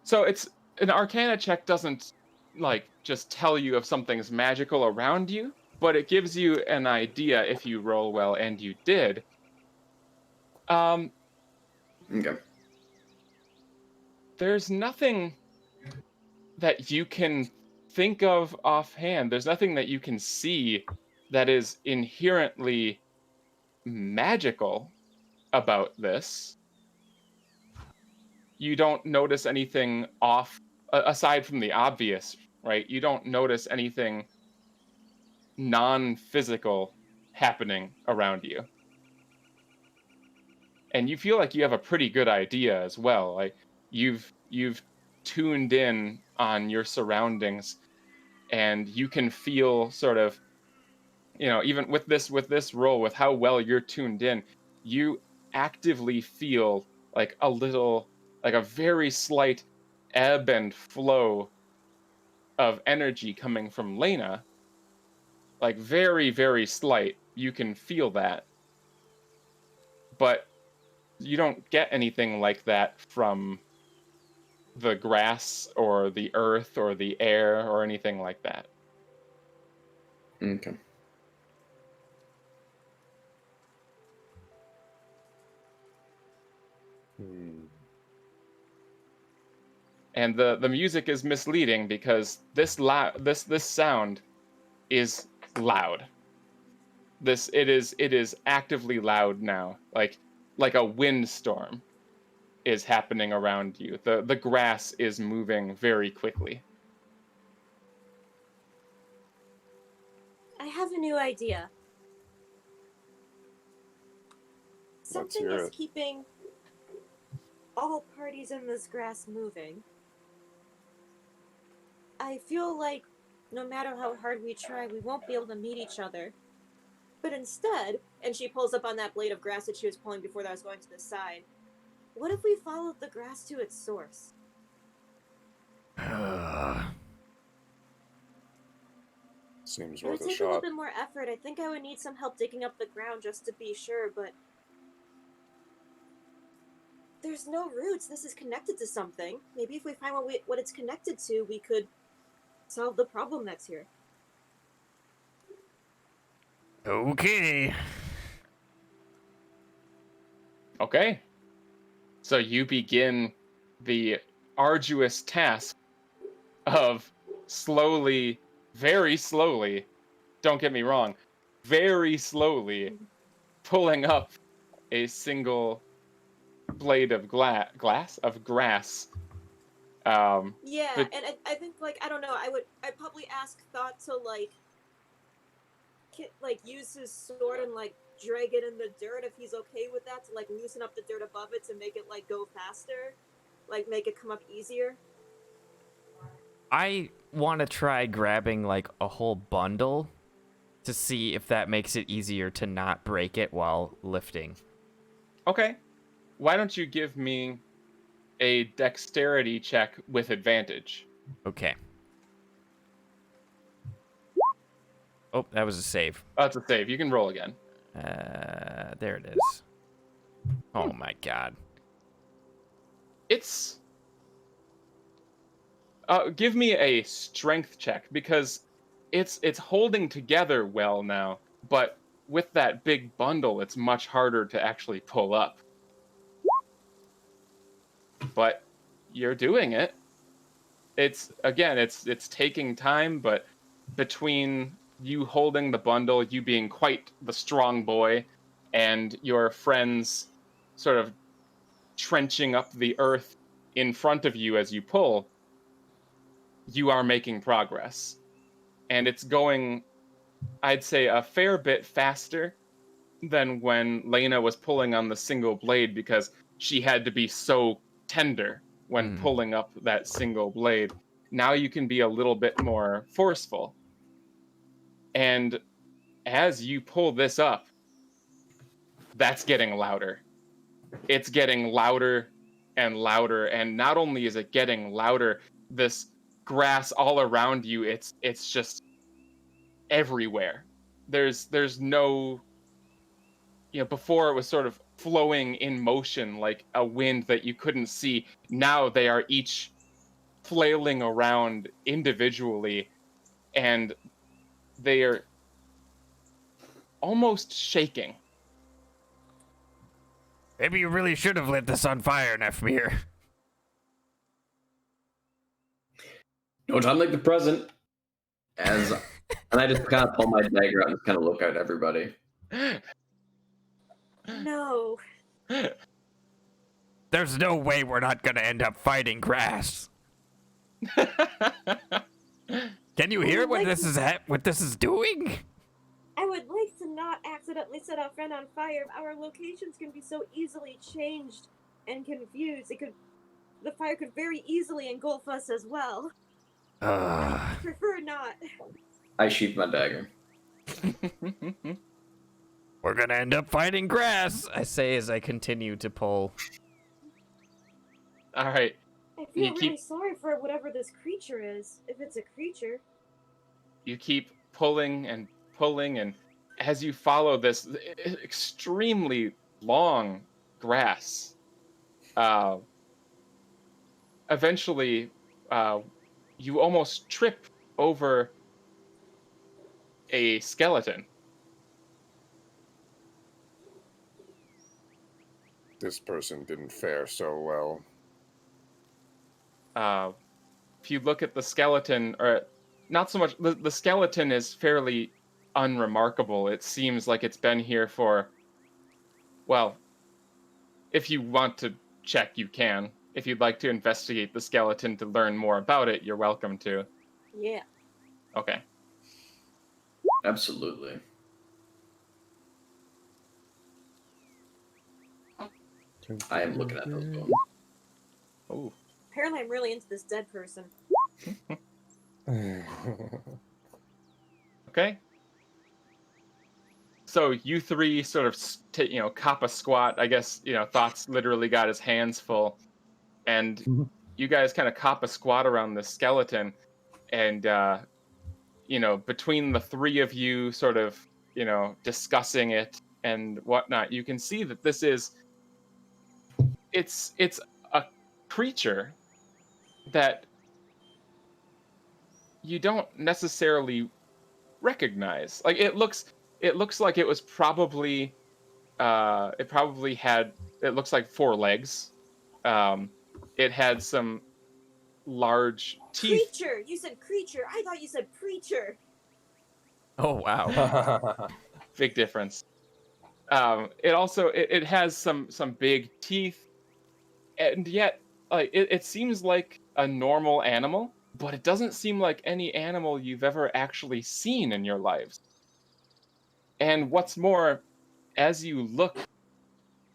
[SPEAKER 2] So it's an Arcana check doesn't like just tell you if something's magical around you, but it gives you an idea if you roll well, and you did.
[SPEAKER 4] Okay.
[SPEAKER 2] There's nothing that you can think of offhand. There's nothing that you can see that is inherently magical about this. You don't notice anything off, aside from the obvious, right? You don't notice anything non-physical happening around you. And you feel like you have a pretty good idea as well. Like you've tuned in on your surroundings, and you can feel sort of, you know, even with this roll, with how well you're tuned in, you actively feel like a very slight ebb and flow of energy coming from Lena. Like very, very slight. You can feel that. But you don't get anything like that from the grass or the earth or the air or anything like that.
[SPEAKER 4] Okay.
[SPEAKER 2] And the music is misleading because this sound is loud. It is actively loud now, like a windstorm is happening around you. The grass is moving very quickly.
[SPEAKER 6] I have a new idea.
[SPEAKER 5] Let's
[SPEAKER 6] Something
[SPEAKER 5] hear
[SPEAKER 6] is
[SPEAKER 5] it.
[SPEAKER 6] keeping all parties in this grass moving. I feel like no matter how hard we try, we won't be able to meet each other. But instead, and she pulls up on that blade of grass that she was pulling before that I was going to the side, what if we followed the grass to its source?
[SPEAKER 5] Seems
[SPEAKER 6] It would
[SPEAKER 5] worth a
[SPEAKER 6] take a little
[SPEAKER 5] shot.
[SPEAKER 6] bit more effort. I think I would need some help digging up the ground just to be sure, but there's no roots. This is connected to something. Maybe if we find what it's connected to, we could solve the problem that's here.
[SPEAKER 1] Okay.
[SPEAKER 2] Okay. So you begin the arduous task of slowly, very slowly, don't get me wrong, very slowly pulling up a single blade of grass.
[SPEAKER 6] Yeah,
[SPEAKER 2] But-
[SPEAKER 6] and I think, like, I don't know, I'd probably ask Thought to, like, use his sword and, like, drag it in the dirt if he's okay with that, to, like, loosen up the dirt above it to make it, like, go faster. Like, make it come up easier.
[SPEAKER 1] I want to try grabbing like a whole bundle to see if that makes it easier to not break it while lifting.
[SPEAKER 2] Okay. why don't you give me a dexterity check with advantage?
[SPEAKER 1] Okay. Oh, that was a save.
[SPEAKER 2] That's a save. You can roll again.
[SPEAKER 1] There it is. Oh my god.
[SPEAKER 2] It's give me a strength check because it's holding together well now, but with that big bundle, it's much harder to actually pull up. But you're doing it. It's taking time, but between you holding the bundle, you being quite the strong boy, and your friends sort of trenching up the earth in front of you as you pull, you are making progress. And it's going, I'd say, a fair bit faster than when Lena was pulling on the single blade because she had to be so tender when pulling up that single blade. Now you can be a little bit more forceful. And as you pull this up, that's getting louder. It's getting louder and louder. And not only is it getting louder, this grass all around you, it's just everywhere. There's no, before it was sort of flowing in motion like a wind that you couldn't see. Now they are each flailing around individually, and they are almost shaking.
[SPEAKER 1] Maybe you really should have lit this on fire, Nefmir.
[SPEAKER 4] No time like the present. And I just kind of pull my dagger out and just kind of look at everybody.
[SPEAKER 6] No.
[SPEAKER 1] There's no way we're not gonna end up fighting grass. Can you hear what this is doing?
[SPEAKER 6] I would like to not accidentally set our friend on fire. Our locations can be so easily changed and confused. The fire could very easily engulf us as well. Prefer not.
[SPEAKER 4] I sheath my dagger.
[SPEAKER 1] We're gonna end up fighting grass, I say as I continue to pull.
[SPEAKER 2] All right.
[SPEAKER 6] I feel really sorry for whatever this creature is, if it's a creature.
[SPEAKER 2] You keep pulling and pulling, and as you follow this extremely long grass, eventually you almost trip over a skeleton.
[SPEAKER 5] This person didn't fare so well.
[SPEAKER 2] If you look at the skeleton, or not so much, the skeleton is fairly unremarkable. It seems like it's been here for, well, if you want to check, you can. If you'd like to investigate the skeleton to learn more about it, you're welcome to.
[SPEAKER 6] Yeah.
[SPEAKER 2] Okay.
[SPEAKER 4] Absolutely. I am looking at those bones.
[SPEAKER 2] Oh.
[SPEAKER 6] Apparently I'm really into this dead person.
[SPEAKER 2] Okay. So you three sort of, cop a squat. I guess, Thoughts literally got his hands full. And you guys kind of cop a squat around the skeleton. And, between the three of you sort of, discussing it and whatnot, you can see that this is, it's a creature that you don't necessarily recognize. Like it looks like it was probably it looks like 4 legs. It had some large teeth.
[SPEAKER 6] Creature! You said creature. I thought you said preacher.
[SPEAKER 1] Oh wow.
[SPEAKER 2] Big difference. It also it has some big teeth, and yet it seems like a normal animal, but it doesn't seem like any animal you've ever actually seen in your lives. And what's more, as you look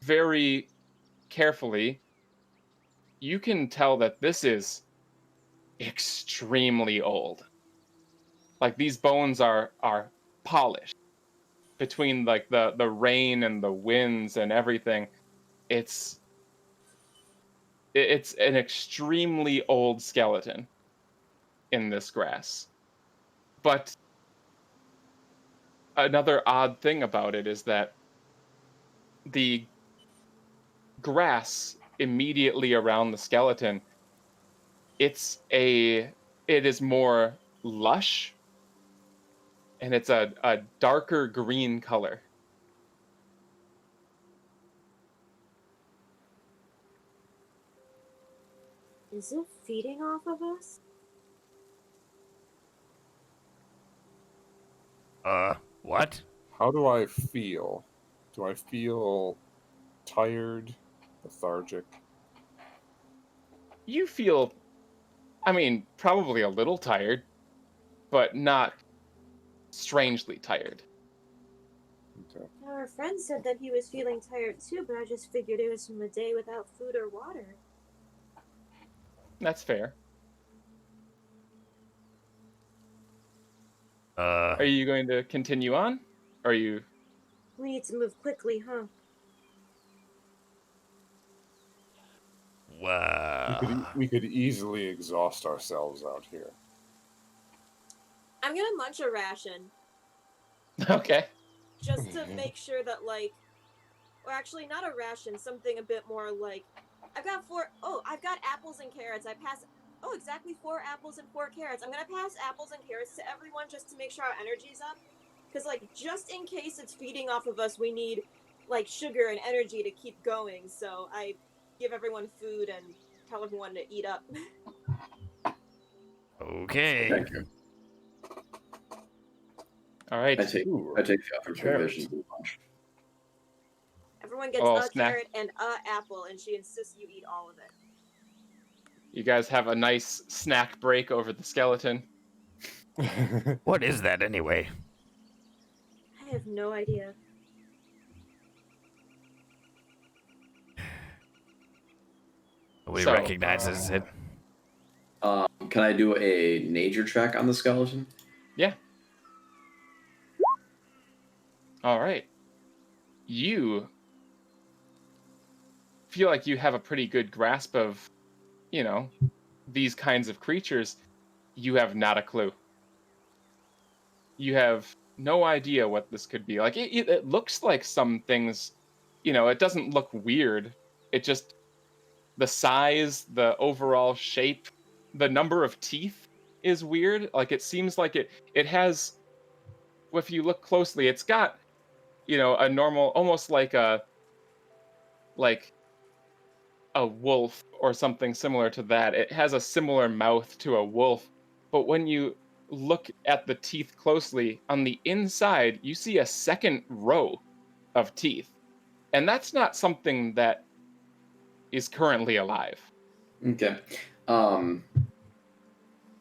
[SPEAKER 2] very carefully, you can tell that this is extremely old. Like these bones are polished. Between like the rain and the winds and everything, it's It's an extremely old skeleton in this grass. But another odd thing about it is that the grass immediately around the skeleton, it is more lush, and it's a darker green color.
[SPEAKER 6] Is it feeding off of us?
[SPEAKER 1] What?
[SPEAKER 5] How do I feel? Do I feel tired, lethargic?
[SPEAKER 2] You feel, I mean, probably a little tired, but not strangely tired.
[SPEAKER 5] Okay.
[SPEAKER 6] Our friend said that he was feeling tired too, but I just figured it was from a day without food or water.
[SPEAKER 2] That's fair.
[SPEAKER 1] Uh,
[SPEAKER 2] Are you going to continue on? Or are you...
[SPEAKER 6] We need to move quickly, huh?
[SPEAKER 1] wow.
[SPEAKER 5] We could easily exhaust ourselves out here.
[SPEAKER 6] I'm gonna munch a ration
[SPEAKER 2] Okay.
[SPEAKER 6] just to make sure that, like, or actually not a ration, something a bit more like, I've got apples and carrots. Exactly 4 apples and 4 carrots. I'm gonna pass apples and carrots to everyone just to make sure our energy's up. Because, like, just in case it's feeding off of us, we need, like, sugar and energy to keep going. So I give everyone food and tell everyone to eat up.
[SPEAKER 1] Okay.
[SPEAKER 4] Thank you.
[SPEAKER 2] All right.
[SPEAKER 4] I take
[SPEAKER 5] Ooh,
[SPEAKER 4] the offer
[SPEAKER 5] carrots.
[SPEAKER 4] provision to lunch.
[SPEAKER 6] Everyone gets
[SPEAKER 2] Oh,
[SPEAKER 6] a
[SPEAKER 2] snack.
[SPEAKER 6] carrot and a apple, and she insists you eat all of it.
[SPEAKER 2] You guys have a nice snack break over the skeleton.
[SPEAKER 1] What is that anyway?
[SPEAKER 6] I have no idea.
[SPEAKER 1] Nobody
[SPEAKER 2] So,
[SPEAKER 1] recognizes it.
[SPEAKER 4] Can I do a nature check on the skeleton?
[SPEAKER 2] Yeah. All right. You feel like you have a pretty good grasp of, these kinds of creatures. You have not a clue. You have no idea what this could be. Like, it looks like some things, it doesn't look weird. It just, the size, the overall shape, the number of teeth is weird. Like, it seems like it has, if you look closely, it's got, a normal, almost like a wolf or something similar to that. It has a similar mouth to a wolf, but when you look at the teeth closely, on the inside, you see a second row of teeth. And that's not something that is currently alive.
[SPEAKER 4] Okay.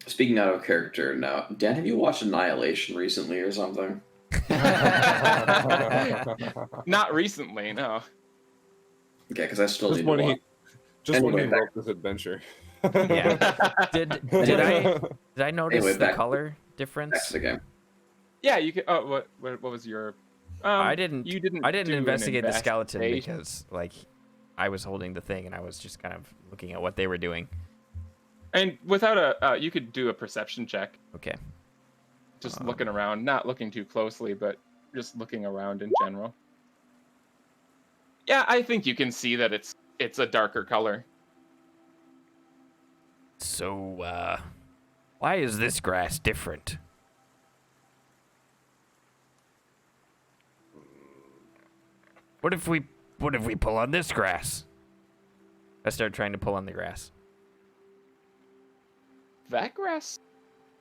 [SPEAKER 4] Speaking out of character now, Dan, have you watched Annihilation recently or something?
[SPEAKER 2] Not recently, no.
[SPEAKER 4] Okay, because I still
[SPEAKER 5] Just
[SPEAKER 4] need to
[SPEAKER 5] when
[SPEAKER 4] watch.
[SPEAKER 5] when he
[SPEAKER 4] Anyway,
[SPEAKER 5] wrote this adventure.
[SPEAKER 1] Yeah. Did I notice
[SPEAKER 4] Anyway,
[SPEAKER 1] the
[SPEAKER 4] back
[SPEAKER 1] color
[SPEAKER 4] to
[SPEAKER 1] difference?
[SPEAKER 4] the game.
[SPEAKER 2] Yeah, you can. Oh, what was your?
[SPEAKER 1] I didn't.
[SPEAKER 2] You didn't.
[SPEAKER 1] I didn't
[SPEAKER 2] do an
[SPEAKER 1] investigate the skeleton
[SPEAKER 2] investigation.
[SPEAKER 1] because, like, I was holding the thing and I was just kind of looking at what they were doing.
[SPEAKER 2] And without you could do a perception check.
[SPEAKER 1] Okay.
[SPEAKER 2] Just looking around, not looking too closely, but just looking around in general. Yeah, I think you can see that it's a darker color.
[SPEAKER 1] So, why is this grass different? What if we pull on this grass? I started trying to pull on the grass.
[SPEAKER 2] That grass?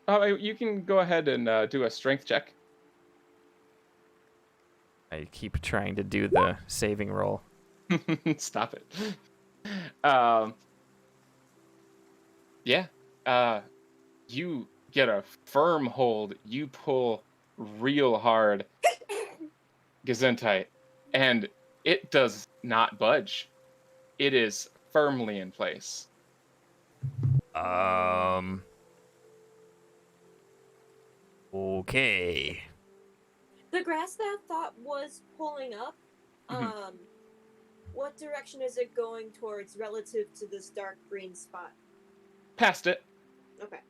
[SPEAKER 2] Oh, you can go ahead and do a strength check.
[SPEAKER 1] I keep trying to do the saving roll.
[SPEAKER 2] Stop it. Yeah. You get a firm hold. You pull real hard, Gesundheit, and it does not budge. It is firmly in place.
[SPEAKER 1] Okay.
[SPEAKER 6] The grass that I thought was pulling up,
[SPEAKER 2] Mhm.
[SPEAKER 6] What direction is it going towards relative to this dark green spot?
[SPEAKER 2] Past it.
[SPEAKER 6] Okay.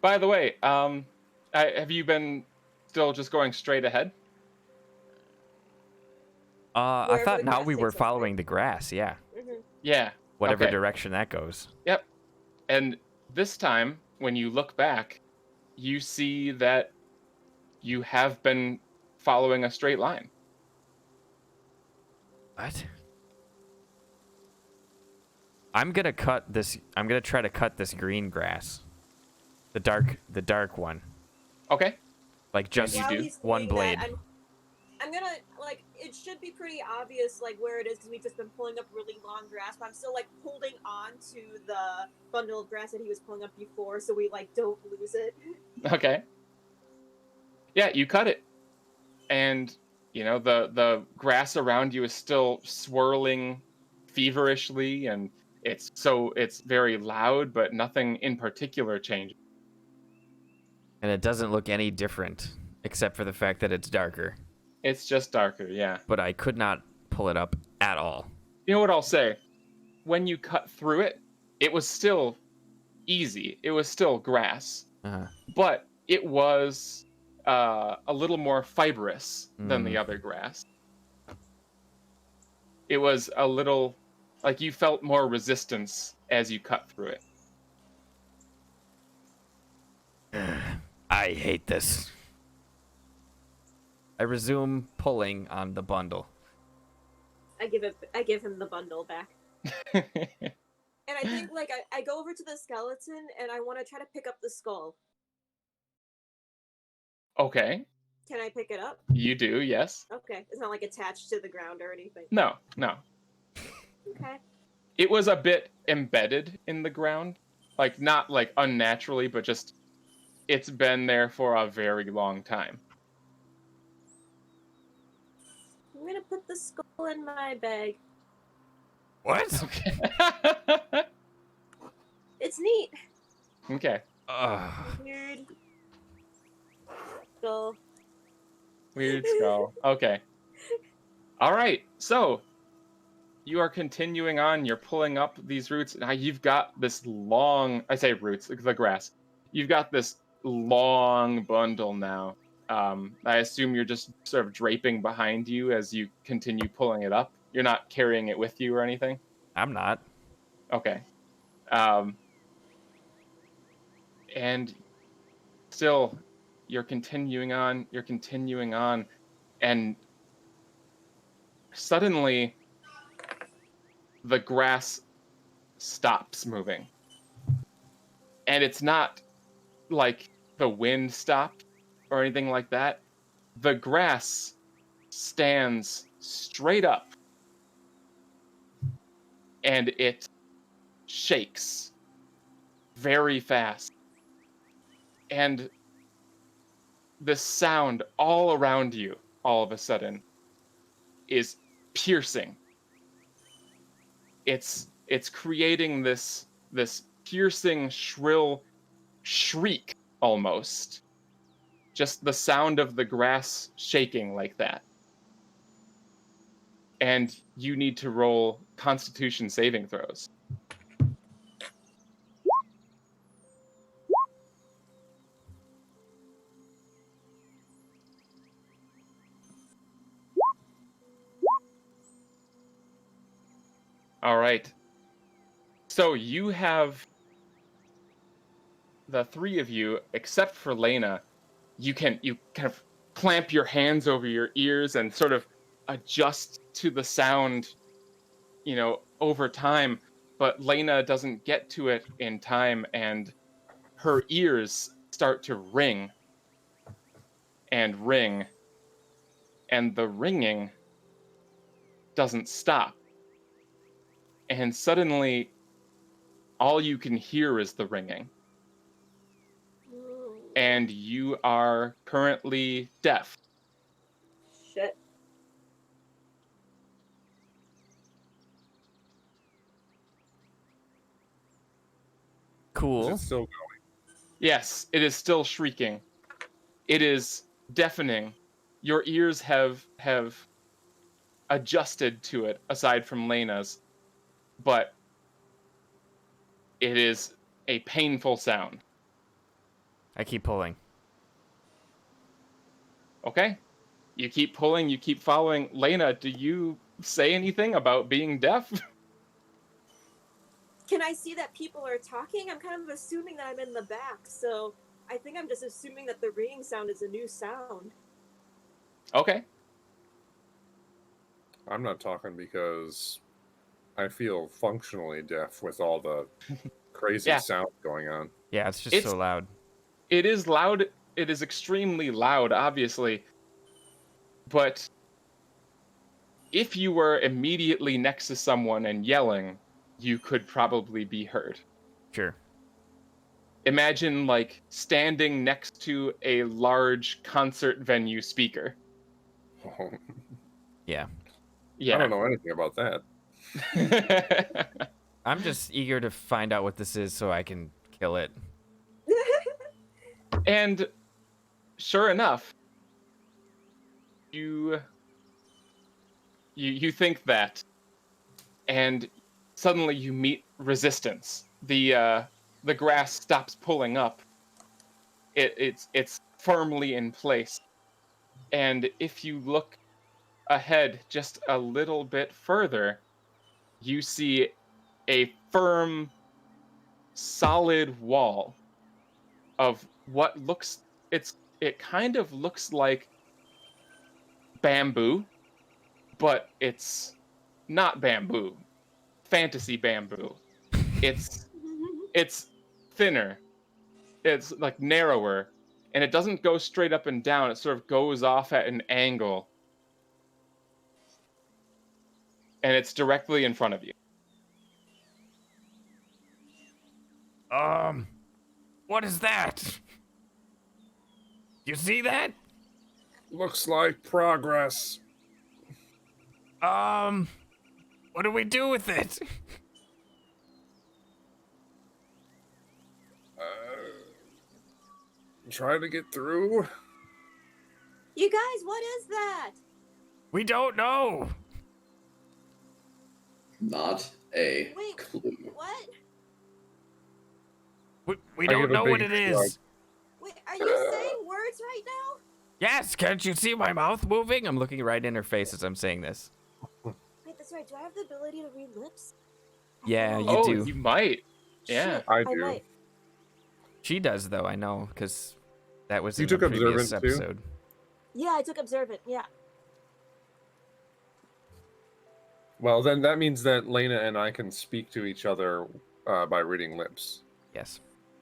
[SPEAKER 2] By the way, have you been still just going straight ahead?
[SPEAKER 1] I
[SPEAKER 6] Wherever
[SPEAKER 1] thought
[SPEAKER 6] the
[SPEAKER 1] now
[SPEAKER 6] grass
[SPEAKER 1] we were
[SPEAKER 6] takes us, right?
[SPEAKER 1] following the grass, yeah.
[SPEAKER 6] Mm-hmm.
[SPEAKER 2] Yeah.
[SPEAKER 1] Whatever
[SPEAKER 2] Okay.
[SPEAKER 1] direction that goes.
[SPEAKER 2] Yep. And this time, when you look back, you see that you have been following a straight line.
[SPEAKER 1] What? I'm gonna try to cut this green grass. The dark one.
[SPEAKER 2] Okay.
[SPEAKER 1] Like just
[SPEAKER 2] you
[SPEAKER 6] While
[SPEAKER 2] do.
[SPEAKER 6] he's
[SPEAKER 1] one
[SPEAKER 6] doing
[SPEAKER 1] blade.
[SPEAKER 6] that, I'm gonna, like, it should be pretty obvious, like, where it is, because we've just been pulling up really long grass, but I'm still, like, holding on to the bundle of grass that he was pulling up before, so we, like, don't lose it.
[SPEAKER 2] Okay. Yeah, you cut it. And, you know, the grass around you is still swirling feverishly, and it's very loud, but nothing in particular changes.
[SPEAKER 1] And it doesn't look any different, except for the fact that it's darker.
[SPEAKER 2] It's just darker, yeah.
[SPEAKER 1] But I could not pull it up at all.
[SPEAKER 2] You know what I'll say? When you cut through it, it was still easy. It was still grass.
[SPEAKER 1] Uh-huh.
[SPEAKER 2] But it was a little more fibrous than the
[SPEAKER 1] Mm.
[SPEAKER 2] other grass. It was a little, like you felt more resistance as you cut through it.
[SPEAKER 1] I hate this. I resume pulling on the bundle.
[SPEAKER 6] I give him the bundle back. And I think, like, I go over to the skeleton, and I want to try to pick up the skull.
[SPEAKER 2] Okay,
[SPEAKER 6] Can I pick it up?
[SPEAKER 2] you do, yes.
[SPEAKER 6] Okay. It's not, like, attached to the ground or anything.
[SPEAKER 2] No.
[SPEAKER 6] Okay.
[SPEAKER 2] It was a bit embedded in the ground. Like, not like unnaturally, but just it's been there for a very long time.
[SPEAKER 6] I'm gonna put the skull in my bag.
[SPEAKER 1] What?
[SPEAKER 2] Okay.
[SPEAKER 6] It's neat.
[SPEAKER 2] Okay.
[SPEAKER 6] Weird. Skull.
[SPEAKER 2] Weird skull. Okay. All right. So you are continuing on. You're pulling up these roots. Now you've got this long, I say roots, the grass. You've got this long bundle now. I assume you're just sort of draping behind you as you continue pulling it up. You're not carrying it with you or anything?
[SPEAKER 1] I'm not.
[SPEAKER 2] Okay. And still, you're continuing on, and suddenly the grass stops moving. And it's not like the wind stopped or anything like that. The grass stands straight up and it shakes very fast. And the sound all around you, all of a sudden, is piercing. It's creating this piercing, shrill shriek almost. Just the sound of the grass shaking like that. And you need to roll Constitution saving throws. All right. So you have the three of you, except for Lena, you kind of clamp your hands over your ears and sort of adjust to the sound, you know, over time. But Lena doesn't get to it in time, and her ears start to ring and ring, and the ringing doesn't stop. And suddenly, all you can hear is the ringing. And you are currently deaf.
[SPEAKER 6] Shit.
[SPEAKER 1] Cool.
[SPEAKER 5] Is it still
[SPEAKER 2] Yes, it is still shrieking. It is deafening. Your ears have adjusted to it aside from Lena's, but it is a painful sound.
[SPEAKER 1] I keep pulling.
[SPEAKER 2] Okay. You keep pulling, you keep following. Lena, do you say anything about being deaf?
[SPEAKER 6] Can I see that people are talking? I'm kind of assuming that I'm in the back, so I think I'm just assuming that the ringing sound is a new sound.
[SPEAKER 2] Okay.
[SPEAKER 5] I'm not talking because I feel functionally deaf with all the crazy
[SPEAKER 2] Yeah.
[SPEAKER 5] sound going on.
[SPEAKER 1] Yeah, it's just
[SPEAKER 2] It's-
[SPEAKER 1] so loud.
[SPEAKER 2] It is loud. It is extremely loud, obviously. But if you were immediately next to someone and yelling, you could probably be heard.
[SPEAKER 1] Sure.
[SPEAKER 2] Imagine like standing next to a large concert venue speaker.
[SPEAKER 1] Yeah.
[SPEAKER 2] Yeah.
[SPEAKER 5] I don't know anything about that.
[SPEAKER 1] I'm just eager to find out what this is so I can kill it.
[SPEAKER 2] And sure enough, you think that, and suddenly you meet resistance. The grass stops pulling up. It's firmly in place, and if you look ahead just a little bit further, you see a firm, solid wall of what looks it kind of looks like bamboo, but it's not bamboo. Fantasy bamboo. It's thinner. It's like narrower, and it doesn't go straight up and down. It sort of goes off at an angle. And it's directly in front of you.
[SPEAKER 1] What is that? You see that?
[SPEAKER 5] Looks like progress.
[SPEAKER 1] What do we do with it?
[SPEAKER 5] Try to get through.
[SPEAKER 6] You guys, what is that?
[SPEAKER 1] We don't know.
[SPEAKER 4] Not a
[SPEAKER 6] Wait,
[SPEAKER 4] clue.
[SPEAKER 6] what?
[SPEAKER 1] We
[SPEAKER 5] I
[SPEAKER 1] don't
[SPEAKER 5] give a
[SPEAKER 1] know what
[SPEAKER 5] big
[SPEAKER 1] it
[SPEAKER 5] shrug.
[SPEAKER 1] is.
[SPEAKER 6] Wait, are you saying words right now?
[SPEAKER 1] Yes, can't you see my mouth moving? I'm looking right in her face as I'm saying this.
[SPEAKER 6] Wait, that's right. Do I have the ability to read lips? I
[SPEAKER 1] Yeah,
[SPEAKER 6] don't
[SPEAKER 1] you
[SPEAKER 6] know.
[SPEAKER 2] Oh,
[SPEAKER 1] do.
[SPEAKER 2] you might. Yeah.
[SPEAKER 6] Shit,
[SPEAKER 5] I do.
[SPEAKER 6] might.
[SPEAKER 1] She does, though, I know, because that was
[SPEAKER 5] You
[SPEAKER 1] in the
[SPEAKER 5] took
[SPEAKER 1] previous
[SPEAKER 5] Observant, too?
[SPEAKER 1] episode.
[SPEAKER 6] Yeah, I took observant. Yeah.
[SPEAKER 5] Well, then that means that Lena and I can speak to each other by reading lips.
[SPEAKER 1] Yes.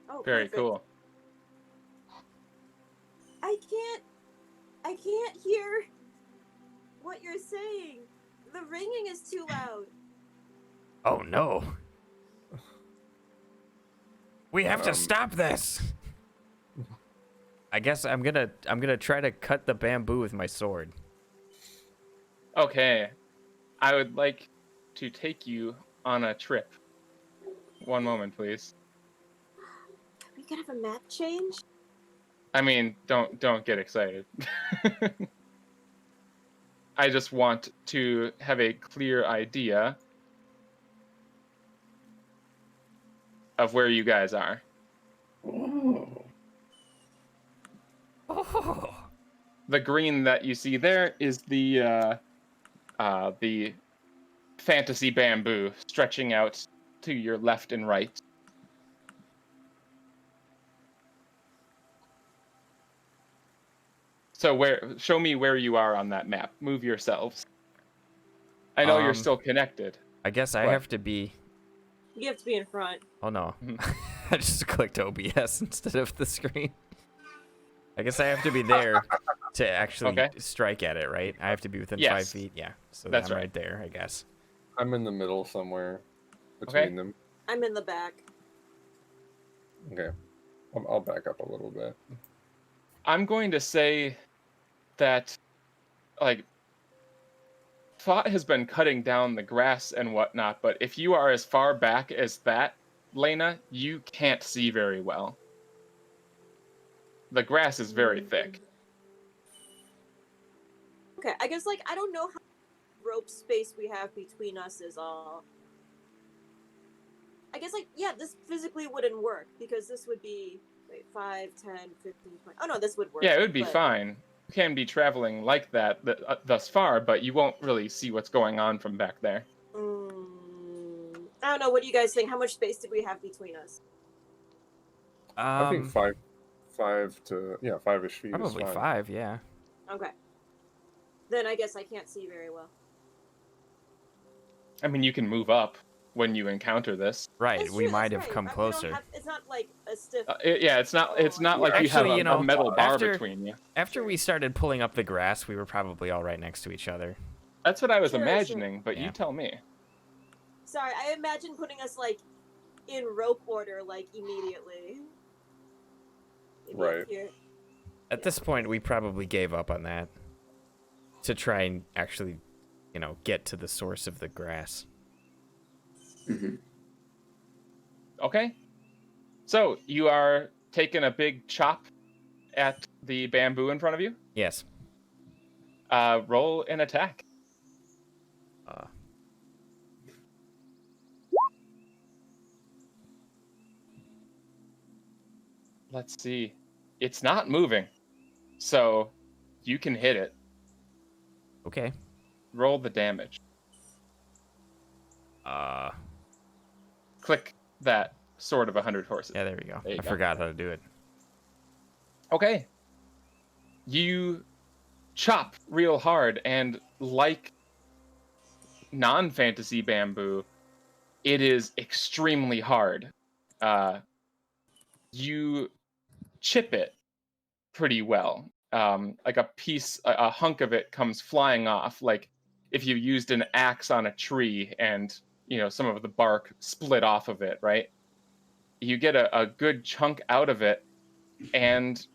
[SPEAKER 6] Oh,
[SPEAKER 2] Very
[SPEAKER 6] perfect.
[SPEAKER 2] cool.
[SPEAKER 6] I can't hear what you're saying. The ringing is too loud.
[SPEAKER 1] Oh, no. We have to
[SPEAKER 5] Um,
[SPEAKER 1] stop this. I guess I'm gonna try to cut the bamboo with my sword.
[SPEAKER 2] Okay. I would like to take you on a trip. One moment, please.
[SPEAKER 6] Are we gonna have a map change?
[SPEAKER 2] I mean, don't get excited. I just want to have a clear idea of where you guys are.
[SPEAKER 4] Oh.
[SPEAKER 1] Oh.
[SPEAKER 2] The green that you see there is the fantasy bamboo stretching out to your left and right. So show me where you are on that map. Move yourselves. I know you're
[SPEAKER 1] Um,
[SPEAKER 2] still connected.
[SPEAKER 1] I guess I
[SPEAKER 2] What?
[SPEAKER 1] have to be.
[SPEAKER 6] You have to be in front.
[SPEAKER 1] Oh no,
[SPEAKER 2] Mhm.
[SPEAKER 1] I just clicked OBS instead of the screen. I guess I have to be there to actually
[SPEAKER 2] Okay.
[SPEAKER 1] strike at it, right? I have to be within 5
[SPEAKER 2] Yes.
[SPEAKER 1] feet. Yeah, so
[SPEAKER 2] That's
[SPEAKER 1] I'm
[SPEAKER 2] right.
[SPEAKER 1] right there, I guess.
[SPEAKER 5] I'm in the middle somewhere between
[SPEAKER 2] Okay.
[SPEAKER 5] them.
[SPEAKER 6] I'm in the back.
[SPEAKER 5] Okay. I'll back up a little bit.
[SPEAKER 2] I'm going to say that, like, Thought has been cutting down the grass and whatnot, but if you are as far back as that, Lena, you can't see very well. The grass is very thick.
[SPEAKER 6] Okay, I guess like I don't know how rope space we have between us is all. I guess, like, yeah, this physically wouldn't work because this would be, wait, 5, 10, 15, 20. Oh, no, this would work.
[SPEAKER 2] Yeah, it would be
[SPEAKER 6] but-
[SPEAKER 2] fine. You can be traveling like that thus far, but you won't really see what's going on from back there.
[SPEAKER 6] I don't know. What do you guys think? How much space did we have between us?
[SPEAKER 5] I think 5-ish feet.
[SPEAKER 1] Probably
[SPEAKER 5] is fine.
[SPEAKER 1] 5, yeah.
[SPEAKER 6] Okay. Then I guess I can't see very well.
[SPEAKER 2] I mean, you can move up when you encounter this.
[SPEAKER 1] Right,
[SPEAKER 6] That's
[SPEAKER 1] we
[SPEAKER 6] true,
[SPEAKER 1] might
[SPEAKER 6] that's
[SPEAKER 1] have
[SPEAKER 6] right.
[SPEAKER 1] come
[SPEAKER 6] We don't
[SPEAKER 1] closer.
[SPEAKER 6] it's not like a stiff.
[SPEAKER 2] Yeah, it's not. It's not like you
[SPEAKER 1] Actually,
[SPEAKER 2] have
[SPEAKER 1] you know,
[SPEAKER 2] a metal bar
[SPEAKER 1] after-
[SPEAKER 2] between you.
[SPEAKER 1] After we started pulling up the grass, we were probably all right next to each other.
[SPEAKER 2] That's what I was
[SPEAKER 6] Sure, sure.
[SPEAKER 2] imagining, but
[SPEAKER 1] Yeah.
[SPEAKER 2] you tell me.
[SPEAKER 6] Sorry, I imagine putting us like in rope order, like immediately. Maybe up
[SPEAKER 5] Right.
[SPEAKER 6] here.
[SPEAKER 1] At this point, we probably gave up on that to try and actually, get to the source of the grass.
[SPEAKER 4] Hmm.
[SPEAKER 2] Okay. So you are taking a big chop at the bamboo in front of you.
[SPEAKER 1] Yes.
[SPEAKER 2] Roll an attack. Let's see. It's not moving, so you can hit it.
[SPEAKER 1] Okay.
[SPEAKER 2] Roll the damage. Click that sword of 100 horses.
[SPEAKER 1] Yeah, there we go.
[SPEAKER 2] There you
[SPEAKER 1] I
[SPEAKER 2] go.
[SPEAKER 1] forgot how to do it.
[SPEAKER 2] Okay. You chop real hard, and like non-fantasy bamboo, it is extremely hard. You chip it pretty well. Like a hunk of it comes flying off, like if you used an axe on a tree and, some of the bark split off of it, right? You get a good chunk out of it, and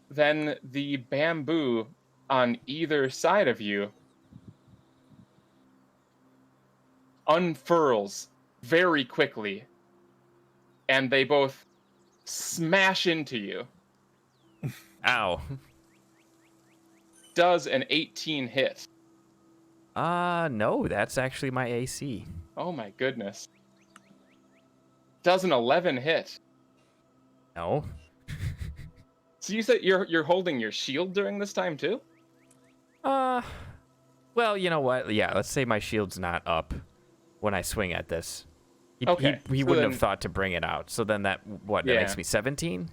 [SPEAKER 2] then the bamboo on either side of you unfurls very quickly, and they both smash into you.
[SPEAKER 1] Ow.
[SPEAKER 2] Does an 18 hit?
[SPEAKER 1] No, that's actually my AC.
[SPEAKER 2] Oh my goodness. Does an 11 hit?
[SPEAKER 1] No.
[SPEAKER 2] So you said you're holding your shield during this time too?
[SPEAKER 1] Well, you know what? Yeah, let's say my shield's not up when I swing at this.
[SPEAKER 2] Okay,
[SPEAKER 1] He
[SPEAKER 2] so
[SPEAKER 1] wouldn't
[SPEAKER 2] then-
[SPEAKER 1] have thought to bring it out. So then that
[SPEAKER 2] Yeah.
[SPEAKER 1] makes me 17?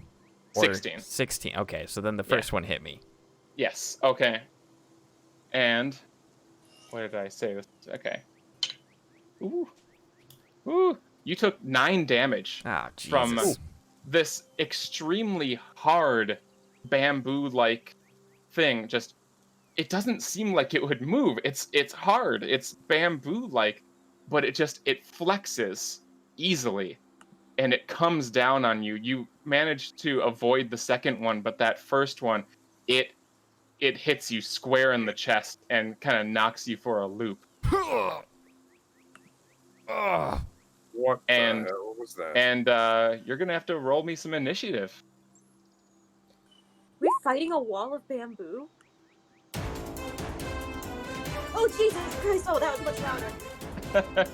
[SPEAKER 1] Or
[SPEAKER 2] 16.
[SPEAKER 1] 16. Okay, so then the first one hit me.
[SPEAKER 2] Yes. Okay. And what did I say? Okay. Ooh. Ooh. You took 9 damage
[SPEAKER 1] Ah, Jesus.
[SPEAKER 2] from this extremely hard bamboo-like thing. Just, it doesn't seem like it would move. It's hard. It's bamboo-like, but it flexes easily, and it comes down on you. You manage to avoid the second one, but that first one, it hits you square in the chest and kind of knocks you for a loop.
[SPEAKER 5] What
[SPEAKER 2] And-
[SPEAKER 5] the hell was that?
[SPEAKER 2] And you're gonna have to roll me some initiative.
[SPEAKER 6] We're fighting a wall of bamboo? Oh, Jesus Christ! Oh, that was much louder.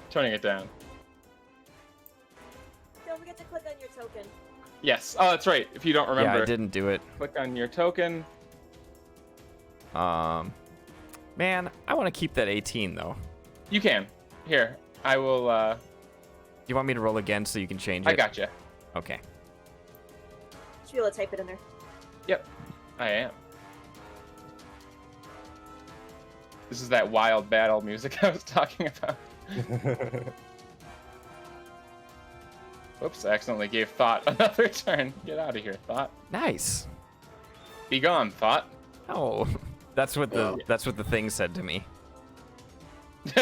[SPEAKER 2] Turning it down.
[SPEAKER 6] Don't forget to click on your token.
[SPEAKER 2] Yes. Oh, that's right. If you don't
[SPEAKER 1] Yeah,
[SPEAKER 2] remember,
[SPEAKER 1] I didn't do it.
[SPEAKER 2] click on your token.
[SPEAKER 1] Man, I want to keep that 18, though.
[SPEAKER 2] You can. Here, I will.
[SPEAKER 1] Do you want me to roll again so you can change it?
[SPEAKER 2] I gotcha.
[SPEAKER 1] Okay.
[SPEAKER 6] Should be able to type it in there.
[SPEAKER 2] Yep, I am. This is that wild battle music I was talking about. Whoops, I accidentally gave Thought another turn. Get out of here, Thought.
[SPEAKER 1] Nice.
[SPEAKER 2] Be gone, Thought.
[SPEAKER 1] Oh, that's what the thing said to me.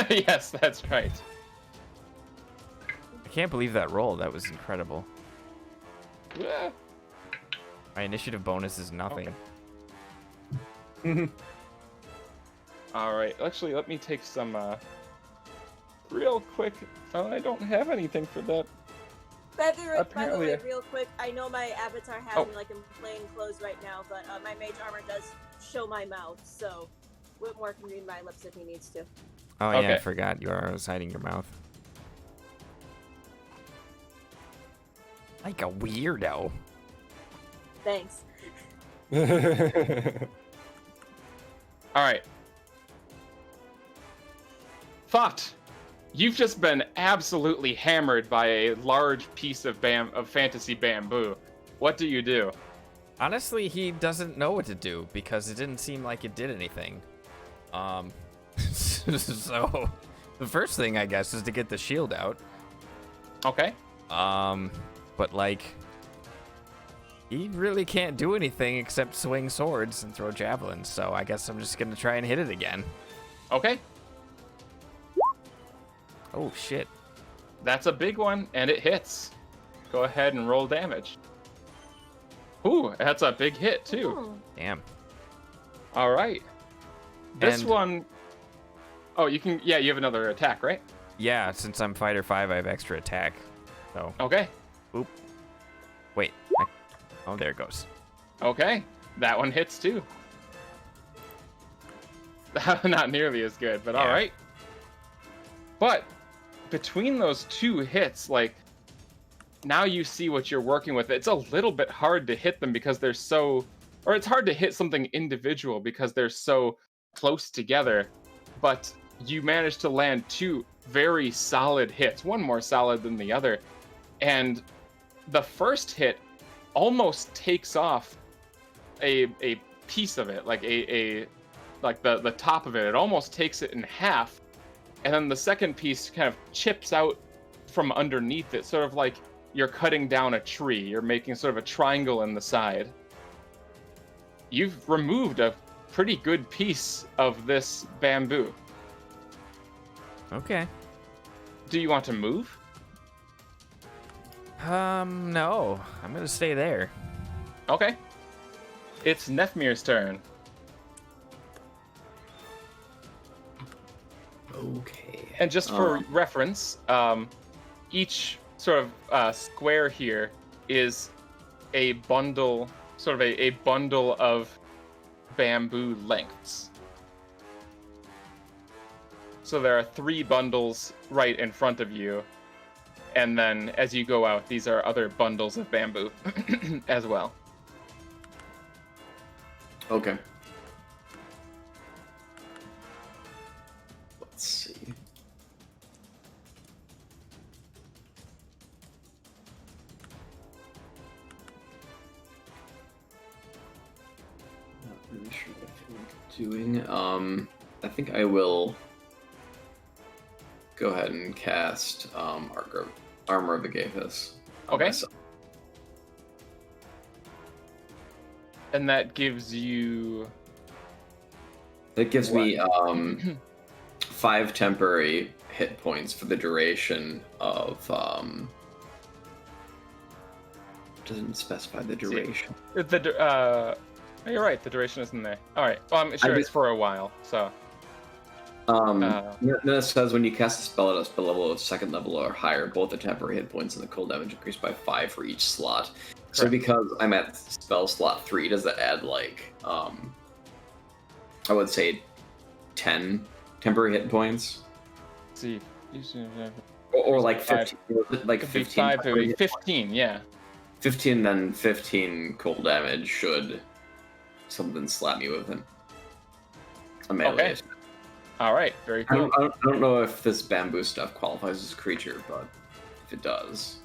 [SPEAKER 2] Yes, that's right.
[SPEAKER 1] I can't believe that roll. That was incredible.
[SPEAKER 2] Yeah.
[SPEAKER 1] My initiative bonus is nothing.
[SPEAKER 2] All right. Actually, let me take some real quick. Oh, I don't have anything for that.
[SPEAKER 6] By the way,
[SPEAKER 2] Apparently-
[SPEAKER 6] real quick, I know my avatar has
[SPEAKER 2] Oh.
[SPEAKER 6] me like in plain clothes right now, but my mage armor does show my mouth, so Whitmore can read my lips if he needs to.
[SPEAKER 1] Oh yeah, I
[SPEAKER 2] Okay.
[SPEAKER 1] forgot you are hiding your mouth. Like a weirdo.
[SPEAKER 6] Thanks.
[SPEAKER 2] All right. Thought, you've just been absolutely hammered by a large piece of fantasy bamboo. What do you do?
[SPEAKER 1] Honestly, he doesn't know what to do because it didn't seem like it did anything. So the first thing I guess is to get the shield out.
[SPEAKER 2] Okay.
[SPEAKER 1] But like, he really can't do anything except swing swords and throw javelins. So I guess I'm just gonna try and hit it again.
[SPEAKER 2] Okay.
[SPEAKER 1] Oh shit!
[SPEAKER 2] That's a big one, and it hits. Go ahead and roll damage. Ooh, that's a big hit too.
[SPEAKER 6] Hmm.
[SPEAKER 1] Damn.
[SPEAKER 2] All right. This
[SPEAKER 1] And-
[SPEAKER 2] one Oh, you can. Yeah, you have another attack, right?
[SPEAKER 1] Yeah, since I'm fighter 5, I have extra attack. So,
[SPEAKER 2] Okay.
[SPEAKER 1] wait. Oh, there it goes.
[SPEAKER 2] Okay. That one hits too. Not nearly as good, but all
[SPEAKER 1] Yeah.
[SPEAKER 2] right. But between those two hits, like, now you see what you're working with. It's a little bit hard to hit them because they're so, or it's hard to hit something individual because they're so close together. But you managed to land two very solid hits, one more solid than the other. And the first hit almost takes off a piece of it, like like the top of it. It almost takes it in half. And then the second piece kind of chips out from underneath it, sort of like you're cutting down a tree. You're making sort of a triangle in the side. You've removed a pretty good piece of this bamboo.
[SPEAKER 1] Okay.
[SPEAKER 2] Do you want to move?
[SPEAKER 1] No. I'm gonna stay there.
[SPEAKER 2] Okay. It's Nefmir's turn.
[SPEAKER 4] Okay.
[SPEAKER 2] And just for reference, each sort of square here is a bundle, sort of a bundle of bamboo lengths. So there are 3 bundles right in front of you. And then as you go out, these are other bundles of bamboo as well.
[SPEAKER 4] Okay. Let's see. Not really sure what I feel like doing. I think I will go ahead and cast Armor of Agathis. on
[SPEAKER 2] Okay.
[SPEAKER 4] myself.
[SPEAKER 2] And that gives you...
[SPEAKER 4] That gives me 5 temporary hit points for the duration of doesn't specify the duration.
[SPEAKER 2] You're right, the duration isn't there. Alright, well, I'm sure
[SPEAKER 4] I
[SPEAKER 2] it's for a while, so...
[SPEAKER 4] Then it says when you cast a spell at a spell level of 2nd level or higher, both the temporary hit points and the cold damage increase by 5 for each slot. So
[SPEAKER 2] Correct.
[SPEAKER 4] because I'm at spell slot 3, does that add like I would say 10 temporary hit points?
[SPEAKER 2] Let's see.
[SPEAKER 4] Or like 15 like
[SPEAKER 2] Could be
[SPEAKER 4] 15
[SPEAKER 2] 5,
[SPEAKER 4] temporary hit
[SPEAKER 2] 15, yeah.
[SPEAKER 4] 15, then 15 cold damage should something slap me with it. A melee.
[SPEAKER 2] Okay. Alright, very
[SPEAKER 4] I
[SPEAKER 2] cool.
[SPEAKER 4] don't know if this bamboo stuff qualifies as a creature, but if it does,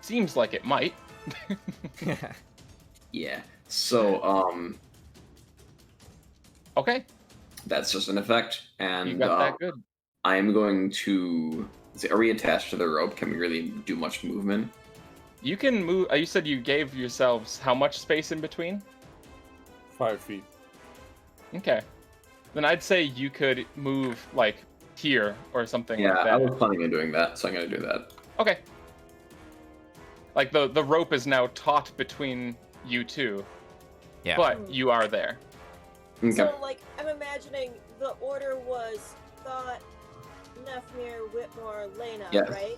[SPEAKER 2] Seems like it might.
[SPEAKER 4] yeah. So
[SPEAKER 2] Okay,
[SPEAKER 4] that's just an effect,
[SPEAKER 2] you
[SPEAKER 4] and
[SPEAKER 2] got that good.
[SPEAKER 4] I am going to. Are we attached to the rope? Can we really do much movement?
[SPEAKER 2] You can move... you said you gave yourselves how much space in between?
[SPEAKER 5] 5 feet.
[SPEAKER 2] Okay. Then I'd say you could move, like, here or something
[SPEAKER 4] Yeah,
[SPEAKER 2] like
[SPEAKER 4] I
[SPEAKER 2] that.
[SPEAKER 4] was planning on doing that, so I'm gonna do that.
[SPEAKER 2] Okay. Like, the rope is now taut between you two,
[SPEAKER 1] Yeah.
[SPEAKER 2] but you are there.
[SPEAKER 4] Okay.
[SPEAKER 6] So, like, I'm imagining the order was Thought, Nefmir, Whitmore, Lena,
[SPEAKER 4] Yes.
[SPEAKER 6] right?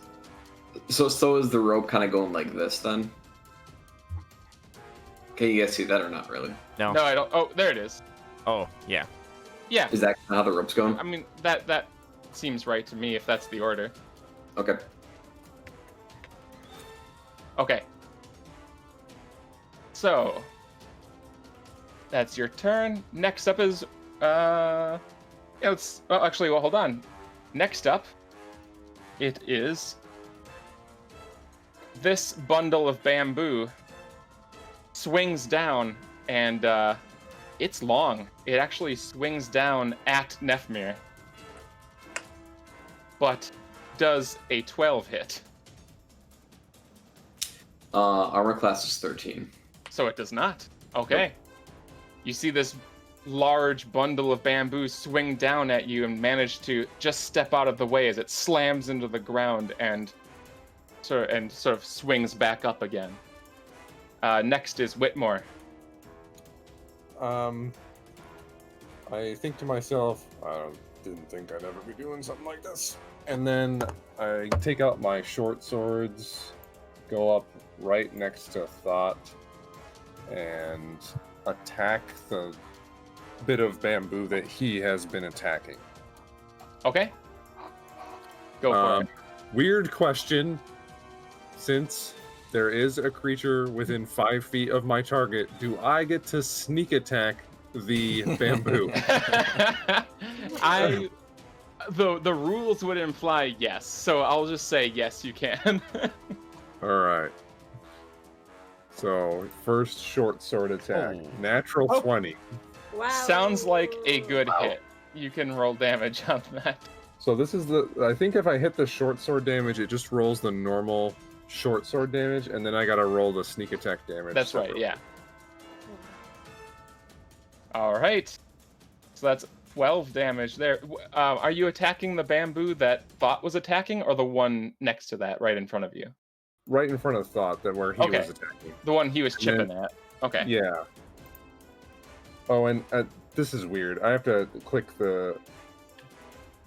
[SPEAKER 4] So is the rope kind of going like this then? Can you guys see that or not really?
[SPEAKER 1] No.
[SPEAKER 2] No, I don't... Oh, there it is.
[SPEAKER 1] Oh, yeah.
[SPEAKER 2] Yeah,
[SPEAKER 4] Is that how the rope's going?
[SPEAKER 2] I mean that seems right to me if that's the order.
[SPEAKER 4] Okay.
[SPEAKER 2] Okay. So that's your turn. Next up is yeah, let's actually hold on. Next up it is this bundle of bamboo swings down and it's long. It actually swings down at Nefmir. But does a 12 hit.
[SPEAKER 4] Armor class is 13.
[SPEAKER 2] So it does not. Okay. You see this large bundle of bamboo swing down at you and manage to just step out of the way as it slams into the ground and sort of swings back up again. Next is Whitmore.
[SPEAKER 5] I think to myself, I didn't think I'd ever be doing something like this. And then I take out my short swords, go up right next to Thought, and attack the bit of bamboo that he has been attacking.
[SPEAKER 2] Okay. Go for it.
[SPEAKER 5] Weird question. Since there is a creature within 5 feet of my target, do I get to sneak attack the bamboo?
[SPEAKER 2] The rules would imply yes, so I'll just say yes, you can.
[SPEAKER 5] All right. So first short sword attack, natural 20.
[SPEAKER 6] Wow.
[SPEAKER 2] Sounds like a good hit. You can roll damage on that.
[SPEAKER 5] So this is I think if I hit the short sword damage, it just rolls the normal short sword damage, and then I gotta roll the sneak attack damage.
[SPEAKER 2] That's right, yeah. All right. So that's 12 damage there. Are you attacking the bamboo that Thought was attacking, or the one next to that, right in front of you?
[SPEAKER 5] Right in front of Thought, that where he
[SPEAKER 2] Okay.
[SPEAKER 5] was attacking.
[SPEAKER 2] The one he was
[SPEAKER 5] And then-
[SPEAKER 2] chipping at. Okay.
[SPEAKER 5] Yeah. Oh, and this is weird. I have to click the.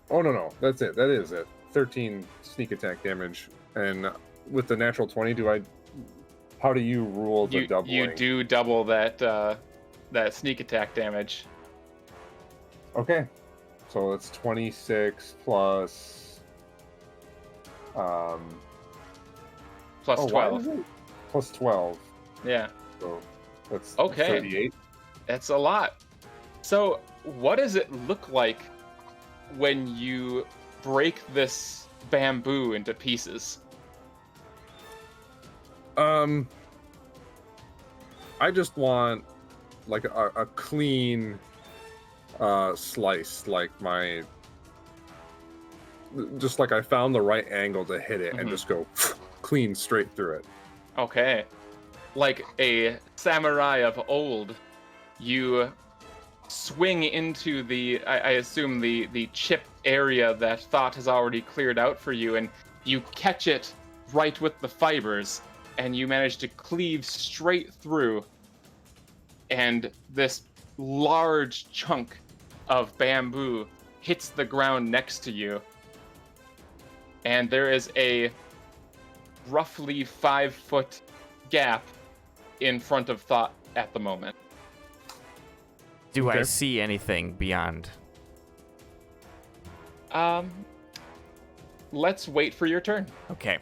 [SPEAKER 5] Oh no, that's it. That is it. 13 sneak attack damage, and with the natural 20, how do you rule the doubling?
[SPEAKER 2] You do double that that sneak attack damage.
[SPEAKER 5] Okay, so it's 26 plus.
[SPEAKER 2] Plus
[SPEAKER 5] oh, why
[SPEAKER 2] 12.
[SPEAKER 5] is it? Plus 12.
[SPEAKER 2] Yeah.
[SPEAKER 5] So that's
[SPEAKER 2] Okay.
[SPEAKER 5] 38.
[SPEAKER 2] That's a lot. So, what does it look like when you break this bamboo into pieces?
[SPEAKER 5] I just want like a clean slice, like just like I found the right angle to hit it and
[SPEAKER 2] Mhm.
[SPEAKER 5] just go clean straight through it.
[SPEAKER 2] Okay. Like a samurai of old, you swing into the, I assume, the chip area that Thought has already cleared out for you, and you catch it right with the fibers, and you manage to cleave straight through, and this large chunk of bamboo hits the ground next to you, and there is a roughly 5-foot gap in front of Thought at the moment.
[SPEAKER 1] Do I
[SPEAKER 5] Okay.
[SPEAKER 1] see anything beyond?
[SPEAKER 2] Let's wait for your turn.
[SPEAKER 1] Okay.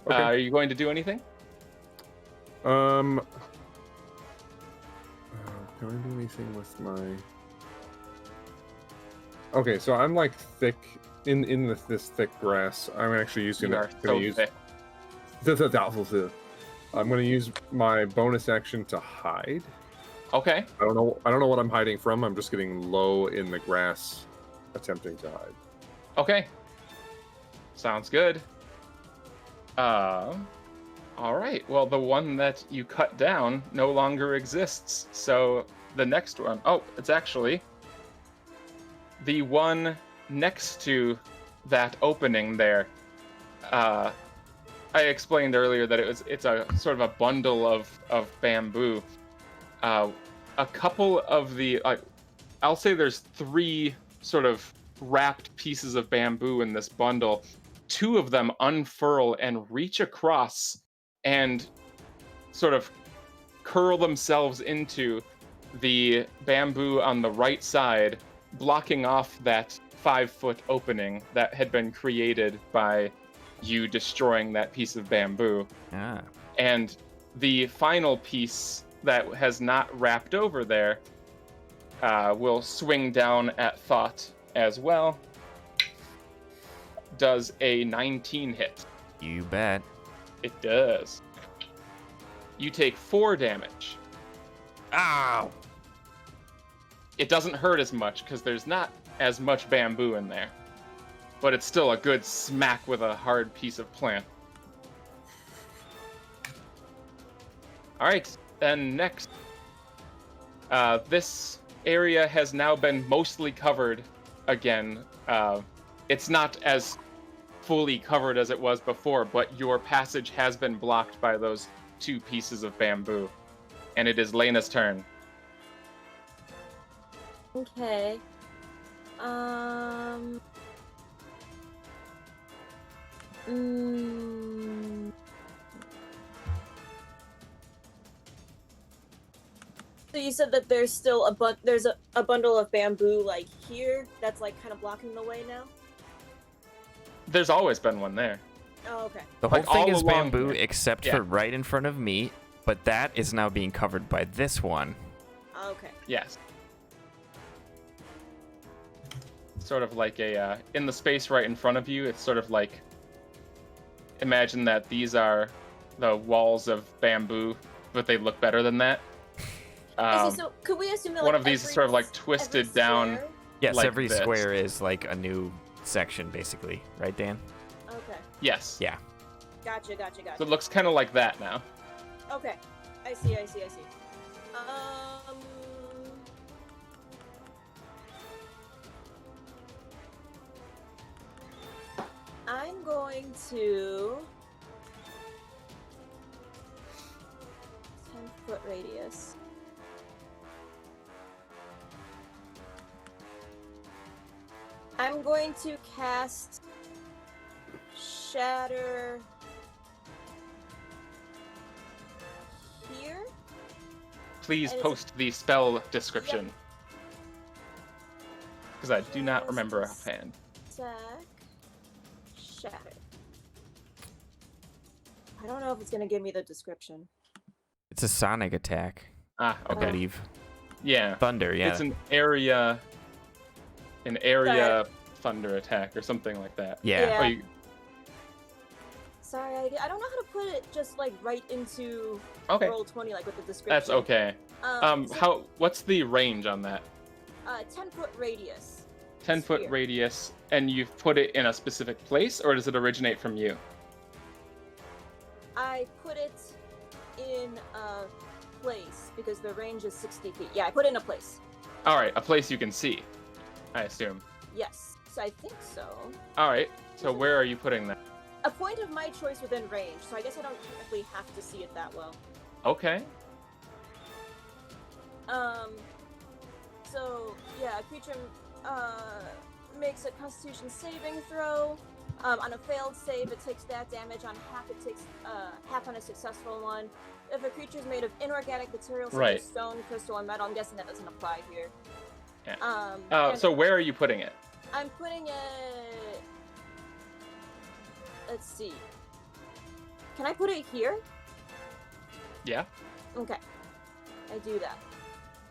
[SPEAKER 5] Okay.
[SPEAKER 2] Are you going to do anything?
[SPEAKER 5] Can I do anything with my? Okay, so I'm like thick in this thick grass. I'm actually
[SPEAKER 2] You are so thick.
[SPEAKER 5] I'm gonna use my bonus action to hide.
[SPEAKER 2] Okay.
[SPEAKER 5] I don't know what I'm hiding from. I'm just getting low in the grass, attempting to hide.
[SPEAKER 2] Okay. Sounds good. All right. Well, the one that you cut down no longer exists. So the next one, oh, it's actually the one next to that opening there. I explained earlier that it's a sort of a bundle of bamboo. A couple of the, I'll say there's 3 sort of wrapped pieces of bamboo in this bundle. 2 of them unfurl and reach across and sort of curl themselves into the bamboo on the right side, blocking off that 5-foot opening that had been created by you destroying that piece of bamboo.
[SPEAKER 1] Ah.
[SPEAKER 2] And the final piece that has not wrapped over there will swing down at Thought as well. Does a 19 hit.
[SPEAKER 1] You bet.
[SPEAKER 2] It does. You take 4 damage.
[SPEAKER 1] Ow!
[SPEAKER 2] It doesn't hurt as much because there's not as much bamboo in there. But it's still a good smack with a hard piece of plant. Alright, then next. This area has now been mostly covered again. It's not as fully covered as it was before, but your passage has been blocked by those 2 pieces of bamboo. And it is Lena's turn.
[SPEAKER 6] Okay. So you said that there's still a bundle of bamboo like here that's like kind of blocking the way now?
[SPEAKER 2] There's always been one there.
[SPEAKER 6] Oh, okay.
[SPEAKER 1] The whole
[SPEAKER 2] Like,
[SPEAKER 1] thing
[SPEAKER 2] all
[SPEAKER 1] is
[SPEAKER 2] along
[SPEAKER 1] bamboo
[SPEAKER 2] here.
[SPEAKER 1] except
[SPEAKER 2] Yeah.
[SPEAKER 1] for right in front of me, but that is now being covered by this one.
[SPEAKER 6] Okay.
[SPEAKER 2] Yes. Sort of like a, in the space right in front of you, it's sort of like, imagine that these are the walls of bamboo, but they look better than that.
[SPEAKER 6] So could we assume that
[SPEAKER 2] one
[SPEAKER 6] like,
[SPEAKER 2] of these is
[SPEAKER 6] every-
[SPEAKER 2] sort of like
[SPEAKER 6] every
[SPEAKER 2] twisted down.
[SPEAKER 6] square-
[SPEAKER 1] Yes,
[SPEAKER 2] Like
[SPEAKER 1] every
[SPEAKER 2] this.
[SPEAKER 1] square is like a new section, basically. Right, Dan?
[SPEAKER 6] Okay.
[SPEAKER 2] Yes.
[SPEAKER 1] Yeah.
[SPEAKER 6] Gotcha.
[SPEAKER 2] So it looks kind of like that now.
[SPEAKER 6] Okay. I see. I'm going to 10-foot radius. I'm going to cast Shatter here.
[SPEAKER 2] Please
[SPEAKER 6] And it's-
[SPEAKER 2] post the spell description. Because I do not remember offhand.
[SPEAKER 6] Attack. Shatter. I don't know if it's gonna give me the description.
[SPEAKER 1] It's a sonic attack,
[SPEAKER 2] Ah,
[SPEAKER 1] I
[SPEAKER 2] okay.
[SPEAKER 1] believe.
[SPEAKER 2] Yeah.
[SPEAKER 1] Thunder, yeah.
[SPEAKER 2] It's an area thunder attack or something like that.
[SPEAKER 1] yeah.
[SPEAKER 6] Yeah.
[SPEAKER 2] Oh, you,
[SPEAKER 6] Sorry, I don't know how to put it just like right into
[SPEAKER 2] okay.
[SPEAKER 6] roll 20 like with the description.
[SPEAKER 2] That's okay.
[SPEAKER 6] So,
[SPEAKER 2] What's the range on that?
[SPEAKER 6] 10-foot radius.
[SPEAKER 2] 10-foot
[SPEAKER 6] Sphere.
[SPEAKER 2] radius, and you've put it in a specific place, or does it originate from you?
[SPEAKER 6] I put it in a place because the range is 60 feet. Yeah, I put it in a place.
[SPEAKER 2] All right, a place you can see, I assume.
[SPEAKER 6] Yes, so I think so.
[SPEAKER 2] All right, so where are you putting that?
[SPEAKER 6] A point of my choice within range, so I guess I don't technically have to see it that well.
[SPEAKER 2] Okay.
[SPEAKER 6] So yeah, a creature makes a Constitution saving throw. On a failed save, it takes that damage. On half, it takes half on a successful one. If a creature is made of inorganic materials such
[SPEAKER 2] Right.
[SPEAKER 6] as stone, crystal, and metal, I'm guessing that doesn't apply here.
[SPEAKER 2] Yeah.
[SPEAKER 6] And
[SPEAKER 2] So where are you putting it?
[SPEAKER 6] I'm putting it. Let's see. Can I put it here?
[SPEAKER 2] Yeah.
[SPEAKER 6] Okay, I do that.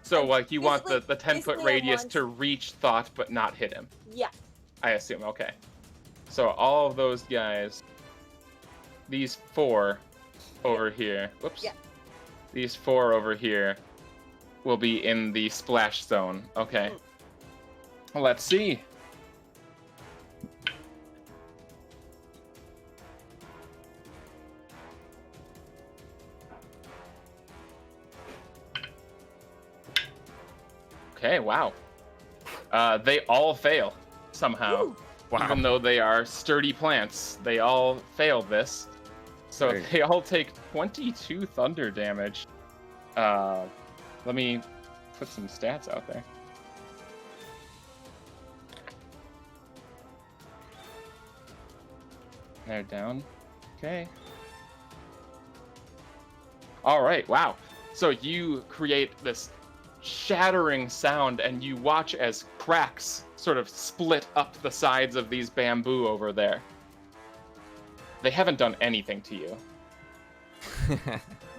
[SPEAKER 2] So
[SPEAKER 6] And
[SPEAKER 2] like you want the
[SPEAKER 6] basically-
[SPEAKER 2] 10-foot
[SPEAKER 6] basically I
[SPEAKER 2] radius
[SPEAKER 6] want-
[SPEAKER 2] to reach Thought but not hit him.
[SPEAKER 6] Yeah.
[SPEAKER 2] I assume. Okay. So all of those guys, these 4 over here. Whoops.
[SPEAKER 6] Yeah.
[SPEAKER 2] These 4 over here will be in the splash zone. Okay. Well, let's see. Okay, wow. They all fail somehow.
[SPEAKER 6] Ooh.
[SPEAKER 1] Wow.
[SPEAKER 2] Even though they are sturdy plants, they all fail this. So
[SPEAKER 1] Great.
[SPEAKER 2] they all take 22 thunder damage. Let me put some stats out there. They're down. Okay. All right. Wow. So you create this shattering sound, and you watch as cracks sort of split up the sides of these bamboo over there. They haven't done anything to you.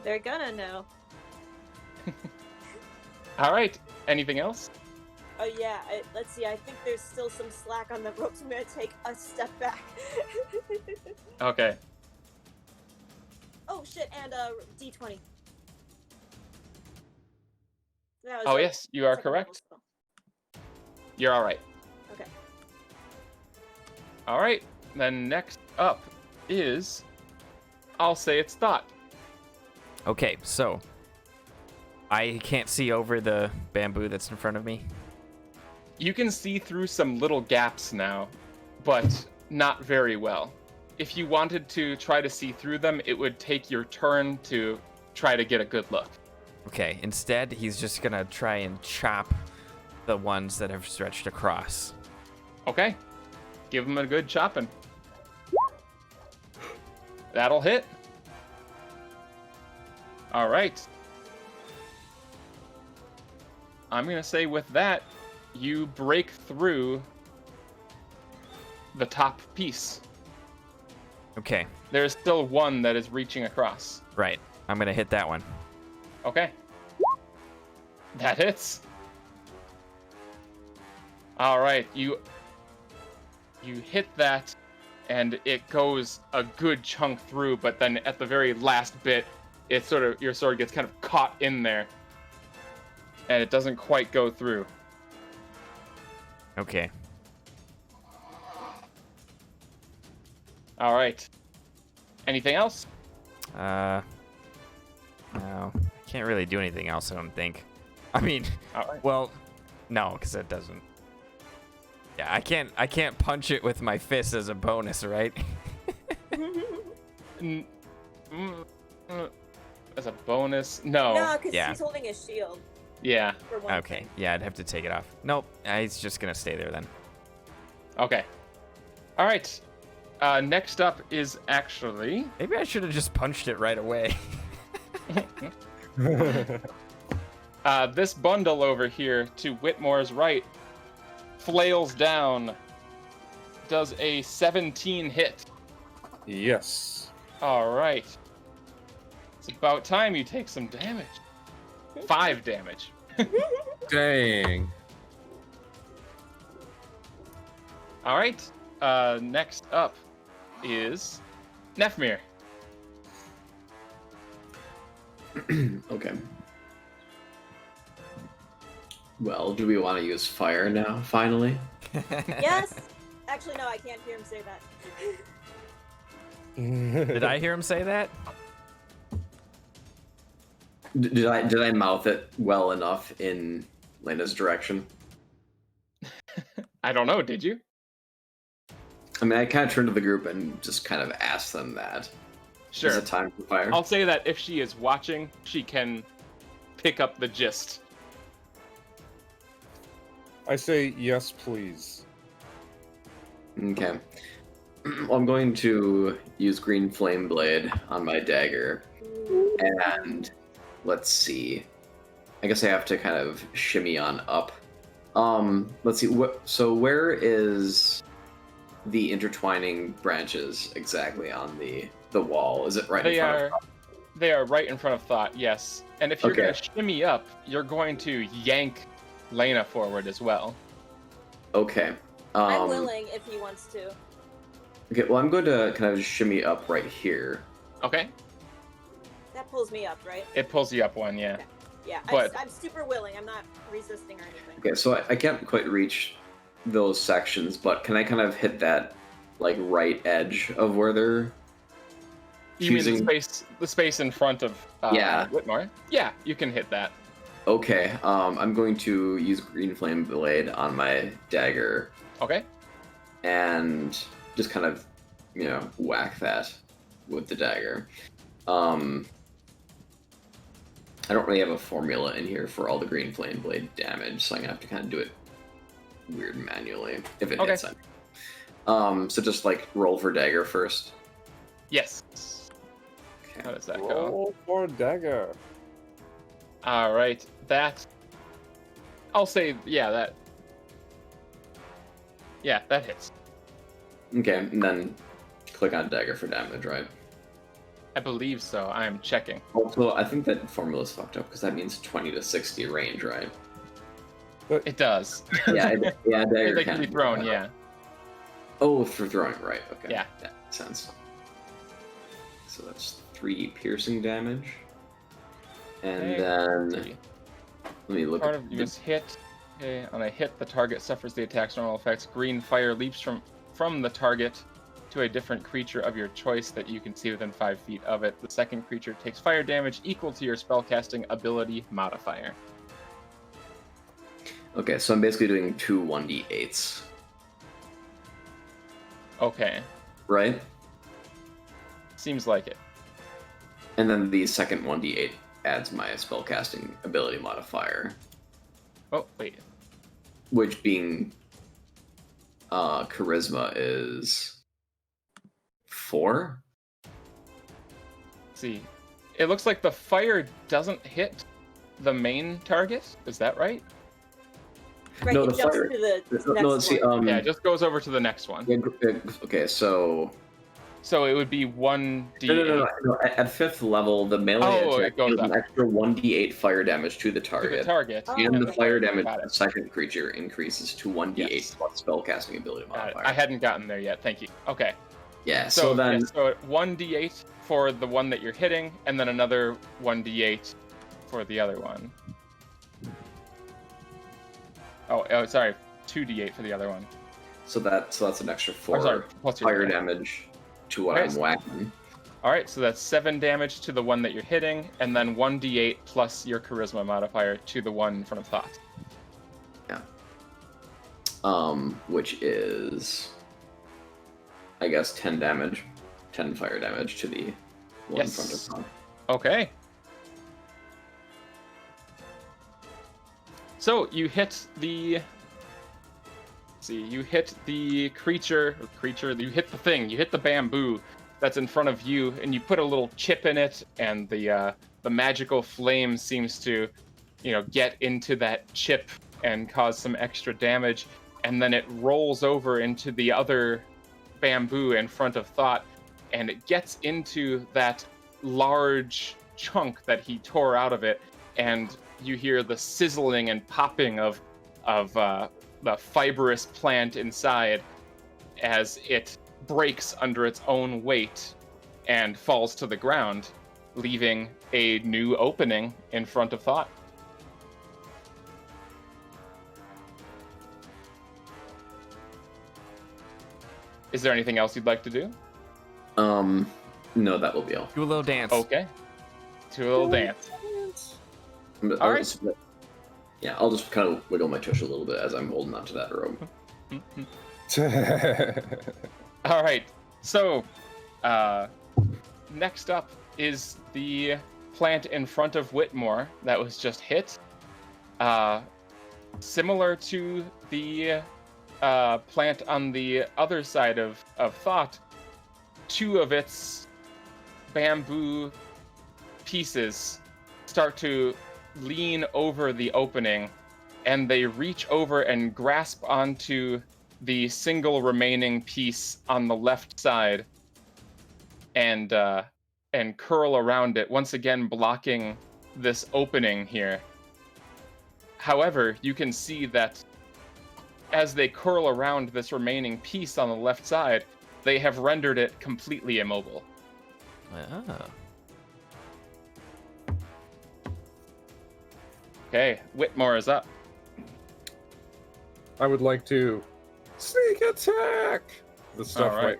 [SPEAKER 6] They're gonna know.
[SPEAKER 2] All right. Anything else?
[SPEAKER 6] Oh yeah, let's see. I think there's still some slack on the ropes. I'm gonna take a step back.
[SPEAKER 2] Okay.
[SPEAKER 6] Oh shit! And D20. That was
[SPEAKER 2] Oh
[SPEAKER 6] a
[SPEAKER 2] yes, you are
[SPEAKER 6] second level
[SPEAKER 2] correct.
[SPEAKER 6] spell.
[SPEAKER 2] You're all right.
[SPEAKER 6] Okay.
[SPEAKER 2] All right. Then next up is, I'll say it's Thought.
[SPEAKER 1] Okay, so I can't see over the bamboo that's in front of me.
[SPEAKER 2] You can see through some little gaps now, but not very well. If you wanted to try to see through them, it would take your turn to try to get a good look.
[SPEAKER 1] Okay, instead, he's just gonna try and chop the ones that have stretched across.
[SPEAKER 2] Okay. Give them a good chopping. That'll hit. All right. I'm going to say with that, you break through the top piece.
[SPEAKER 1] Okay,
[SPEAKER 2] There's still one that is reaching across.
[SPEAKER 1] right. I'm gonna hit that one.
[SPEAKER 2] Okay. That hits. All right, you hit that, and it goes a good chunk through, but then at the very last bit, it sort of, your sword gets kind of caught in there, and it doesn't quite go through.
[SPEAKER 1] Okay.
[SPEAKER 2] All right. Anything else?
[SPEAKER 1] No. I can't really do anything else, I don't think. I mean,
[SPEAKER 2] All right.
[SPEAKER 1] well, no, because it doesn't. Yeah, I can't punch it with my fist as a bonus, right?
[SPEAKER 2] N- As a bonus? No.
[SPEAKER 6] No, because
[SPEAKER 1] Yeah.
[SPEAKER 6] he's holding a shield.
[SPEAKER 2] Yeah.
[SPEAKER 6] For one
[SPEAKER 1] Okay,
[SPEAKER 6] thing.
[SPEAKER 1] yeah, I'd have to take it off. Nope, it's just gonna stay there then.
[SPEAKER 2] Okay. All right. Next up is actually...
[SPEAKER 1] Maybe I should have just punched it right away.
[SPEAKER 2] This bundle over here to Whitmore's right flails down, does a 17 hit.
[SPEAKER 5] Yes.
[SPEAKER 2] All right. It's about time you take some damage. 5 damage.
[SPEAKER 5] Dang.
[SPEAKER 2] All right. Next up is Nefmir.
[SPEAKER 4] Okay. Well, do we want to use fire now, finally?
[SPEAKER 6] Yes. Actually, no, I can't hear him say that.
[SPEAKER 1] Did I hear him say that?
[SPEAKER 4] Did I mouth it well enough in Lena's direction?
[SPEAKER 2] I don't know, did you?
[SPEAKER 4] I mean, I kind of turned to the group and just kind of asked them that.
[SPEAKER 2] Sure.
[SPEAKER 4] Is it time for fire?
[SPEAKER 2] I'll say that if she is watching, she can pick up the gist.
[SPEAKER 5] I say yes, please.
[SPEAKER 4] Okay. Well, I'm going to use Green Flame Blade on my dagger. And let's see. I guess I have to kind of shimmy on up. Let's see. So where is the intertwining branches exactly on the wall? Is it right in front of
[SPEAKER 2] They are right in front of Thought, yes. And if you're
[SPEAKER 4] Okay.
[SPEAKER 2] going to shimmy up, you're going to yank Lena forward as well.
[SPEAKER 4] Okay.
[SPEAKER 6] I'm willing if he wants to.
[SPEAKER 4] Okay, well, I'm going to kind of shimmy up right here.
[SPEAKER 2] Okay?
[SPEAKER 6] That pulls me up, right?
[SPEAKER 2] It pulls you up one, yeah.
[SPEAKER 6] Yeah,
[SPEAKER 2] But-
[SPEAKER 6] I'm super willing. I'm not resisting or anything.
[SPEAKER 4] Okay, so I can't quite reach those sections, but can I kind of hit that, like, right edge of where they're
[SPEAKER 2] You mean
[SPEAKER 4] choosing?
[SPEAKER 2] the space in front of
[SPEAKER 4] Yeah.
[SPEAKER 2] Whitmore? Yeah, you can hit that.
[SPEAKER 4] Okay, I'm going to use Green Flame Blade on my dagger
[SPEAKER 2] Okay?
[SPEAKER 4] and just kind of, whack that with the dagger. I don't really have a formula in here for all the Green Flame Blade damage, so I'm gonna have to kind of do it weird manually if it
[SPEAKER 2] Okay.
[SPEAKER 4] hits anything. So just like roll for dagger first.
[SPEAKER 2] Yes. How
[SPEAKER 4] Okay.
[SPEAKER 2] does that go?
[SPEAKER 5] Roll for dagger.
[SPEAKER 2] All right. That I'll say, yeah, that hits.
[SPEAKER 4] Okay, and then click on dagger for damage, right?
[SPEAKER 2] I believe so. I am checking.
[SPEAKER 4] Also, I think that formula's fucked up because that means 20 to 60 range, right?
[SPEAKER 2] It does.
[SPEAKER 4] Yeah, dagger
[SPEAKER 2] They can be thrown, yeah.
[SPEAKER 4] Oh, for throwing, right? Okay.
[SPEAKER 2] Yeah.
[SPEAKER 4] That makes sense. So that's 3 piercing damage, and
[SPEAKER 2] Okay.
[SPEAKER 4] then
[SPEAKER 2] See.
[SPEAKER 4] let me look
[SPEAKER 2] Part
[SPEAKER 4] at
[SPEAKER 2] of you is hit. Okay, on a hit, the target suffers the attack's normal effects. Green fire leaps from the target to a different creature of your choice that you can see within 5 feet of it. The second creature takes fire damage equal to your spellcasting ability modifier.
[SPEAKER 4] Okay, so I'm basically doing 2 1d8s,
[SPEAKER 2] Okay,
[SPEAKER 4] right?
[SPEAKER 2] seems like it.
[SPEAKER 4] And then the second 1d8 adds my spellcasting ability modifier,
[SPEAKER 2] Oh, wait.
[SPEAKER 4] which being charisma is 4.
[SPEAKER 2] Let's see. It looks like the fire doesn't hit the main target. Is that right?
[SPEAKER 6] Right,
[SPEAKER 4] No,
[SPEAKER 6] it
[SPEAKER 4] the
[SPEAKER 6] jumps
[SPEAKER 4] fire-
[SPEAKER 6] to the next
[SPEAKER 4] No, let's see.
[SPEAKER 6] one.
[SPEAKER 2] Yeah, it just goes over to the next one.
[SPEAKER 4] Okay, so
[SPEAKER 2] So it would be 1d8.
[SPEAKER 4] no. At 5th level, the melee
[SPEAKER 2] Oh,
[SPEAKER 4] attack
[SPEAKER 2] it goes
[SPEAKER 4] deals an
[SPEAKER 2] up.
[SPEAKER 4] extra 1d8 fire damage to the
[SPEAKER 2] To the
[SPEAKER 4] target.
[SPEAKER 2] target.
[SPEAKER 6] Oh,
[SPEAKER 4] And the
[SPEAKER 6] okay.
[SPEAKER 4] fire damage
[SPEAKER 2] Got
[SPEAKER 4] to
[SPEAKER 2] it.
[SPEAKER 4] the second creature increases to 1d8
[SPEAKER 2] Yes.
[SPEAKER 4] plus spellcasting ability
[SPEAKER 2] Got it.
[SPEAKER 4] modifier.
[SPEAKER 2] I hadn't gotten there yet. Thank you. Okay.
[SPEAKER 4] Yeah,
[SPEAKER 2] So,
[SPEAKER 4] so then
[SPEAKER 2] yeah, so 1d8 for the one that you're hitting, and then another 1d8 for the other one. Oh, sorry, 2d8 for the other one.
[SPEAKER 4] so that's an extra 4
[SPEAKER 2] Or sorry, plus your
[SPEAKER 4] fire damage to what
[SPEAKER 2] Okay,
[SPEAKER 4] I'm
[SPEAKER 2] so-
[SPEAKER 4] whacking.
[SPEAKER 2] All right, so that's 7 damage to the one that you're hitting, and then 1d8 plus your charisma modifier to the one in front of Thought.
[SPEAKER 4] Which is, I guess, 10 damage, 10 fire damage to the one in front of
[SPEAKER 2] Yes.
[SPEAKER 4] Thought.
[SPEAKER 2] Okay. So you hit the. Let's see, you hit the creature. You hit the thing. You hit the bamboo that's in front of you, and you put a little chip in it, and the magical flame seems to, get into that chip and cause some extra damage, and then it rolls over into the other bamboo in front of Thought, and it gets into that large chunk that he tore out of it, and you hear the sizzling and popping of the fibrous plant inside as it breaks under its own weight and falls to the ground, leaving a new opening in front of Thought. Is there anything else you'd like to do?
[SPEAKER 4] No, that will be all.
[SPEAKER 1] Do a little dance.
[SPEAKER 2] Okay. Do a little dance.
[SPEAKER 4] I'll
[SPEAKER 2] All right.
[SPEAKER 4] just- yeah, I'll just kind of wiggle my tush a little bit as I'm holding onto that rope.
[SPEAKER 2] All right. So, next up is the plant in front of Whitmore that was just hit. Similar to the plant on the other side of Thought, 2 of its bamboo pieces start to lean over the opening, and they reach over and grasp onto the single remaining piece on the left side and curl around it, once again blocking this opening here. However, you can see that as they curl around this remaining piece on the left side, they have rendered it completely immobile.
[SPEAKER 1] Ah.
[SPEAKER 2] Okay, Whitmore is up.
[SPEAKER 5] I would like to sneak attack the stuff
[SPEAKER 2] All right.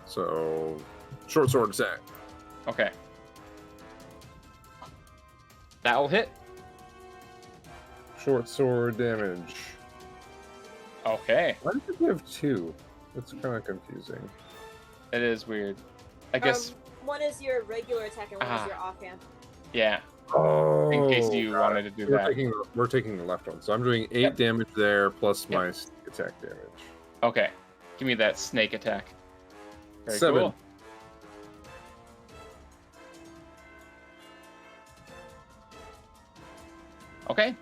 [SPEAKER 5] So short sword attack.
[SPEAKER 2] Okay. That'll hit.
[SPEAKER 5] Short sword damage.
[SPEAKER 2] Okay.
[SPEAKER 5] Why did it give 2? That's kind of confusing.
[SPEAKER 2] It is weird. I guess,
[SPEAKER 6] One is your regular attack and one
[SPEAKER 2] Ah.
[SPEAKER 6] is your offhand.
[SPEAKER 2] yeah,
[SPEAKER 5] Oh,
[SPEAKER 2] in case you
[SPEAKER 5] got
[SPEAKER 2] wanted to do
[SPEAKER 5] it. We're
[SPEAKER 2] that.
[SPEAKER 5] taking the left one, so I'm doing 8
[SPEAKER 2] Yep.
[SPEAKER 5] damage there plus
[SPEAKER 2] Yep.
[SPEAKER 5] my sneak attack damage.
[SPEAKER 2] Okay. Give me that snake attack. Very
[SPEAKER 5] 7.
[SPEAKER 2] cool. Okay.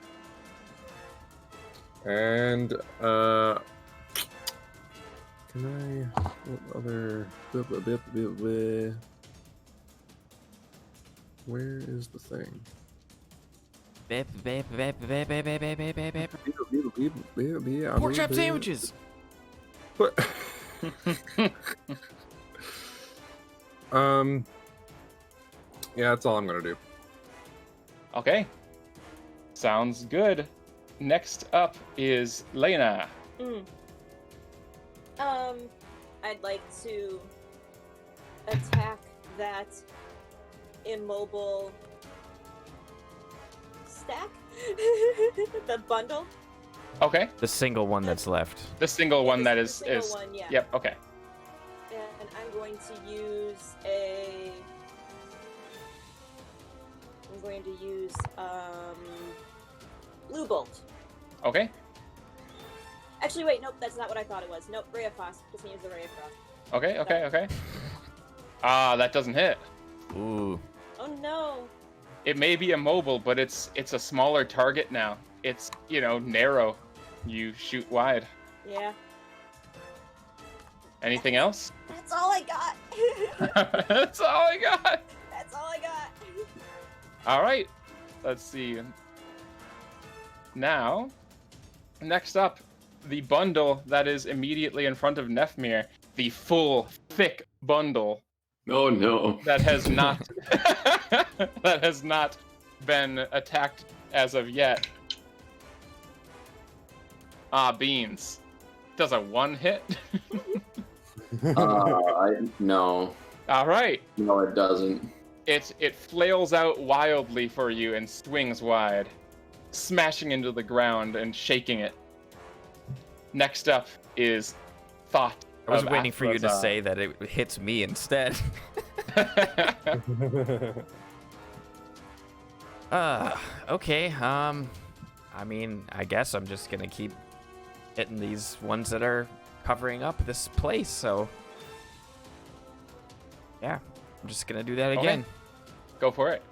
[SPEAKER 5] And can I? What other? Where is the thing?
[SPEAKER 1] Pork chop sandwiches.
[SPEAKER 5] What? Yeah, that's all I'm gonna do.
[SPEAKER 2] Okay. Sounds good. Next up is Lena.
[SPEAKER 6] Mm. I'd like to attack that immobile stack. The bundle.
[SPEAKER 2] Okay.
[SPEAKER 1] The single one that's left.
[SPEAKER 2] The single one that
[SPEAKER 6] The
[SPEAKER 2] is
[SPEAKER 6] single
[SPEAKER 2] is.
[SPEAKER 6] one, yeah.
[SPEAKER 2] Yep. Okay.
[SPEAKER 6] And I'm going to use a. I'm going to use Blue Bolt.
[SPEAKER 2] Okay.
[SPEAKER 6] Actually, wait, nope, that's not what I thought it was. Nope, Ray of Frost. Just use the Ray of Frost.
[SPEAKER 2] Okay. Okay. Okay. Ah, that doesn't hit.
[SPEAKER 1] Ooh.
[SPEAKER 6] Oh no!
[SPEAKER 2] It may be immobile, but it's a smaller target now. It's narrow. You shoot wide.
[SPEAKER 6] Yeah.
[SPEAKER 2] Anything else?
[SPEAKER 6] That's all I got.
[SPEAKER 2] That's all I got.
[SPEAKER 6] That's all I got.
[SPEAKER 2] All right. Let's see. Now, next up, the bundle that is immediately in front of Nefmir, the full, thick bundle
[SPEAKER 4] Oh no.
[SPEAKER 2] that has not that has not been attacked as of yet. Beans. Does a 1 hit?
[SPEAKER 4] No.
[SPEAKER 2] All right.
[SPEAKER 4] No, it doesn't.
[SPEAKER 2] It flails out wildly for you and swings wide, smashing into the ground and shaking it. Next up is Thought.
[SPEAKER 1] I was
[SPEAKER 2] of
[SPEAKER 1] waiting for you to
[SPEAKER 2] Athrazar.
[SPEAKER 1] say that it hits me instead. Okay. I mean, I guess I'm just gonna keep hitting these ones that are covering up this place. So, yeah, I'm just gonna do that
[SPEAKER 2] Okay.
[SPEAKER 1] again.
[SPEAKER 2] Go for it.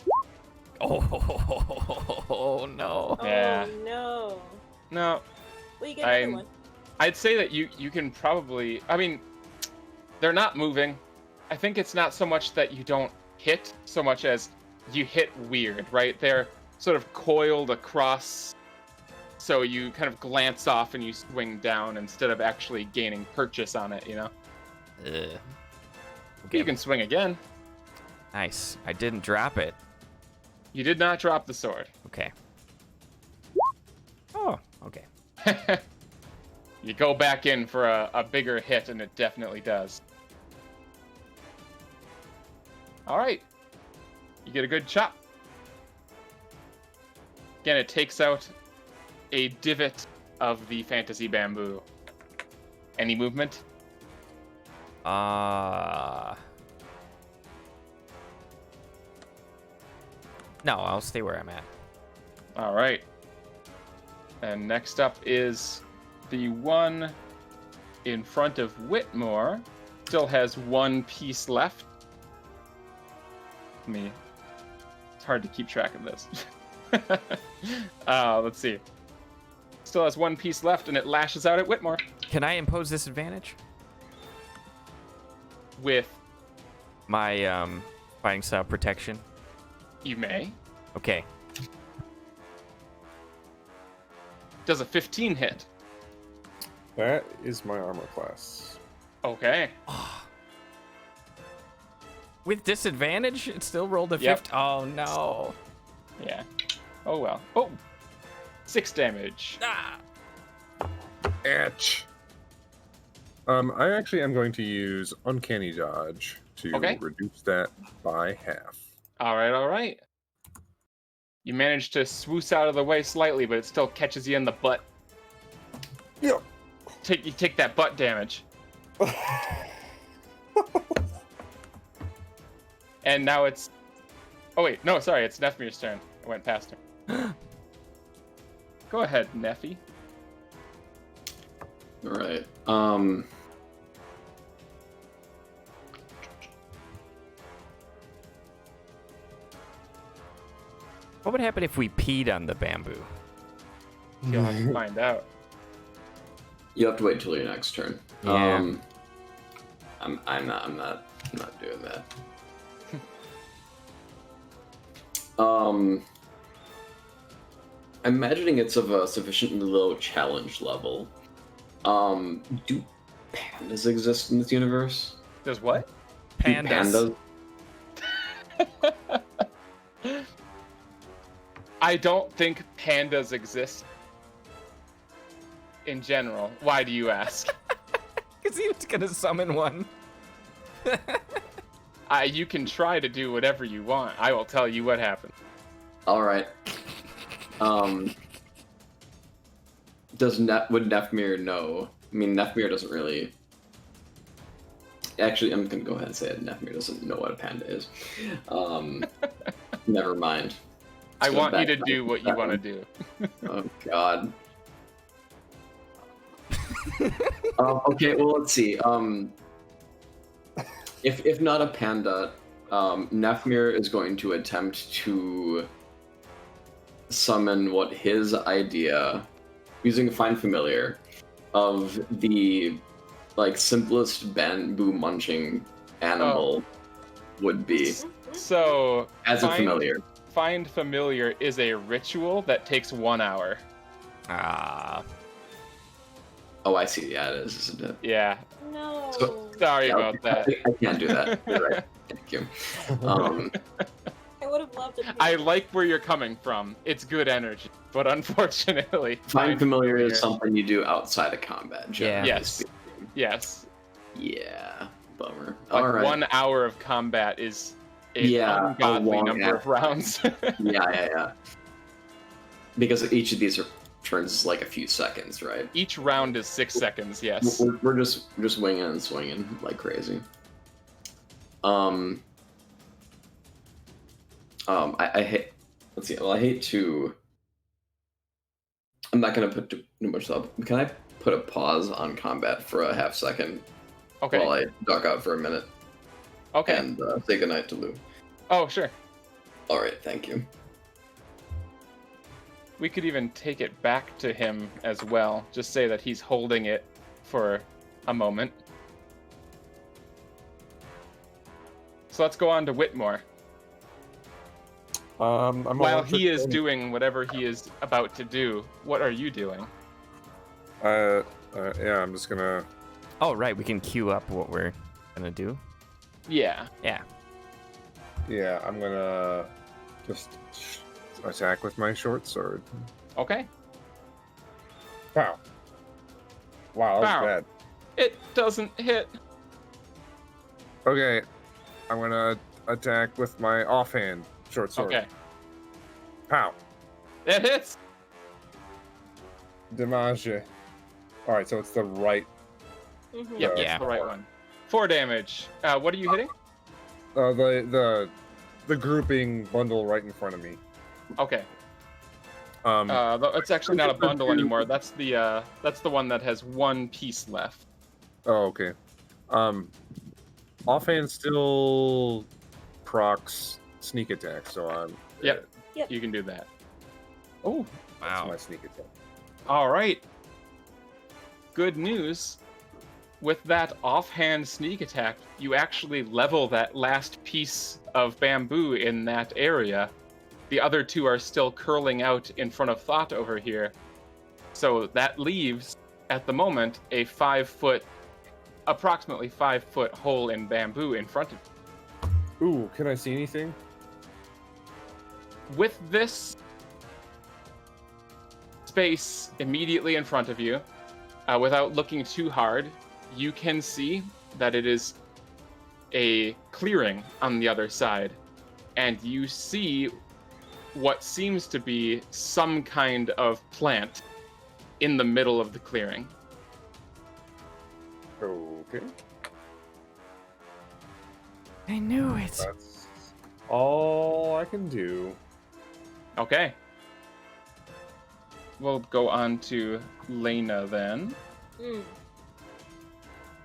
[SPEAKER 1] Oh no!
[SPEAKER 2] Yeah.
[SPEAKER 6] Oh no.
[SPEAKER 2] No,
[SPEAKER 6] Well, you get another
[SPEAKER 2] I'm-
[SPEAKER 6] one.
[SPEAKER 2] I'd say that you can probably. I mean, they're not moving. I think it's not so much that you don't hit, so much as you hit weird, right? They're sort of coiled across, so you kind of glance off and you swing down instead of actually gaining purchase on it.
[SPEAKER 1] Okay.
[SPEAKER 2] You can swing again.
[SPEAKER 1] Nice. I didn't drop it.
[SPEAKER 2] You did not drop the sword.
[SPEAKER 1] Okay. Oh, okay.
[SPEAKER 2] You go back in for a bigger hit, and it definitely does. All right. You get a good chop. Again, it takes out a divot of the fantasy bamboo. Any movement?
[SPEAKER 1] No, I'll stay where I'm at.
[SPEAKER 2] All right. And next up is the one in front of Whitmore. Still has 1 piece left. It's hard to keep track of this. Let's see. Still has 1 piece left, and it lashes out at Whitmore
[SPEAKER 1] Can I impose disadvantage?
[SPEAKER 2] with
[SPEAKER 1] My fighting style protection.
[SPEAKER 2] you may.
[SPEAKER 1] Okay.
[SPEAKER 2] Does a 15 hit?
[SPEAKER 5] That is my armor class.
[SPEAKER 2] Okay.
[SPEAKER 1] With disadvantage, it still rolled a
[SPEAKER 2] Yep.
[SPEAKER 1] 50. Oh no.
[SPEAKER 2] Yeah. Oh well. Oh. 6 damage.
[SPEAKER 1] Ah.
[SPEAKER 5] Etch. I actually am going to use Uncanny Dodge to
[SPEAKER 2] Okay.
[SPEAKER 5] reduce that by half.
[SPEAKER 2] All right, all right. You manage to swoosh out of the way slightly, but it still catches you in the butt.
[SPEAKER 5] Yeah.
[SPEAKER 2] You take that butt damage. And now it's... Oh wait, no, sorry, it's Nefmir's turn. I went past him. Go ahead, Neffy.
[SPEAKER 4] All right.
[SPEAKER 1] What would happen if we peed on the bamboo?
[SPEAKER 2] You'll have to find out.
[SPEAKER 4] You have to wait till your next turn.
[SPEAKER 1] Yeah.
[SPEAKER 4] I'm not doing that. I'm imagining it's of a sufficiently low challenge level. Do pandas exist in this universe?
[SPEAKER 2] Does what?
[SPEAKER 4] Do
[SPEAKER 1] Pandas.
[SPEAKER 2] I don't think pandas exist in general. Why do you ask?
[SPEAKER 1] Because he was gonna summon one.
[SPEAKER 2] You can try to do whatever you want. I will tell you what happened.
[SPEAKER 4] All right. Would Nefmir know? I mean, Nefmir doesn't really. Actually, I'm gonna go ahead and say it. Nefmir doesn't know what a panda is. Never mind.
[SPEAKER 2] I
[SPEAKER 4] So
[SPEAKER 2] want you to
[SPEAKER 4] back-
[SPEAKER 2] do what you
[SPEAKER 4] back-
[SPEAKER 2] want to do.
[SPEAKER 4] Oh God. Okay, well let's see. If not a panda, Nefmir is going to attempt to summon what his idea, using a Find Familiar, of the simplest bamboo munching animal would be
[SPEAKER 2] So
[SPEAKER 4] as a
[SPEAKER 2] Find-
[SPEAKER 4] familiar.
[SPEAKER 2] Find Familiar is a ritual that takes 1 hour.
[SPEAKER 1] Ah.
[SPEAKER 4] Oh, I see. Yeah, it is, isn't it?
[SPEAKER 2] Yeah.
[SPEAKER 6] No.
[SPEAKER 4] So-
[SPEAKER 2] Sorry
[SPEAKER 4] Yeah,
[SPEAKER 2] about that.
[SPEAKER 4] I can't do that. You're right. Thank you.
[SPEAKER 6] I would have loved to.
[SPEAKER 2] I like where you're coming from. It's good energy, but unfortunately,
[SPEAKER 4] Find Familiar is something you do outside of combat. generally
[SPEAKER 2] Yes.
[SPEAKER 4] speaking.
[SPEAKER 2] Yes.
[SPEAKER 4] Yeah. Bummer.
[SPEAKER 2] Like
[SPEAKER 4] All right.
[SPEAKER 2] 1 hour of combat is a
[SPEAKER 4] Yeah, a
[SPEAKER 2] ungodly
[SPEAKER 4] long
[SPEAKER 2] number of
[SPEAKER 4] ass
[SPEAKER 2] rounds.
[SPEAKER 4] Yeah. Because each of these turns is like a few seconds, right?
[SPEAKER 2] Each round is 6 seconds. Yes.
[SPEAKER 4] We're just winging and swinging like crazy. I hate. Let's see. Well, I hate to. I'm not gonna put too much stuff. Can I put a pause on combat for a half second
[SPEAKER 2] Okay.
[SPEAKER 4] while I duck out for a minute
[SPEAKER 2] Okay.
[SPEAKER 4] and say goodnight to Lou?
[SPEAKER 2] Oh, sure.
[SPEAKER 4] All right, thank you.
[SPEAKER 2] We could even take it back to him as well. Just say that he's holding it for a moment. So let's go on to Whitmore.
[SPEAKER 5] I'm
[SPEAKER 2] While
[SPEAKER 5] all
[SPEAKER 2] he is
[SPEAKER 5] good.
[SPEAKER 2] doing whatever he is about to do, what are you doing?
[SPEAKER 5] Yeah, I'm just gonna.
[SPEAKER 1] Oh, right. We can queue up what we're gonna do.
[SPEAKER 2] Yeah.
[SPEAKER 1] Yeah.
[SPEAKER 5] Yeah, I'm gonna just attack with my short sword.
[SPEAKER 2] Okay.
[SPEAKER 5] Pow. Wow, that
[SPEAKER 2] Pow.
[SPEAKER 5] was bad.
[SPEAKER 2] It doesn't hit.
[SPEAKER 5] Okay, I'm gonna attack with my offhand short sword.
[SPEAKER 2] Okay.
[SPEAKER 5] Pow.
[SPEAKER 2] It hits.
[SPEAKER 5] Damage. Alright, so it's the right.
[SPEAKER 6] Mhm.
[SPEAKER 2] Yep,
[SPEAKER 5] Yeah.
[SPEAKER 2] that's the right one. 4 damage. What are you hitting?
[SPEAKER 5] The grouping bundle right in front of me.
[SPEAKER 2] Okay.
[SPEAKER 5] Um,
[SPEAKER 2] It's actually not a bundle anymore. That's the one that has 1 piece left.
[SPEAKER 5] oh, okay. Offhand still procs sneak attack, so I'm.
[SPEAKER 2] Yep.
[SPEAKER 6] Yep.
[SPEAKER 2] You can do that. Oh,
[SPEAKER 5] That's
[SPEAKER 1] Wow.
[SPEAKER 5] my sneak attack.
[SPEAKER 2] all right. Good news. With that offhand sneak attack, you actually level that last piece of bamboo in that area. The other 2 are still curling out in front of Thought over here. So that leaves, at the moment, a approximately 5 foot hole in bamboo in front of you.
[SPEAKER 5] Ooh, can I see anything?
[SPEAKER 2] With this space immediately in front of you, without looking too hard, you can see that it is a clearing on the other side. And you see what seems to be some kind of plant in the middle of the clearing.
[SPEAKER 5] Okay.
[SPEAKER 1] I knew it.
[SPEAKER 5] That's all I can do.
[SPEAKER 2] Okay. We'll go on to Lena then.
[SPEAKER 6] Mm.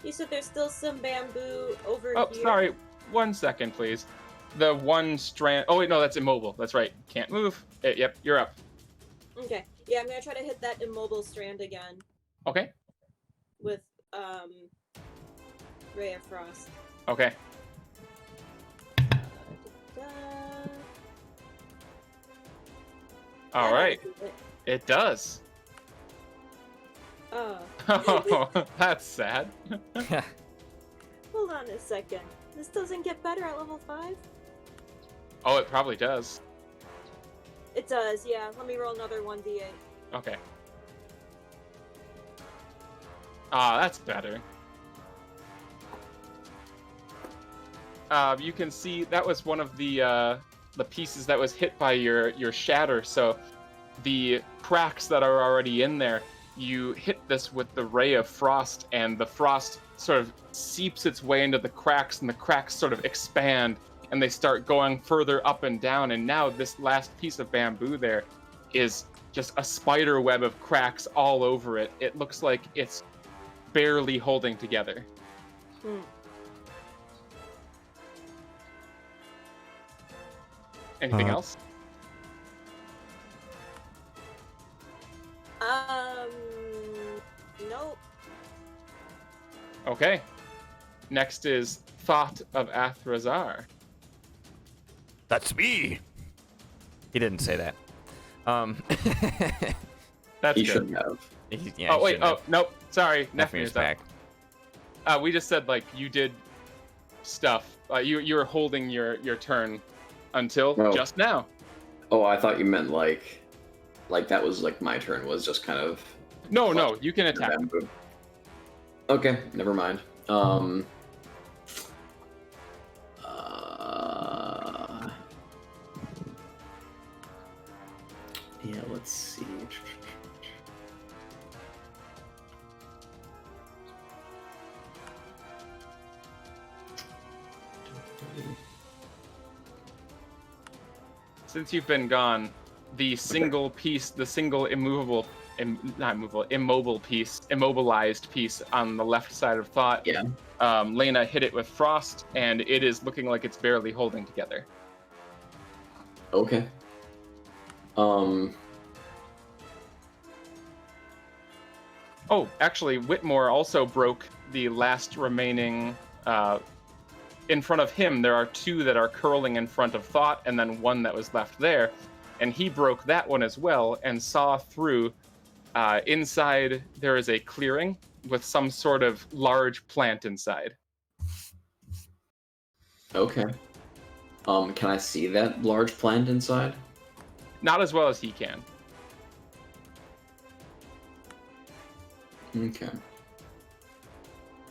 [SPEAKER 6] You said there's still some bamboo over
[SPEAKER 2] Oh,
[SPEAKER 6] here.
[SPEAKER 2] sorry. 1 second, please. the one strand. Oh wait, no, that's immobile. That's right. Can't move. Yep, you're up.
[SPEAKER 6] Okay. Yeah, I'm gonna try to hit that immobile strand again
[SPEAKER 2] Okay.
[SPEAKER 6] with Ray of Frost.
[SPEAKER 2] Okay.
[SPEAKER 6] Da.
[SPEAKER 2] All
[SPEAKER 6] Yeah,
[SPEAKER 2] right.
[SPEAKER 6] that was it.
[SPEAKER 2] It does.
[SPEAKER 6] Oh,
[SPEAKER 2] Oh, that's sad.
[SPEAKER 6] hold on a second. This doesn't get better at level 5?
[SPEAKER 2] Oh, it probably does.
[SPEAKER 6] It does, yeah. Let me roll another 1d8.
[SPEAKER 2] Okay. Ah, that's better. You can see that was one of the pieces that was hit by your shatter. So the cracks that are already in there, you hit this with the ray of frost, and the frost sort of seeps its way into the cracks, and the cracks sort of expand, and they start going further up and down. And now this last piece of bamboo there is just a spider web of cracks all over it. It looks like it's barely holding together.
[SPEAKER 6] Hmm.
[SPEAKER 2] Anything
[SPEAKER 7] Uh,
[SPEAKER 2] else?
[SPEAKER 6] Nope.
[SPEAKER 2] Okay. Next is Thought of Athrazar.
[SPEAKER 1] That's me. He didn't say that.
[SPEAKER 2] That's
[SPEAKER 4] He
[SPEAKER 2] good.
[SPEAKER 4] shouldn't have.
[SPEAKER 1] Yeah,
[SPEAKER 2] Oh
[SPEAKER 1] he
[SPEAKER 2] wait,
[SPEAKER 1] shouldn't
[SPEAKER 2] oh
[SPEAKER 1] have.
[SPEAKER 2] nope, sorry,
[SPEAKER 1] Nephews
[SPEAKER 2] Nephews up.
[SPEAKER 1] back.
[SPEAKER 2] We just said like you did stuff. You were holding your turn until
[SPEAKER 4] Oh.
[SPEAKER 2] just now.
[SPEAKER 4] Oh, I thought you meant like that was like my turn was just kind of
[SPEAKER 2] No, no, you can attack.
[SPEAKER 4] bamboo. Okay, never mind. Yeah, let's see.
[SPEAKER 2] Since you've been gone, the single piece, the single immobile piece, immobilized piece on the left side of Thought.
[SPEAKER 4] Yeah.
[SPEAKER 2] Lena hit it with frost, and it is looking like it's barely holding together.
[SPEAKER 4] Okay.
[SPEAKER 2] Oh, actually, Whitmore also broke the last remaining. In front of him, there are two that are curling in front of Thought, and then one that was left there. And he broke that one as well and saw through. Inside, there is a clearing with some sort of large plant inside.
[SPEAKER 4] Okay. Can I see that large plant inside?
[SPEAKER 2] Not as well as he can.
[SPEAKER 4] Okay.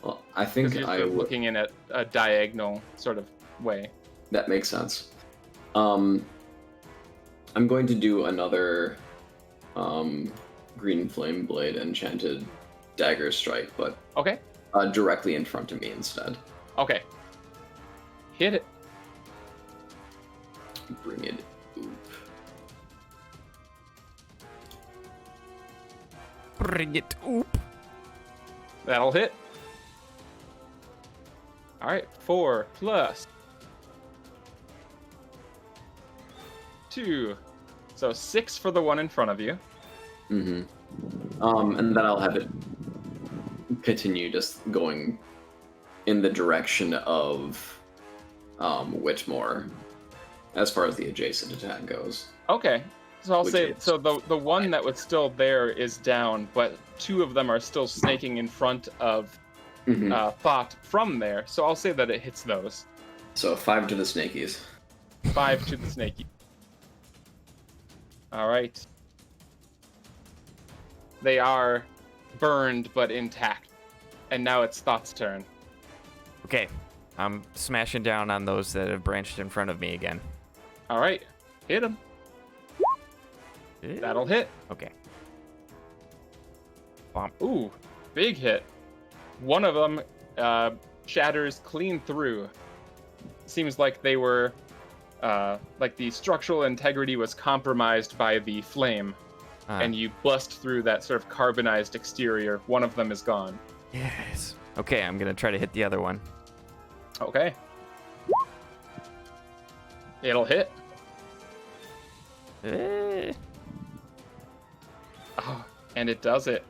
[SPEAKER 4] Well, I
[SPEAKER 2] Because
[SPEAKER 4] think
[SPEAKER 2] you're
[SPEAKER 4] I
[SPEAKER 2] sort of
[SPEAKER 4] would.
[SPEAKER 2] looking in a diagonal sort of way.
[SPEAKER 4] That makes sense. I'm going to do another green flame blade enchanted dagger strike, but
[SPEAKER 2] Okay,
[SPEAKER 4] directly in front of me instead.
[SPEAKER 2] okay. Hit it.
[SPEAKER 4] Bring it. Oop.
[SPEAKER 1] Bring it. Oop.
[SPEAKER 2] That'll hit. All right, 4 plus 2. So 6 for the one in front of you.
[SPEAKER 4] Mm-hmm. And then I'll have it continue just going in the direction of Whitmore as far as the adjacent attack goes.
[SPEAKER 2] Okay. So I'll
[SPEAKER 4] Which
[SPEAKER 2] say,
[SPEAKER 4] is-
[SPEAKER 2] so the one that was still there is down, but 2 of them are still snaking in front of
[SPEAKER 4] Mhm.
[SPEAKER 2] Thought from there. So I'll say that it hits those.
[SPEAKER 4] So 5 to the snakies.
[SPEAKER 2] 5 to the snaky. All right. They are burned but intact. And now it's Thought's turn.
[SPEAKER 1] Okay, I'm smashing down on those that have branched in front of me again.
[SPEAKER 2] All right. Hit him. That'll hit.
[SPEAKER 1] Okay. Bump.
[SPEAKER 2] Ooh, big hit. One of them shatters clean through. Seems like they were, like the structural integrity was compromised by the flame, and you bust through that sort of carbonized exterior. One of them is gone.
[SPEAKER 1] Yes. Okay, I'm gonna try to hit the other one.
[SPEAKER 2] Okay. It'll hit.
[SPEAKER 1] Eh.
[SPEAKER 2] Oh, and it does it.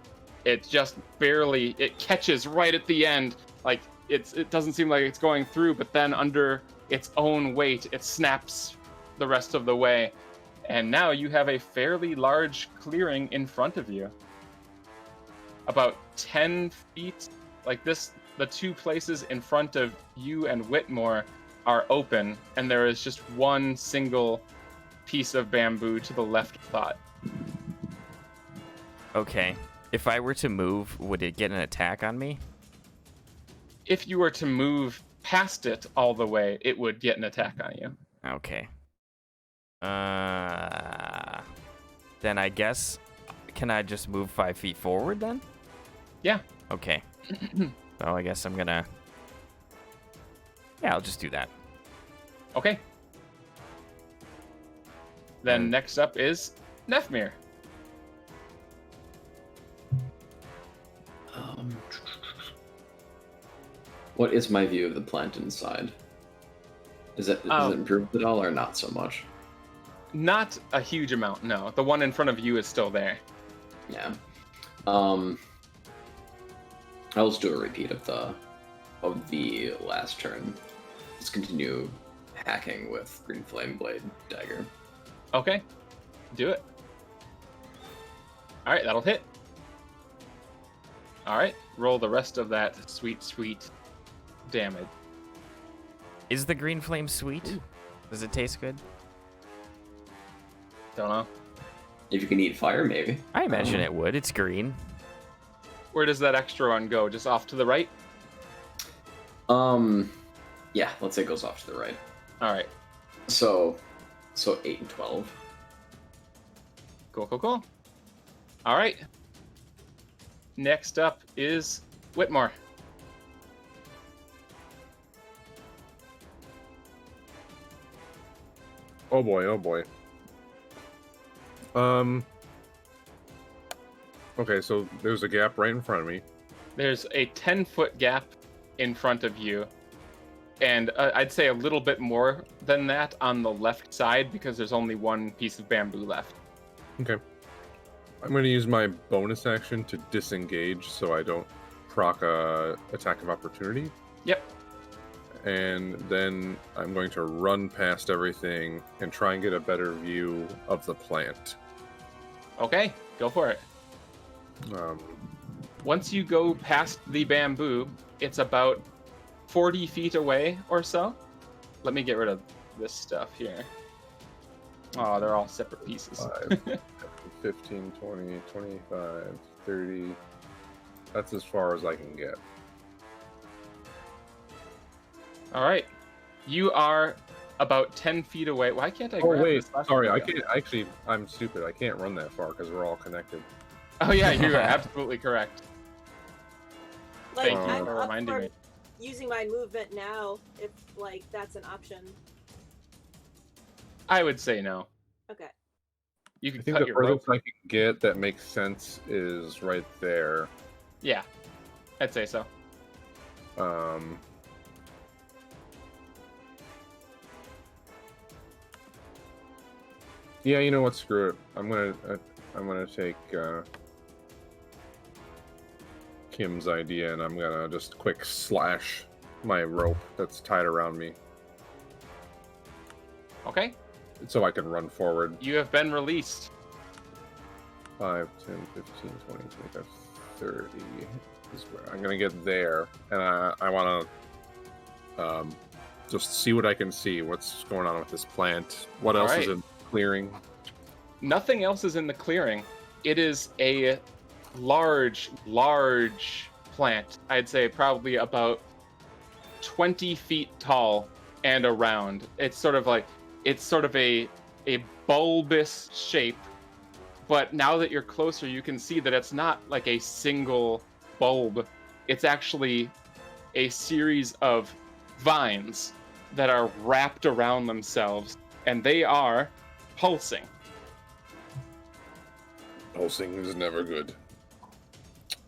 [SPEAKER 2] It just barely, it catches right at the end. Like, it doesn't seem like it's going through, but then under its own weight, it snaps the rest of the way. And now you have a fairly large clearing in front of you. About 10 feet, like this, the two places in front of you and Whitmore are open, and there is just one single piece of bamboo to the left of Thought.
[SPEAKER 1] Okay. If I were to move, would it get an attack on me?
[SPEAKER 2] If you were to move past it all the way, it would get an attack on you.
[SPEAKER 1] Okay. Then I guess, can I just move 5 feet forward then?
[SPEAKER 2] Yeah.
[SPEAKER 1] Okay. So I guess I'm gonna... Yeah, I'll just do that.
[SPEAKER 2] Okay. Then
[SPEAKER 1] And-
[SPEAKER 2] next up is Nefmir.
[SPEAKER 4] What is my view of the plant inside? Is it improved at all, or not so much?
[SPEAKER 2] Not a huge amount, no. The one in front of you is still there.
[SPEAKER 4] Yeah. I'll just do a repeat of the last turn. Let's continue hacking with Green Flame Blade Dagger.
[SPEAKER 2] Okay. Do it. Alright, that'll hit. Alright, roll the rest of that sweet, sweet damage.
[SPEAKER 1] Is the green flame sweet? Does it taste good?
[SPEAKER 2] Don't know.
[SPEAKER 4] If you can eat fire, maybe.
[SPEAKER 1] I imagine it would. It's green.
[SPEAKER 2] Where does that extra one go? Just off to the right?
[SPEAKER 4] Yeah, let's say it goes off to the right.
[SPEAKER 2] Alright.
[SPEAKER 4] So 8 and 12.
[SPEAKER 2] Cool, cool, cool. Alright. Next up is Whitmore.
[SPEAKER 5] Oh boy, oh boy. Okay, so there's a gap right in front of me.
[SPEAKER 2] There's a 10-foot gap in front of you, and I'd say a little bit more than that on the left side because there's only one piece of bamboo left.
[SPEAKER 5] Okay. I'm going to use my bonus action to disengage so I don't proc a attack of opportunity.
[SPEAKER 2] Yep.
[SPEAKER 5] And then I'm going to run past everything and try and get a better view of the plant.
[SPEAKER 2] Okay, go for it. Once you go past the bamboo, it's about 40 feet away or so. Let me get rid of this stuff here. Oh, they're all separate pieces.
[SPEAKER 5] 5, 15, 20, 25, 30. That's as far as I can get.
[SPEAKER 2] All right. You are about 10 feet away. Why can't I
[SPEAKER 5] Oh
[SPEAKER 2] grab
[SPEAKER 5] wait,
[SPEAKER 2] this last
[SPEAKER 5] sorry,
[SPEAKER 2] one?
[SPEAKER 5] I can't. Actually, I'm stupid. I can't run that far because we're all connected.
[SPEAKER 2] Oh yeah, you're absolutely correct.
[SPEAKER 6] Like,
[SPEAKER 2] Thank you
[SPEAKER 6] I'm
[SPEAKER 2] for
[SPEAKER 6] up
[SPEAKER 2] reminding
[SPEAKER 6] for
[SPEAKER 2] me.
[SPEAKER 6] using my movement now, if like that's an option.
[SPEAKER 2] I would say no.
[SPEAKER 6] Okay.
[SPEAKER 2] You
[SPEAKER 5] I
[SPEAKER 2] can
[SPEAKER 5] think
[SPEAKER 2] cut
[SPEAKER 5] the
[SPEAKER 2] your rope.
[SPEAKER 5] furthest I can get that makes sense is right there.
[SPEAKER 2] Yeah, I'd say so.
[SPEAKER 5] Yeah, you know what? Screw it. I'm gonna take Kim's idea, and I'm gonna just quick slash my rope that's tied around me,
[SPEAKER 2] Okay,
[SPEAKER 5] so I can run forward.
[SPEAKER 2] you have been released.
[SPEAKER 5] 5, 10, 15, 20, 25, 30 is where I'm gonna get there, and I want to just see what I can see. What's going on with this plant? What else is
[SPEAKER 2] Alright.
[SPEAKER 5] in clearing?
[SPEAKER 2] Nothing else is in the clearing. It is a large, large plant. I'd say probably about 20 feet tall and around. It's sort of a bulbous shape. But now that you're closer, you can see that it's not like a single bulb. It's actually a series of vines that are wrapped around themselves, and they are pulsing.
[SPEAKER 5] Pulsing is never good.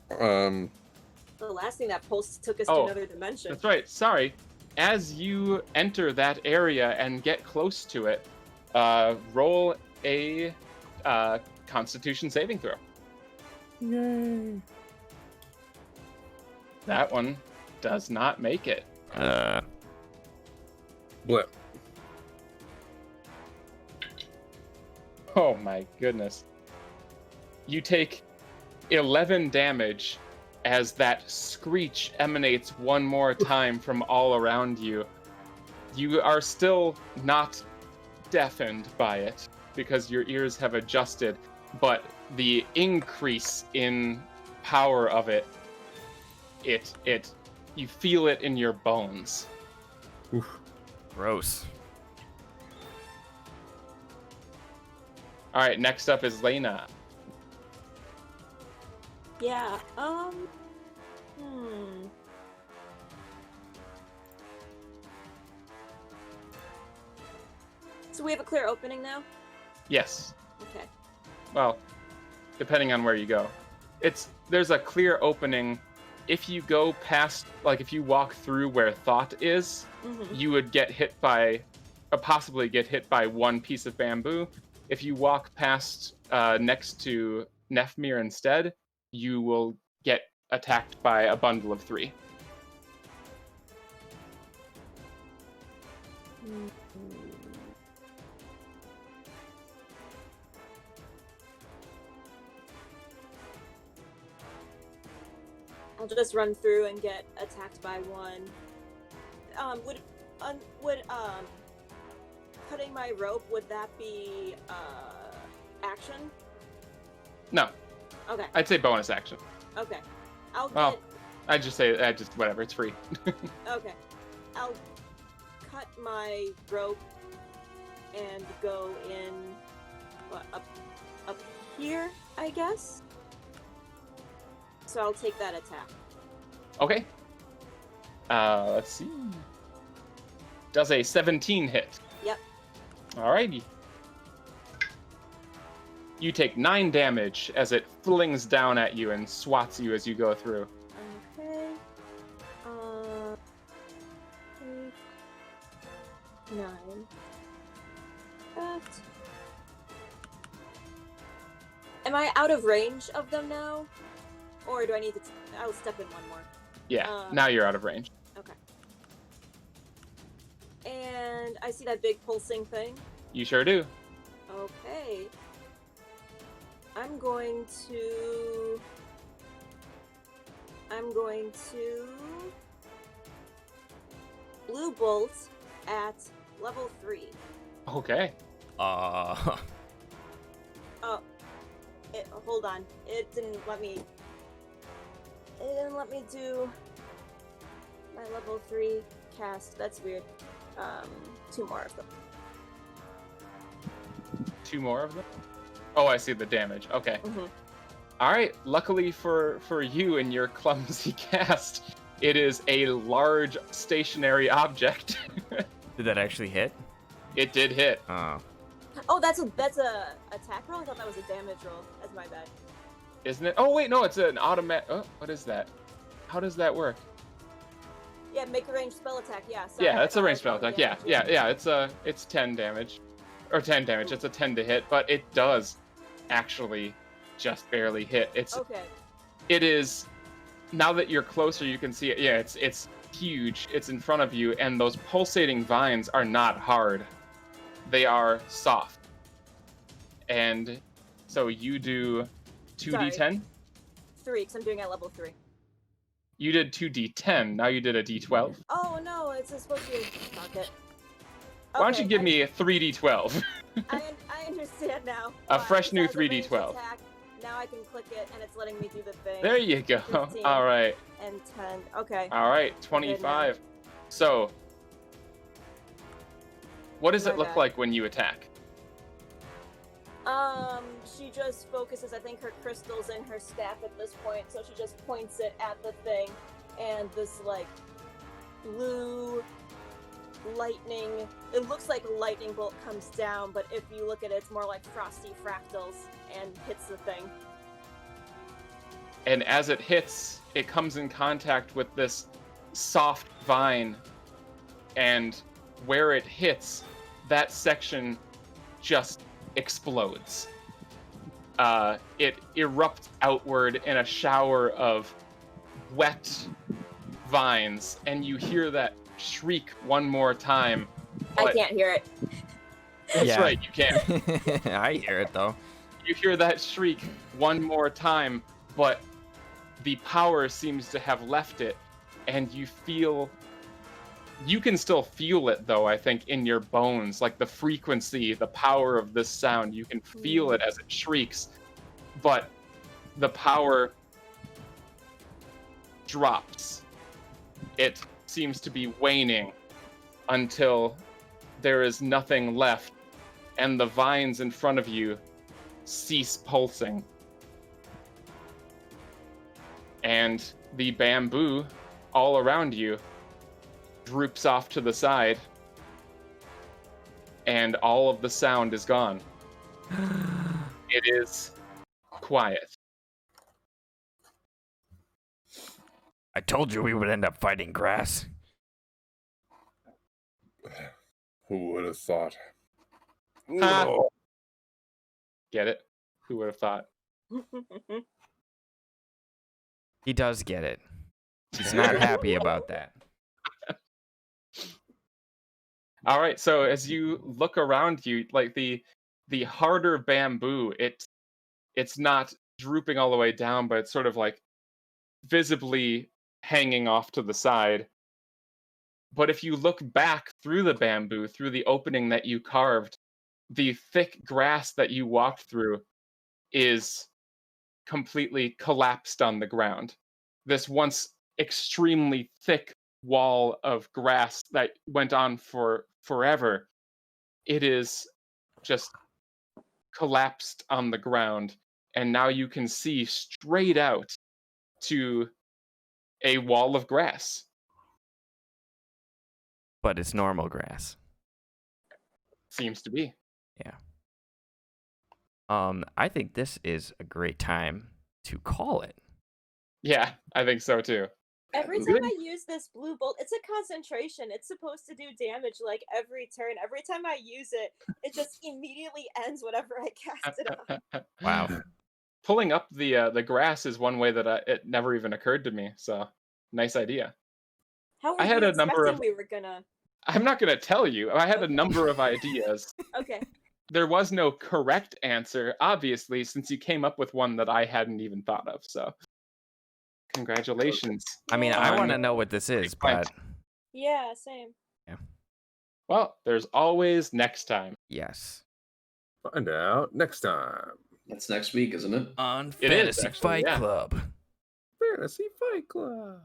[SPEAKER 6] The last thing that pulse took us to
[SPEAKER 2] Oh,
[SPEAKER 6] another dimension.
[SPEAKER 2] That's right. Sorry. as you enter that area and get close to it, roll a Constitution saving throw.
[SPEAKER 5] Yay.
[SPEAKER 2] That one does not make it.
[SPEAKER 5] Blip.
[SPEAKER 2] Oh my goodness. You take 11 damage as that screech emanates one more time from all around you. You are still not deafened by it because your ears have adjusted, but the increase in power of it, you feel it in your bones.
[SPEAKER 5] Oof.
[SPEAKER 1] Gross.
[SPEAKER 2] All right, next up is Lena.
[SPEAKER 6] Yeah. So we have a clear opening now?
[SPEAKER 2] Yes.
[SPEAKER 6] Okay.
[SPEAKER 2] Well, depending on where you go. There's a clear opening. If you go past, like if you walk through where Thought is, you would get hit by, possibly get hit by one piece of bamboo. If you walk past next to Nefmir instead, you will get attacked by a bundle of 3.
[SPEAKER 6] I'll just run through and get attacked by one. Would cutting my rope, would that be action?
[SPEAKER 2] No,
[SPEAKER 6] Okay.
[SPEAKER 2] I'd say bonus action.
[SPEAKER 6] Okay. I'll
[SPEAKER 2] Oh.
[SPEAKER 6] get
[SPEAKER 2] I just say, whatever, it's free.
[SPEAKER 6] okay. I'll cut my rope and go in up here, I guess. So I'll take that attack.
[SPEAKER 2] Okay. Let's see. Does a 17 hit?
[SPEAKER 6] Yep.
[SPEAKER 2] Alrighty. You take 9 damage as it flings down at you and swats you as you go through.
[SPEAKER 6] Okay. 9. That. Am I out of range of them now? Or do I need to... I'll step in one more.
[SPEAKER 2] Yeah, now you're out of range.
[SPEAKER 6] Okay. And I see that big pulsing thing.
[SPEAKER 2] You sure do.
[SPEAKER 6] Okay. I'm going to Blue Bolt at level 3.
[SPEAKER 2] Okay.
[SPEAKER 1] Uh.
[SPEAKER 6] Oh, hold on. It didn't let me do my level 3 cast. That's weird. 2 more of them.
[SPEAKER 2] 2 more of them? Oh, I see the damage. Okay.
[SPEAKER 6] Mhm.
[SPEAKER 2] All right. Luckily for you and your clumsy cast, it is a large stationary object.
[SPEAKER 1] Did that actually hit?
[SPEAKER 2] It did hit.
[SPEAKER 1] Oh.
[SPEAKER 6] Oh, that's a attack roll? I thought that was a damage roll. That's my bad.
[SPEAKER 2] Isn't it? Oh, wait, no, it's an automatic. Oh, what is that? How does that work?
[SPEAKER 6] Yeah, make a ranged spell attack. Yeah. Sorry,
[SPEAKER 2] Yeah,
[SPEAKER 6] I
[SPEAKER 2] that's a
[SPEAKER 6] thought
[SPEAKER 2] ranged
[SPEAKER 6] I
[SPEAKER 2] spell
[SPEAKER 6] called
[SPEAKER 2] attack.
[SPEAKER 6] damage.
[SPEAKER 2] Yeah, it's 10 damage. Or 10 damage. It's a 10 to hit, but it does actually just barely hit.
[SPEAKER 6] Okay.
[SPEAKER 2] It is, now that you're closer, you can see it. Yeah, it's huge. It's in front of you, and those pulsating vines are not hard. They are soft. And so you do 2d10?
[SPEAKER 6] 3, because I'm doing it at level 3.
[SPEAKER 2] You did 2d10, now you did a d12.
[SPEAKER 6] Oh no, it's supposed to be. Fuck it.
[SPEAKER 2] Why don't
[SPEAKER 6] Okay,
[SPEAKER 2] you give me a 3d12?
[SPEAKER 6] I understand now.
[SPEAKER 2] A
[SPEAKER 6] Wow,
[SPEAKER 2] fresh new
[SPEAKER 6] it says a ranged
[SPEAKER 2] 3d12.
[SPEAKER 6] attack. Now I can click it and it's letting me do the thing.
[SPEAKER 2] There you go.
[SPEAKER 6] 15.
[SPEAKER 2] All right.
[SPEAKER 6] And 10. Okay.
[SPEAKER 2] All right, 25. So, what does
[SPEAKER 6] My
[SPEAKER 2] it look
[SPEAKER 6] bad.
[SPEAKER 2] like when you attack?
[SPEAKER 6] She just focuses, I think, her crystals in her staff at this point, so she just points it at the thing, and this, like, blue lightning, it looks like a lightning bolt comes down, but if you look at it, it's more like frosty fractals, and hits the thing.
[SPEAKER 2] And as it hits, it comes in contact with this soft vine, and where it hits, that section just explodes. It erupts outward in a shower of wet vines, and you hear that shriek one more time.
[SPEAKER 6] I
[SPEAKER 2] But
[SPEAKER 6] can't hear it.
[SPEAKER 2] that's
[SPEAKER 1] Yeah.
[SPEAKER 2] right, you can't.
[SPEAKER 1] I hear it though.
[SPEAKER 2] You hear that shriek one more time, but the power seems to have left it, and you can still feel it though, I think, in your bones, like the frequency, the power of this sound. You can feel it as it shrieks, but the power drops. It seems to be waning until there is nothing left, and the vines in front of you cease pulsing. And the bamboo all around you droops off to the side, and all of the sound is gone. It is quiet.
[SPEAKER 1] I told you we would end up fighting grass.
[SPEAKER 5] Who would have thought?
[SPEAKER 2] Ah. Get it? Who would have thought?
[SPEAKER 1] He does get it. He's not happy about that.
[SPEAKER 2] All right, so as you look around you, like the harder bamboo, it's not drooping all the way down, but it's sort of like visibly hanging off to the side. But if you look back through the bamboo, through the opening that you carved, the thick grass that you walked through is completely collapsed on the ground. This once extremely thick wall of grass that went on for forever, it is just collapsed on the ground, and now you can see straight out to a wall of grass.
[SPEAKER 1] But it's normal grass.
[SPEAKER 2] Seems to be.
[SPEAKER 1] I think this is a great time to call it.
[SPEAKER 2] Yeah, I think so too.
[SPEAKER 6] Every time I use this blue bolt, it's a concentration. It's supposed to do damage like every turn. Every time I use it, it just immediately ends whatever I cast it on.
[SPEAKER 1] Wow.
[SPEAKER 2] Pulling up the grass is one way that it never even occurred to me. So nice idea.
[SPEAKER 6] How were
[SPEAKER 2] I had
[SPEAKER 6] you
[SPEAKER 2] a number
[SPEAKER 6] expecting
[SPEAKER 2] of-
[SPEAKER 6] we were gonna?
[SPEAKER 2] I'm not going to tell you. I had a number of ideas.
[SPEAKER 6] Okay.
[SPEAKER 2] There was no correct answer, obviously, since you came up with one that I hadn't even thought of. So congratulations.
[SPEAKER 1] I mean, I
[SPEAKER 2] On-
[SPEAKER 1] want to know what this is,
[SPEAKER 2] Point.
[SPEAKER 1] but
[SPEAKER 6] Yeah, same.
[SPEAKER 2] Well, there's always next time.
[SPEAKER 1] yes.
[SPEAKER 5] Find out next time.
[SPEAKER 4] That's next week, isn't it?
[SPEAKER 1] On
[SPEAKER 2] It is,
[SPEAKER 1] Fantasy
[SPEAKER 2] actually,
[SPEAKER 1] Fight
[SPEAKER 2] yeah.
[SPEAKER 1] Club.
[SPEAKER 5] Fantasy Fight Club.